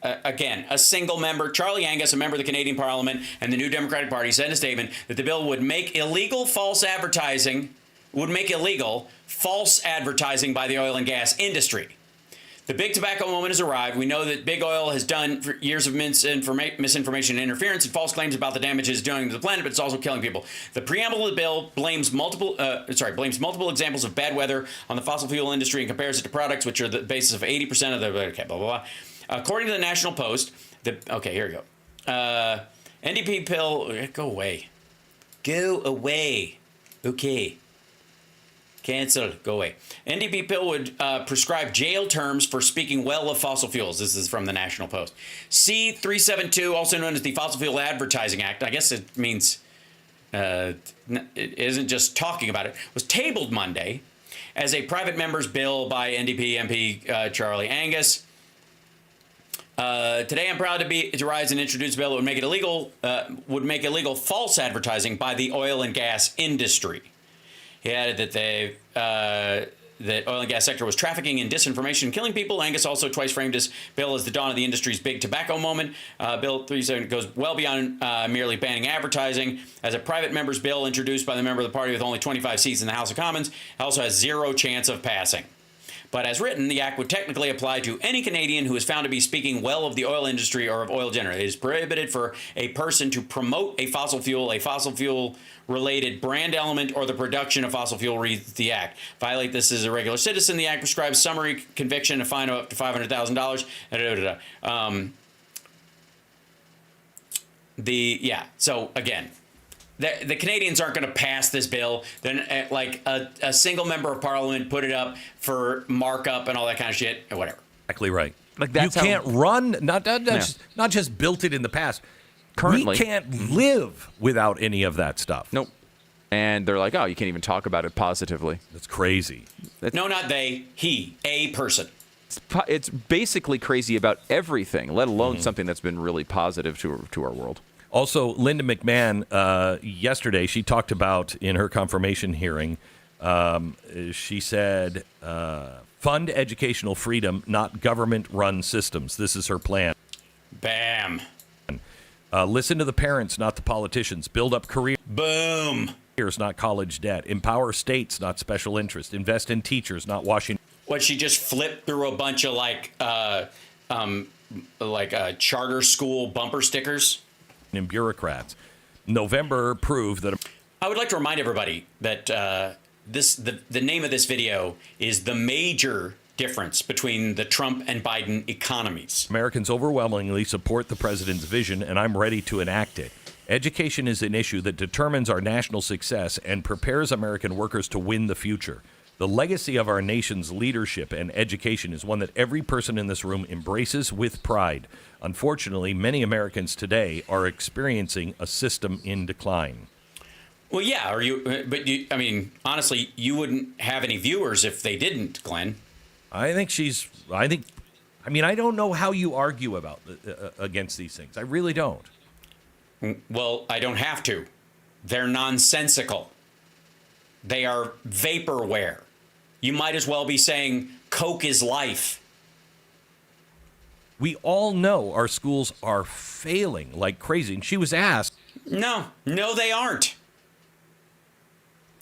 Again, a single member, Charlie Angus, a member of the Canadian Parliament and the New Democratic Party, said in a statement that the bill would make illegal false advertising by the oil and gas industry. The big tobacco moment has arrived. We know that big oil has done for years of misinformation and interference and false claims about the damage it's doing to the planet, but it's also killing people. The preamble of the bill blames multiple examples of bad weather on the fossil fuel industry and compares it to products which are the basis of 80% of the blah, blah, blah. According to the National Post, here we go. NDP bill, go away. Go away. Okay. Cancel. Go away. NDP bill would prescribe jail terms for speaking well of fossil fuels. This is from the National Post. C-372, also known as the Fossil Fuel Advertising Act, I guess it means it isn't just talking about it, was tabled Monday as a private member's bill by NDP MP Charlie Angus. Today, I'm proud to rise and introduce a bill that would make illegal false advertising by the oil and gas industry. He added that the oil and gas sector was trafficking in disinformation and killing people. Angus also twice framed his bill as the dawn of the industry's big tobacco moment. Bill 370 goes well beyond merely banning advertising. As a private member's bill introduced by the member of the party with only 25 seats in the House of Commons, it also has zero chance of passing. But as written, the act would technically apply to any Canadian who is found to be speaking well of the oil industry or of oil generators. It is prohibited for a person to promote a fossil fuel-related brand element, or the production of fossil fuel, reads the act. Violate this as a regular citizen. The act prescribes summary conviction, a fine of up to $500,000. So again, the Canadians aren't going to pass this bill. Then, a single member of Parliament put it up for markup and all that kind of shit, or whatever. Exactly right. Like, that's you can't run. Not just built it in the past. Currently, we can't live without any of that stuff. Nope. And they're like, oh, you can't even talk about it positively. That's crazy. No, not they. He, a person. It's basically crazy about everything, let alone something that's been really positive to our world. Also, Linda McMahon, yesterday, she talked about in her confirmation hearing, she said, fund educational freedom, not government-run systems. This is her plan. Bam. Listen to the parents, not the politicians. Build up careers. Boom. Not college debt. Empower states, not special interest. Invest in teachers, not Washington. What, she just flipped through a bunch of charter school bumper stickers? And bureaucrats. November proved that. I would like to remind everybody that the name of this video is the major difference between the Trump and Biden economies. Americans overwhelmingly support the president's vision, and I'm ready to enact it. Education is an issue that determines our national success and prepares American workers to win the future. The legacy of our nation's leadership and education is one that every person in this room embraces with pride. Unfortunately, many Americans today are experiencing a system in decline. Well, yeah, I mean, honestly, you wouldn't have any viewers if they didn't, Glenn. I don't know how you argue about against these things. I really don't. Well, I don't have to. They're nonsensical. They are vaporware. You might as well be saying Coke is life. We all know our schools are failing like crazy. And she was asked. No, they aren't.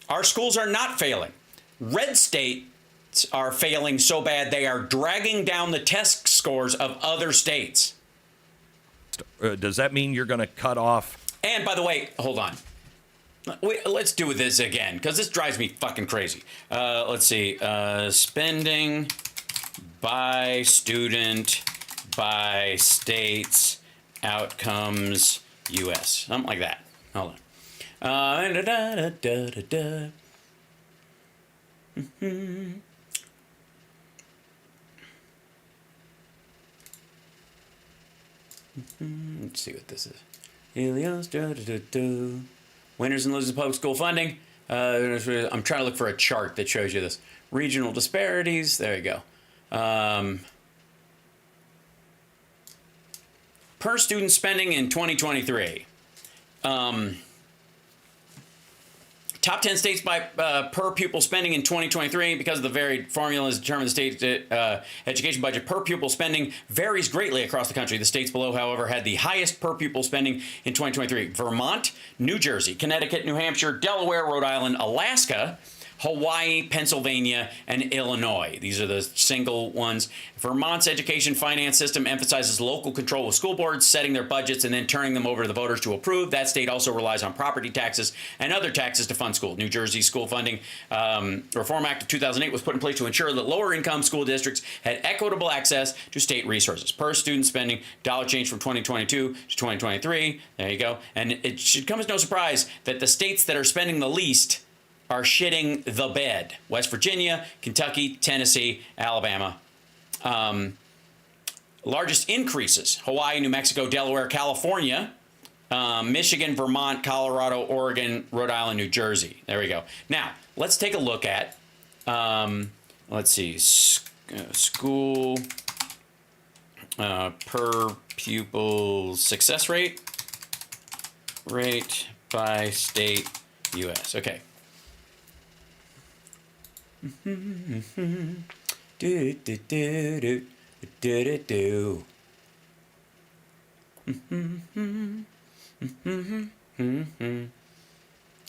Our schools are not failing. Red states are failing so bad they are dragging down the test scores of other states. Does that mean you're going to cut off? And by the way, hold on. Let's do this again, because this drives me fucking crazy. Let's see. Spending by student, by states, outcomes, U.S. Something like that. Hold on. Let's see what this is. Helios, winners and losers of public school funding. I'm trying to look for a chart that shows you this. Regional disparities. There you go. Per student spending in 2023. Top 10 states by per pupil spending in 2023. Because of the varied formulas determine the state education budget, per pupil spending varies greatly across the country. The states below, however, had the highest per pupil spending in 2023. Vermont, New Jersey, Connecticut, New Hampshire, Delaware, Rhode Island, Alaska, Hawaii, Pennsylvania, and Illinois. These are the single ones. Vermont's education finance system emphasizes local control of school boards, setting their budgets and then turning them over to the voters to approve. That state also relies on property taxes and other taxes to fund schools. New Jersey's school funding Reform Act of 2008 was put in place to ensure that lower income school districts had equitable access to state resources. Per student spending, dollar change from 2022 to 2023. There you go. And it should come as no surprise that the states that are spending the least are shitting the bed. West Virginia, Kentucky, Tennessee, Alabama. Largest increases: Hawaii, New Mexico, Delaware, California, Michigan, Vermont, Colorado, Oregon, Rhode Island, New Jersey. There we go. Now, let's take a look at, let's see, school per pupil success rate by state, U.S. Okay. Do do do do do do do.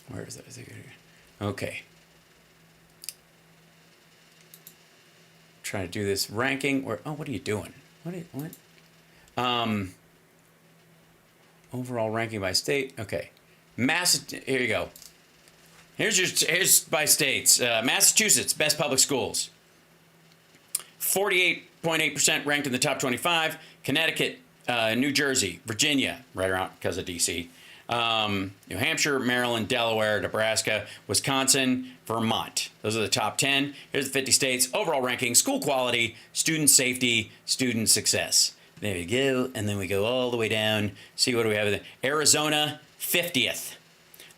Where is that? Okay. Trying to do this ranking. Or what are you doing? What? Overall ranking by state. Okay. Here you go. Here's by states. Massachusetts, best public schools. 48.8% ranked in the top 25. Connecticut, New Jersey, Virginia, right around because of D.C. New Hampshire, Maryland, Delaware, Nebraska, Wisconsin, Vermont. Those are the top 10. Here's the 50 states. Overall ranking, school quality, student safety, student success. There we go. And then we go all the way down. See, what do we have? Arizona, 50th.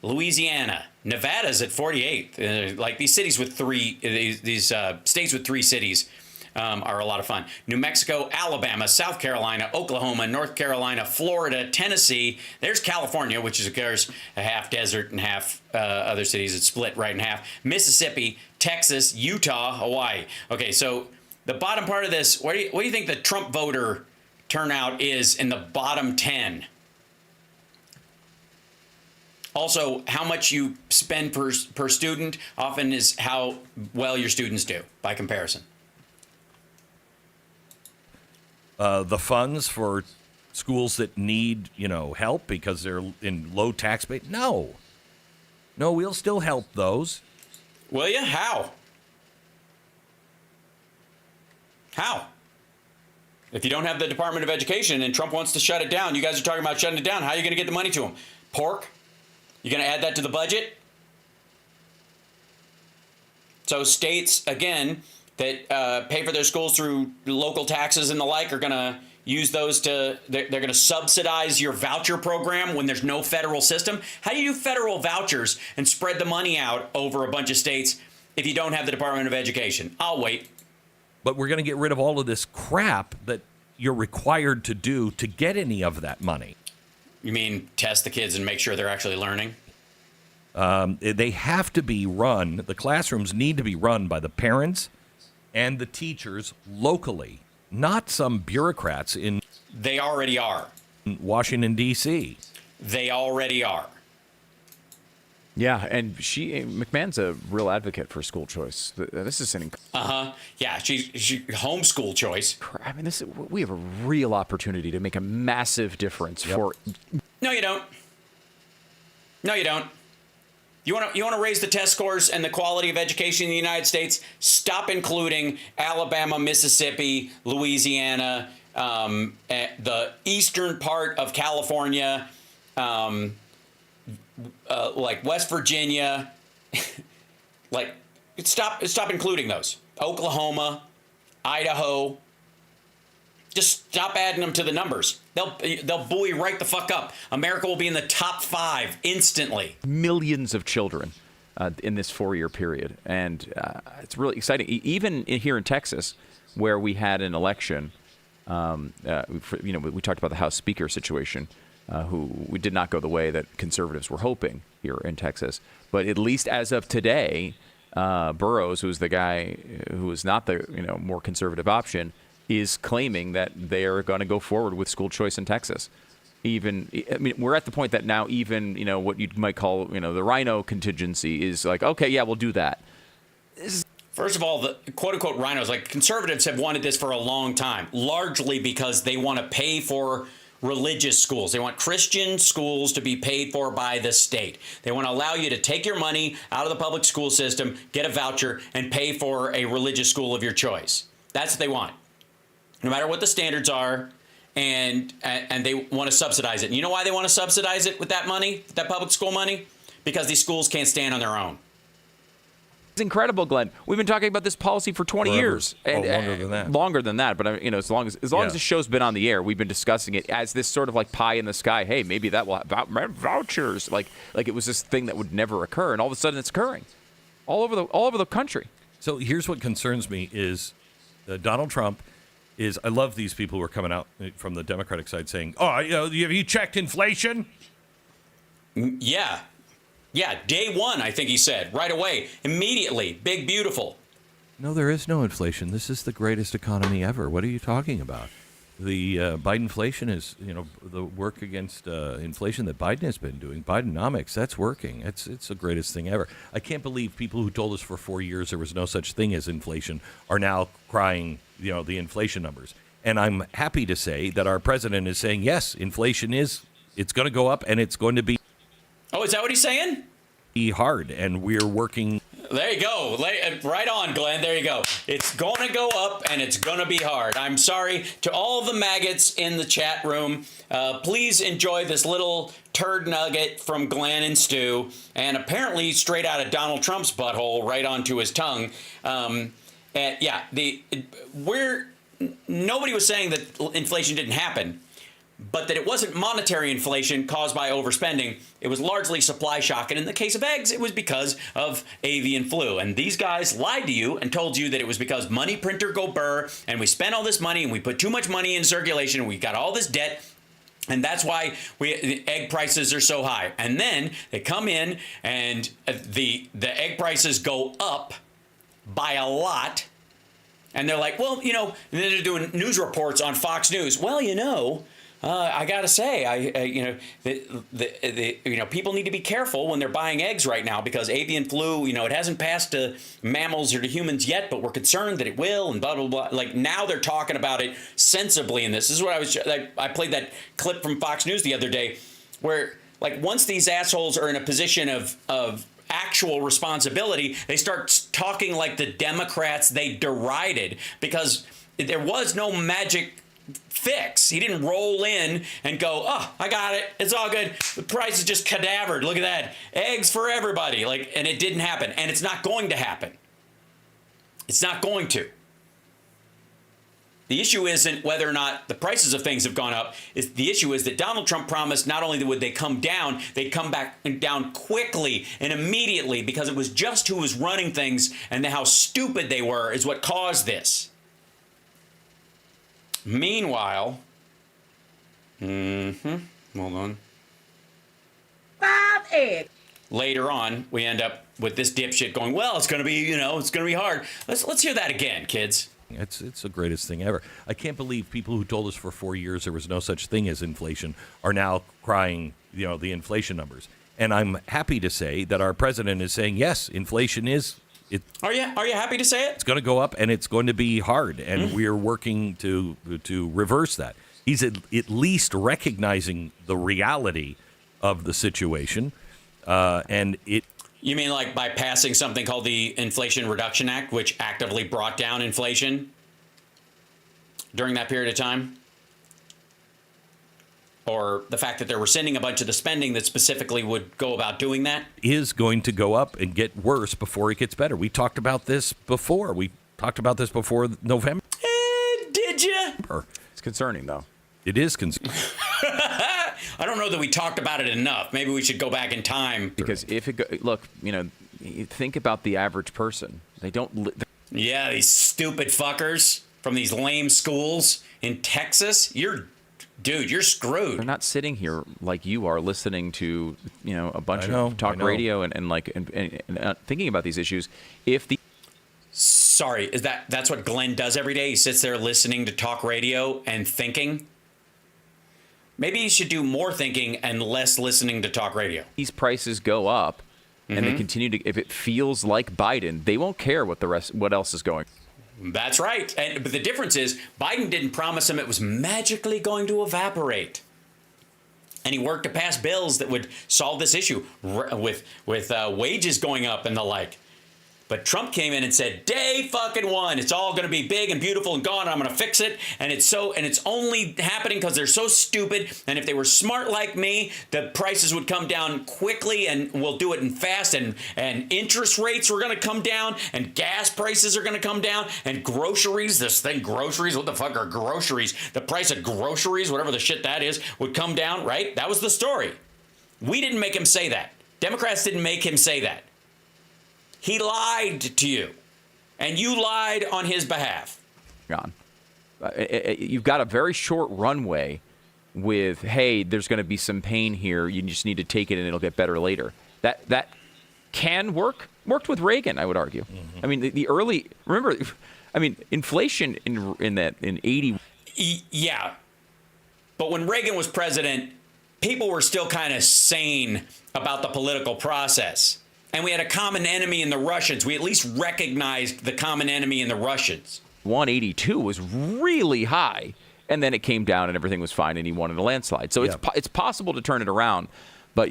Louisiana. Nevada's at 48th. Like these cities with these states with 3 cities are a lot of fun. New Mexico, Alabama, South Carolina, Oklahoma, North Carolina, Florida, Tennessee. There's California, which is, of course, a half desert and half other cities. It's split right in half. Mississippi, Texas, Utah, Hawaii. Okay, so the bottom part of this, what do you think the Trump voter turnout is in the bottom 10? Also, how much you spend per student often is how well your students do by comparison. The funds for schools that need, help because they're in low tax base. No, we'll still help those. Will you? How? How? If you don't have the Department of Education and Trump wants to shut it down, you guys are talking about shutting it down. How are you going to get the money to them? Pork? You going to add that to the budget? So states, again, that pay for their schools through local taxes and the like are going to use those they're going to subsidize your voucher program when there's no federal system. How do you do federal vouchers and spread the money out over a bunch of states if you don't have the Department of Education? I'll wait. But we're going to get rid of all of this crap that you're required to do to get any of that money. You mean test the kids and make sure they're actually learning? They have to be run. The classrooms need to be run by the parents and the teachers locally, not some bureaucrats in. They already are. Washington, D.C. They already are. Yeah, and McMahon's a real advocate for school choice. This is an yeah, she homeschool choice. I mean, we have a real opportunity to make a massive difference for. No, you don't. No, you don't. You want to raise the test scores and the quality of education in the United States? Stop including Alabama, Mississippi, Louisiana, the eastern part of California. Like West Virginia, like stop including those. Oklahoma, Idaho. Just stop adding them to the numbers. They'll buoy right the fuck up. America will be in the top 5 instantly. Millions of children in this 4-year period, and it's really exciting. Even here in Texas, where we had an election, we talked about the House Speaker situation. Who we did not go the way that conservatives were hoping here in Texas. But at least as of today, Burrows, who's the guy who is not the more conservative option, is claiming that they are going to go forward with school choice in Texas. We're at the point that now even what you might call the rhino contingency is like, okay, yeah, we'll do that. First of all, the quote-unquote rhinos, like conservatives have wanted this for a long time, largely because they want to pay for religious schools. They want Christian schools to be paid for by the state. They want to allow you to take your money out of the public school system, get a voucher, and pay for a religious school of your choice. That's what they want, no matter what the standards are, and they want to subsidize it. And you know why they want to subsidize it with that money, that public school money? Because these schools can't stand on their own. It's incredible, Glenn. We've been talking about this policy for 20 years. And, longer than that. Longer than that, but as long as this show's been on the air, we've been discussing it as this sort of like pie in the sky. Hey, maybe that will have vouchers. Like it was this thing that would never occur, and all of a sudden it's occurring all over the country. So here's what concerns me is Donald Trump is. I love these people who are coming out from the Democratic side saying, "Oh, have you checked inflation?" Yeah. Yeah, day one, I think he said, right away, immediately, big, beautiful. No, there is no inflation. This is the greatest economy ever. What are you talking about? The Bidenflation is, the work against inflation that Biden has been doing. Bidenomics, that's working. It's the greatest thing ever. I can't believe people who told us for 4 years there was no such thing as inflation are now crying, the inflation numbers. And I'm happy to say that our president is saying, yes, inflation it's going to go up and it's going to be. Oh, is that what he's saying? Hard, and we're working. There you go. Right on, Glenn. There you go. It's going to go up, and it's going to be hard. I'm sorry to all the maggots in the chat room. Please enjoy this little turd nugget from Glenn and Stu, and apparently straight out of Donald Trump's butthole right onto his tongue. nobody was saying that inflation didn't happen, but that it wasn't monetary inflation caused by overspending. It was largely supply shock. And in the case of eggs, it was because of avian flu. And these guys lied to you and told you that it was because money printer go burr, and we spent all this money and we put too much money in circulation and we got all this debt. And that's why the egg prices are so high. And then they come in and the egg prices go up by a lot. And they're like, well, and then they're doing news reports on Fox News. Well, I gotta say, people need to be careful when they're buying eggs right now because avian flu, it hasn't passed to mammals or to humans yet, but we're concerned that it will, and blah blah blah. Like now they're talking about it sensibly in this. This is what I played that clip from Fox News the other day, where like once these assholes are in a position of actual responsibility, they start talking like the Democrats they derided because there was no magic fix. He didn't roll in and go, oh, I got it. It's all good. The price is just cadavered. Look at that. Eggs for everybody. And it didn't happen. And it's not going to happen. It's not going to. The issue isn't whether or not the prices of things have gone up. The issue is that Donald Trump promised not only would they come down, they'd come back down quickly and immediately because it was just who was running things and how stupid they were is what caused this. Meanwhile, hold on. 5 eggs. Later on, we end up with this dipshit going, well, it's going to be, it's going to be hard. Let's hear that again, kids. It's the greatest thing ever. I can't believe people who told us for 4 years there was no such thing as inflation are now crying, the inflation numbers. And I'm happy to say that our president is saying, yes, inflation is. Are you happy to say it? It's going to go up and it's going to be hard, and we are working to reverse that. He's at least recognizing the reality of the situation, and it. You mean like by passing something called the Inflation Reduction Act, which actively brought down inflation during that period of time? Or the fact that they're rescinding a bunch of the spending that specifically would go about doing that? Is going to go up and get worse before it gets better. We talked about this before. November. Did you? It's concerning, though. It is concerning. I don't know that we talked about it enough. Maybe we should go back in time. Because if it look, think about the average person. They don't. Yeah, these stupid fuckers from these lame schools in Texas. You're screwed. They're not sitting here like you are listening to, a bunch of talk radio and thinking about these issues. Sorry, that's what Glenn does every day? He sits there listening to talk radio and thinking? Maybe he should do more thinking and less listening to talk radio. These prices go up and they continue to, if it feels like Biden, they won't care what else is going. That's right. But the difference is Biden didn't promise him it was magically going to evaporate. And he worked to pass bills that would solve this issue with wages going up and the like. But Trump came in and said, day fucking one, it's all going to be big and beautiful and gone. I'm going to fix it. And it's only happening because they're so stupid. And if they were smart like me, the prices would come down quickly and we'll do it in fast. And interest rates were going to come down and gas prices are going to come down and groceries, groceries, what the fuck are groceries? The price of groceries, whatever the shit that is, would come down, right? That was the story. We didn't make him say that. Democrats didn't make him say that. He lied to you, and you lied on his behalf. John, you've got a very short runway with, hey, there's going to be some pain here. You just need to take it, and it'll get better later. That can work. Worked with Reagan, I would argue. Mm-hmm. I mean, the early inflation in 80. Yeah, but when Reagan was president, people were still kind of sane about the political process. And we had a common enemy in the Russians. We at least recognized the common enemy in the Russians. 182 was really high, and then it came down and everything was fine, and he won in a landslide. So it's possible to turn it around, but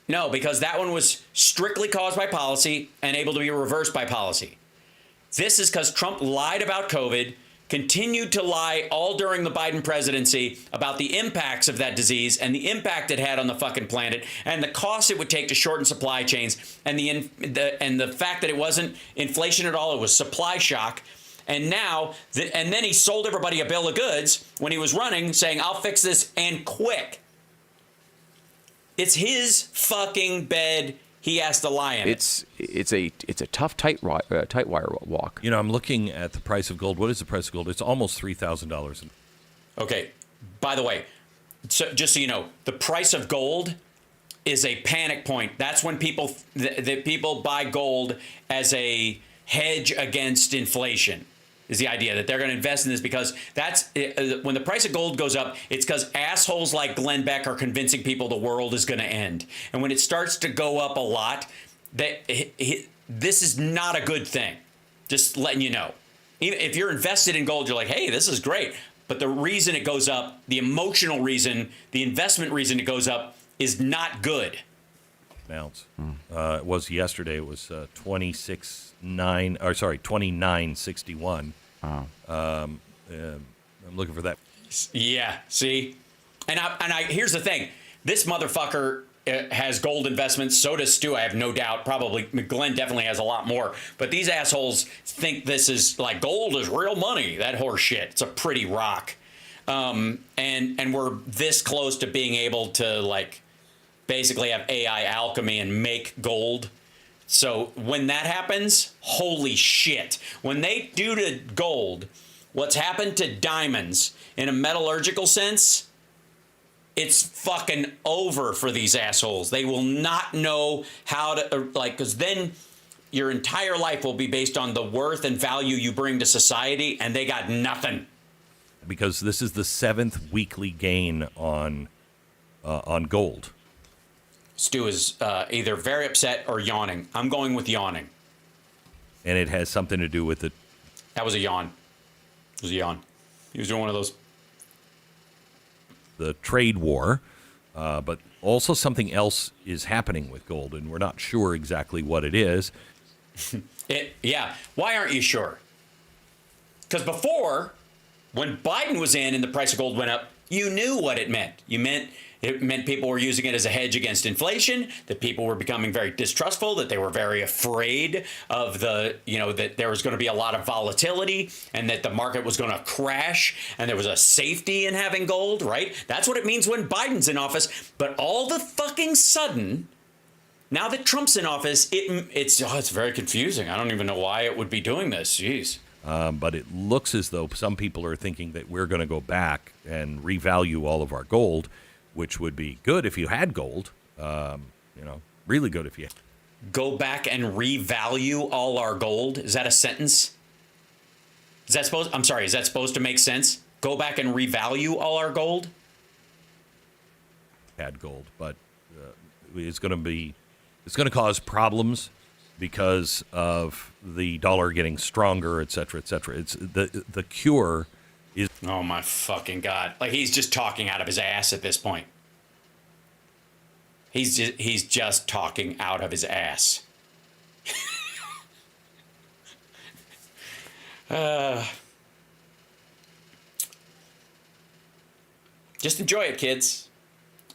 No, because that one was strictly caused by policy and able to be reversed by policy. This is because Trump lied about COVID, continued to lie all during the Biden presidency about the impacts of that disease and the impact it had on the fucking planet and the cost it would take to shorten supply chains and the fact that it wasn't inflation at all, it was supply shock. And now, and then he sold everybody a bill of goods when he was running, saying, I'll fix this and quick. It's his fucking bed. He has to lie in it. It's a tough tight wire walk. You know, I'm looking at the price of gold. What is the price of gold? It's almost $3,000. Okay. By the way, so just so you know, the price of gold is a panic point. That's when people buy gold as a hedge against inflation. Is the idea that they're going to invest in this because that's when the price of gold goes up, it's because assholes like Glenn Beck are convincing people the world is going to end. And when it starts to go up a lot, this is not a good thing. Just letting you know. Even if you're invested in gold, you're like, hey, this is great. But the reason it goes up, the emotional reason, the investment reason it goes up is not good. Ounce. It was yesterday. It was 29.61. Wow. I'm looking for that. Yeah. See, and I here's the thing. This motherfucker has gold investments. So does Stu. I have no doubt. Probably Glenn definitely has a lot more. But these assholes think this is like gold is real money. That horse shit. It's a pretty rock. And we're this close to being able to like basically have AI alchemy and make gold. So when that happens, holy shit. When they do to gold what's happened to diamonds in a metallurgical sense, it's fucking over for these assholes. They will not know how to, because then your entire life will be based on the worth and value you bring to society, and they got nothing. Because this is the 7th weekly gain on gold. Stu is either very upset or yawning. I'm going with yawning. And it has something to do with it. That was a yawn. It was a yawn. He was doing one of those. The trade war, but also something else is happening with gold, and we're not sure exactly what it is. Yeah. Why aren't you sure? Because before, when Biden was in and the price of gold went up, you knew what it meant. It meant people were using it as a hedge against inflation, that people were becoming very distrustful, that they were very afraid of that there was going to be a lot of volatility and that the market was going to crash and there was a safety in having gold, right? That's what it means when Biden's in office. But all the fucking sudden, now that Trump's in office, it's very confusing. I don't even know why it would be doing this. Jeez. But it looks as though some people are thinking that we're going to go back and revalue all of our gold, which would be good if you had gold, really good if you go back and revalue all our gold. Is that a sentence? Is that supposed to make sense? Go back and revalue all our gold? Had gold, but it's going to cause problems because of the dollar getting stronger, et cetera, et cetera. It's the cure is. Oh my fucking God. Like he's just talking out of his ass at this point. He's just talking out of his ass. Just enjoy it, kids.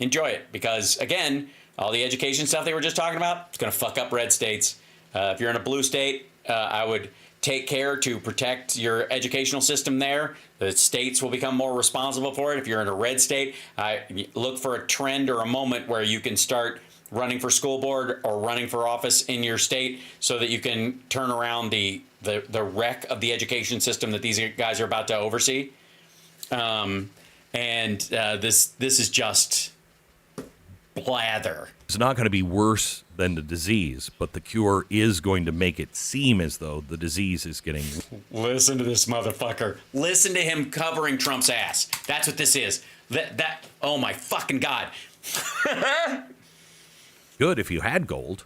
Enjoy it. Because, again, all the education stuff they were just talking about, it's going to fuck up red states. If you're in a blue state, I would take care to protect your educational system there. The states will become more responsible for it. If you're in a red state, look for a trend or a moment where you can start running for school board or running for office in your state so that you can turn around the wreck of the education system that these guys are about to oversee. This is just blather. It's not going to be worse than the disease, but the cure is going to make it seem as though the disease is getting. Listen to this motherfucker. Listen to him covering Trump's ass. That's what this is. Oh my fucking God. Good if you had gold,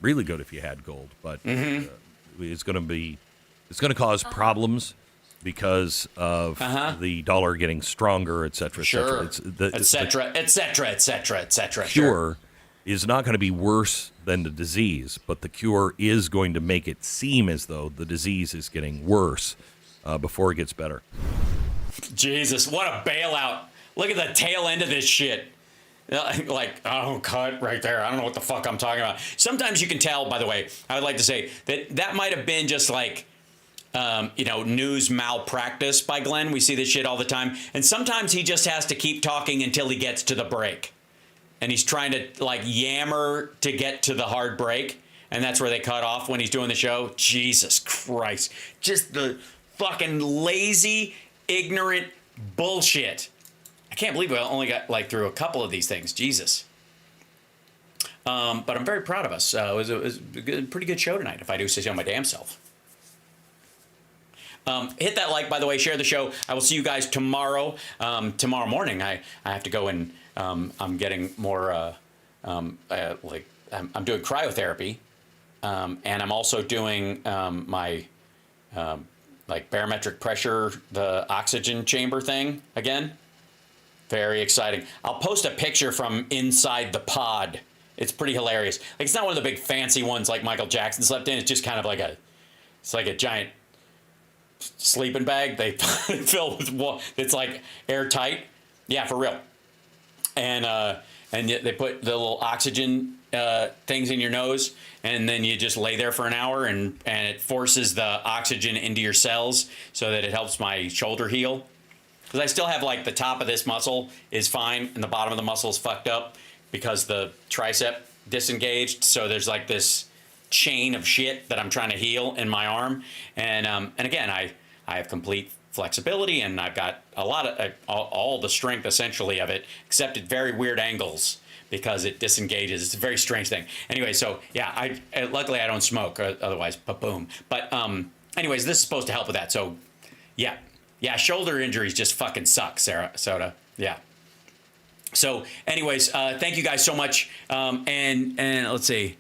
really good if you had gold, but it's going to cause problems because of the dollar getting stronger, et cetera, et cetera. Et cetera, et cetera, et cetera, et cetera. Cure is not going to be worse than the disease, but the cure is going to make it seem as though the disease is getting worse. before it gets better. Jesus, what a bailout. Look at the tail end of this shit. Like, oh, cut right there. I don't know what the fuck I'm talking about. Sometimes you can tell, by the way, I would like to say that might have been just like, news malpractice by Glenn. We see this shit all the time. And sometimes he just has to keep talking until he gets to the break. And he's trying to like yammer to get to the hard break. And that's where they cut off when he's doing the show. Jesus Christ. Just the fucking lazy, ignorant bullshit. I can't believe I only got like through a couple of these things. Jesus. But I'm very proud of us. It was a pretty good show tonight, if I do say so my damn self. Hit that like, by the way, share the show. I will see you guys tomorrow. Tomorrow morning, I have to go and I'm getting more, I'm doing cryotherapy. And I'm also doing my barometric pressure, the oxygen chamber thing again. Very exciting. I'll post a picture from inside the pod. It's pretty hilarious. Like, it's not one of the big fancy ones like Michael Jackson slept in. It's just kind of like it's like a giant sleeping bag they fill with water. It's like airtight. Yeah, for real. And they put the little oxygen things in your nose, and then you just lay there for an hour, and it forces the oxygen into your cells so that it helps my shoulder heal. Because I still have like the top of this muscle is fine, and the bottom of the muscle is fucked up because the tricep disengaged. So there's like this chain of shit that I'm trying to heal in my arm. And again, I have complete flexibility, and I've got a lot of all the strength essentially of it, except at very weird angles because it disengages. It's a very strange thing. Anyway, so yeah, luckily I don't smoke, otherwise, boom. But anyways, this is supposed to help with that. So yeah, shoulder injuries just fucking suck, Soda. Yeah. So anyways, thank you guys so much. And let's see.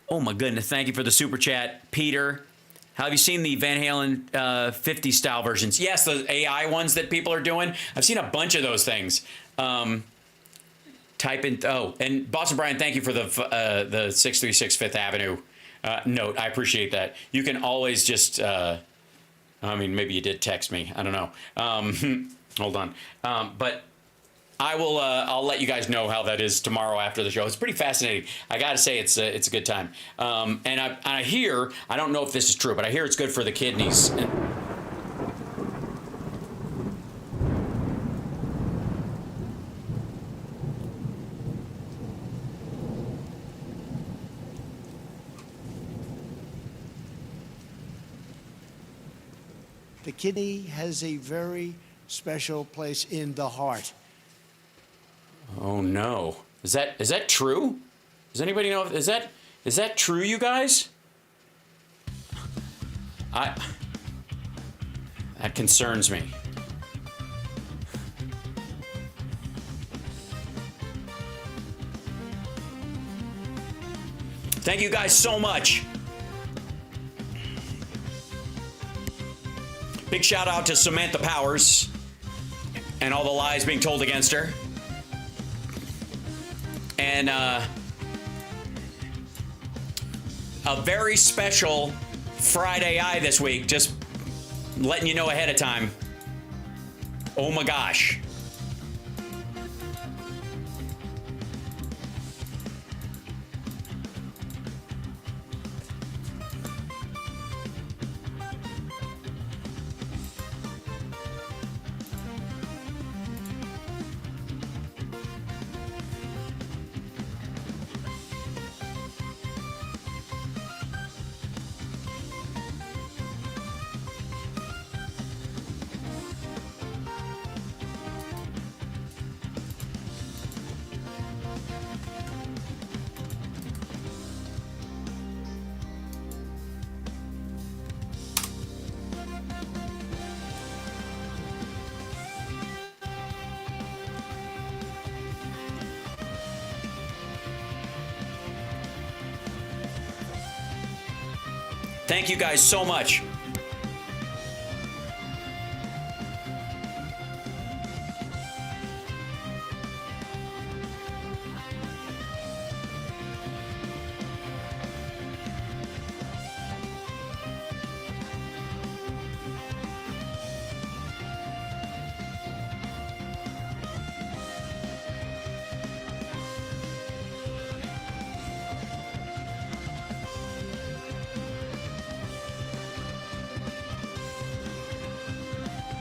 Oh my goodness, thank you for the super chat, Peter. Have you seen the Van Halen 50 style versions? Yes, the AI ones that people are doing. I've seen a bunch of those things. Type in, and Boston Brian, thank you for the 636 Fifth Avenue note. I appreciate that. You can always just, maybe you did text me. I don't know. Hold on. But I will. I'll let you guys know how that is tomorrow after the show. It's pretty fascinating. I got to say, it's a good time. And I hear, I don't know if this is true, but I hear it's good for the kidneys. The kidney has a very special place in the heart. Oh no! Is that true? Does anybody know? Is that true, you guys? That concerns me. Thank you guys so much. Big shout out to Samantha Powers and all the lies being told against her. And a very special Friday Eye this week, just letting you know ahead of time. Oh my gosh. Thank you guys so much.